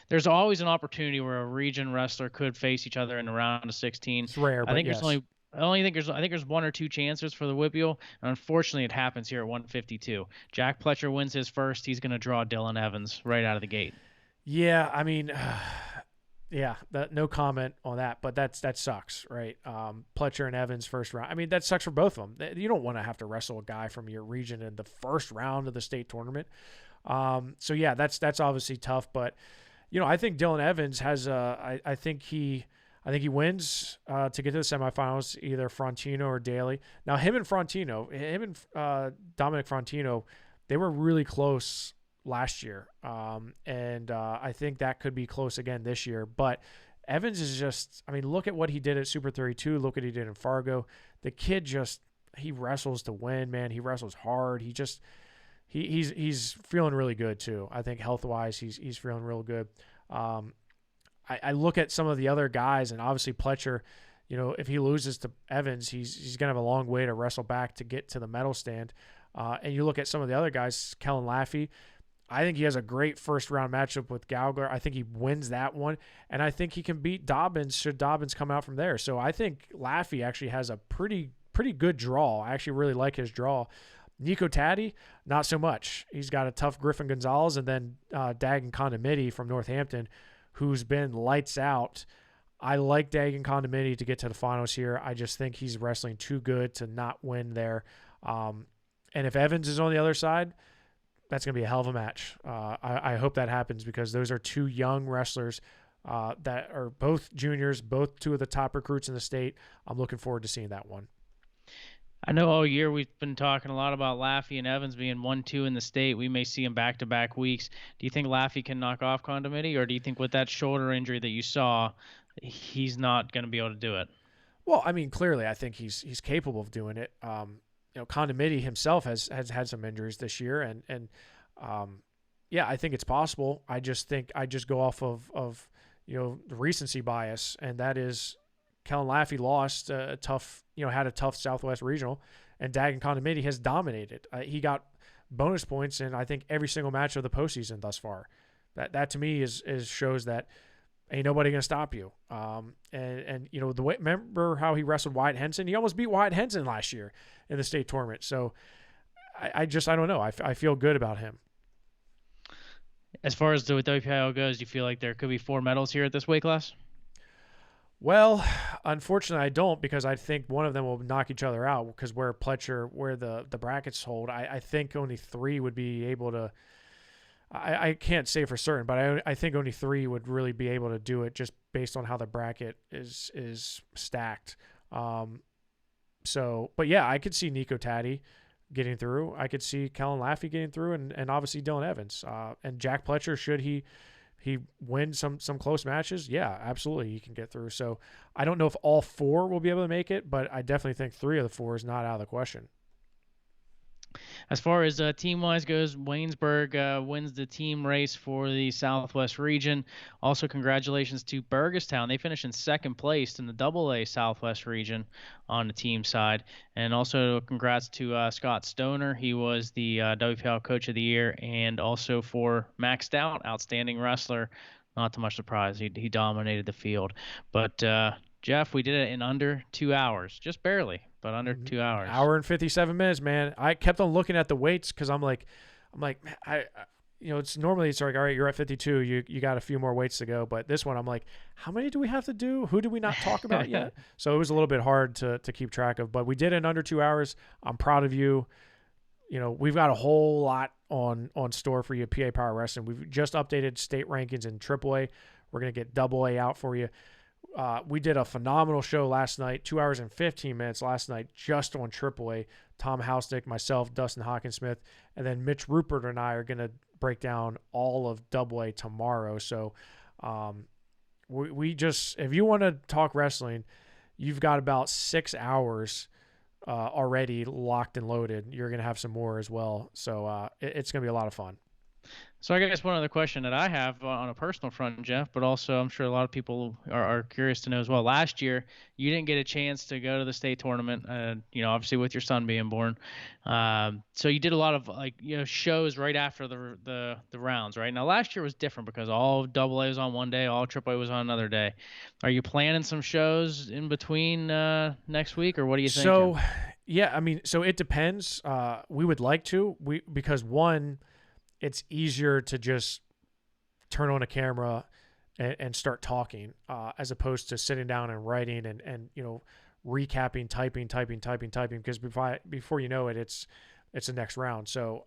there's always an opportunity where a region wrestler could face each other in the round of 16. It's rare, I think yes. there's one or two chances for the WPIAL, and unfortunately it happens here at 152. Jack Pletcher wins his first. He's going to draw Dylan Evans right out of the gate. Yeah, I mean, no comment on that, but that sucks, right? Pletcher and Evans first round. I mean, that sucks for both of them. You don't want to have to wrestle a guy from your region in the first round of the state tournament. So yeah, that's obviously tough, but I think Dylan Evans has I think he wins to get to the semifinals, either Frontino or Daly. Now him and Dominic Frontino, they were really close last year, and I think that could be close again this year. But Evans is just, look at what he did at Super 32. Look what he did in Fargo. The kid he wrestles to win, man. He wrestles hard. He's feeling really good too. I think health-wise, he's feeling real good. I look at some of the other guys, and obviously Pletcher, if he loses to Evans, he's gonna have a long way to wrestle back to get to the medal stand. And you look at some of the other guys, Kellen Laffey. I think he has a great first round matchup with Gallagher. I think he wins that one, and I think he can beat Dobbins should Dobbins come out from there. So I think Laffey actually has a pretty good draw. I actually really like his draw. Nico Taddy, not so much. He's got a tough Griffin Gonzalez, and then Dagan Condomiti from Northampton, who's been lights out. I like Dagan Condomiti to get to the finals here. I just think he's wrestling too good to not win there. And if Evans is on the other side, that's going to be a hell of a match. I hope that happens, because those are two young wrestlers that are both juniors, both two of the top recruits in the state. I'm looking forward to seeing that one. I know all year we've been talking a lot about Laffey and Evans being 1-2 in the state. We may see him back-to-back weeks. Do you think Laffey can knock off Condomiti, or do you think with that shoulder injury that you saw, he's not going to be able to do it? Well, clearly I think he's capable of doing it. Condomiti himself has had some injuries this year, and I think it's possible. I just go off of the recency bias, and that is Kellen Laffey lost had a tough Southwest Regional, and Dagan Condomiti has dominated. He got bonus points in, I think, every single match of the postseason thus far. That to me shows that ain't nobody gonna stop you. And the way, remember how he wrestled Wyatt Henson? He almost beat Wyatt Henson last year in the state tournament. So I don't know. I feel good about him. As far as the WPIAL goes, do you feel like there could be 4 medals here at this weight class? Well, unfortunately, I don't because I think one of them will knock each other out because where the brackets hold, I think only three would be able to. I can't say for certain, but I think only three would really be able to do it just based on how the bracket is stacked. But yeah, I could see Nico Taddy getting through. I could see Kellen Laffey getting through, and obviously Dylan Evans and Jack Pletcher. Should he win some close matches? Yeah, absolutely, he can get through. So I don't know if all four will be able to make it, but I definitely think three of the four is not out of the question. As far as team-wise goes, Waynesburg wins the team race for the Southwest region. Also, congratulations to Burgestown. They finished in second place in the AA Southwest region on the team side. And also, congrats to Scott Stoner. He was the WPL Coach of the Year. And also for Max Stout, outstanding wrestler. Not too much surprise. He dominated the field. But Jeff, we did it in under 2 hours. Just barely, but under 2 hours. Hour and 57 minutes, man. I kept on looking at the weights because I'm like, man, it's normally it's like, all right, you're at 52, you got a few more weights to go, but this one I'm like, how many do we have to do? Who do we not talk about yet? So it was a little bit hard to keep track of, but we did it in under 2 hours. I'm proud of you. We've got a whole lot on store for you, PA Power Wrestling. We've just updated state rankings in AAA. We're gonna get AA out for you. We did a phenomenal show last night, 2 hours and 15 minutes last night, just on AAA. Tom Housnick, myself, Dustin Hawkinsmith, and then Mitch Rupert and I are going to break down all of AA tomorrow. So we just, if you want to talk wrestling, you've got about 6 hours already locked and loaded. You're going to have some more as well. So it's going to be a lot of fun. So I guess one other question that I have on a personal front, Jeff, but also I'm sure a lot of people are curious to know as well. Last year, you didn't get a chance to go to the state tournament, obviously with your son being born. So you did a lot of shows right after the rounds, right? Now last year was different because all AA was on one day, all AAA was on another day. Are you planning some shows in between next week, or what are you thinking? So, yeah, I mean, so it depends. We would like to, because one, it's easier to just turn on a camera and start talking as opposed to sitting down and writing and recapping, typing because before you know it, it's the next round. So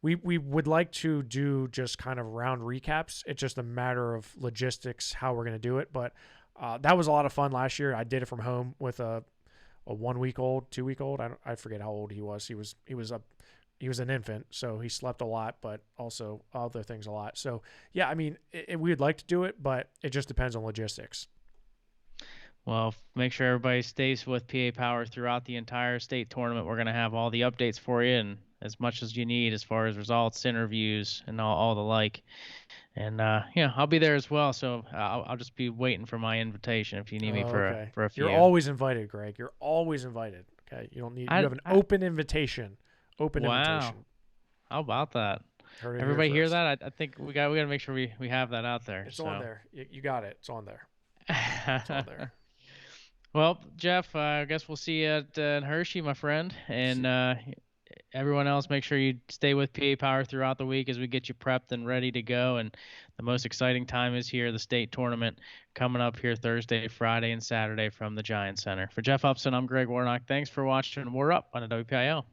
we would like to do just kind of round recaps. It's just a matter of logistics how we're going to do it. But that was a lot of fun last year. I did it from home with a 1 week old, 2 week old. I forget how old he was. He was an infant, so he slept a lot, but also other things a lot. So, yeah, I mean, we would like to do it, but it just depends on logistics. Well, make sure everybody stays with PA Power throughout the entire state tournament. We're going to have all the updates for you and as much as you need as far as results, interviews, and all the like. And, I'll be there as well. So I'll just be waiting for my invitation if you need me for a few. You're always invited, Greg. You're always invited. Okay. You have an open invitation. Open invitation. How about that? Everybody hear that? I think we got to make sure we have that out there. It's on there. You got it. It's on there. It's on there. Well, Jeff, I guess we'll see you at Hershey, my friend, and everyone else. Make sure you stay with PA Power throughout the week as we get you prepped and ready to go. And the most exciting time is here, the state tournament coming up here Thursday, Friday, and Saturday from the Giant Center. For Jeff Upson, I'm Greg Warnock. Thanks for watching WarUp on the WPIAL.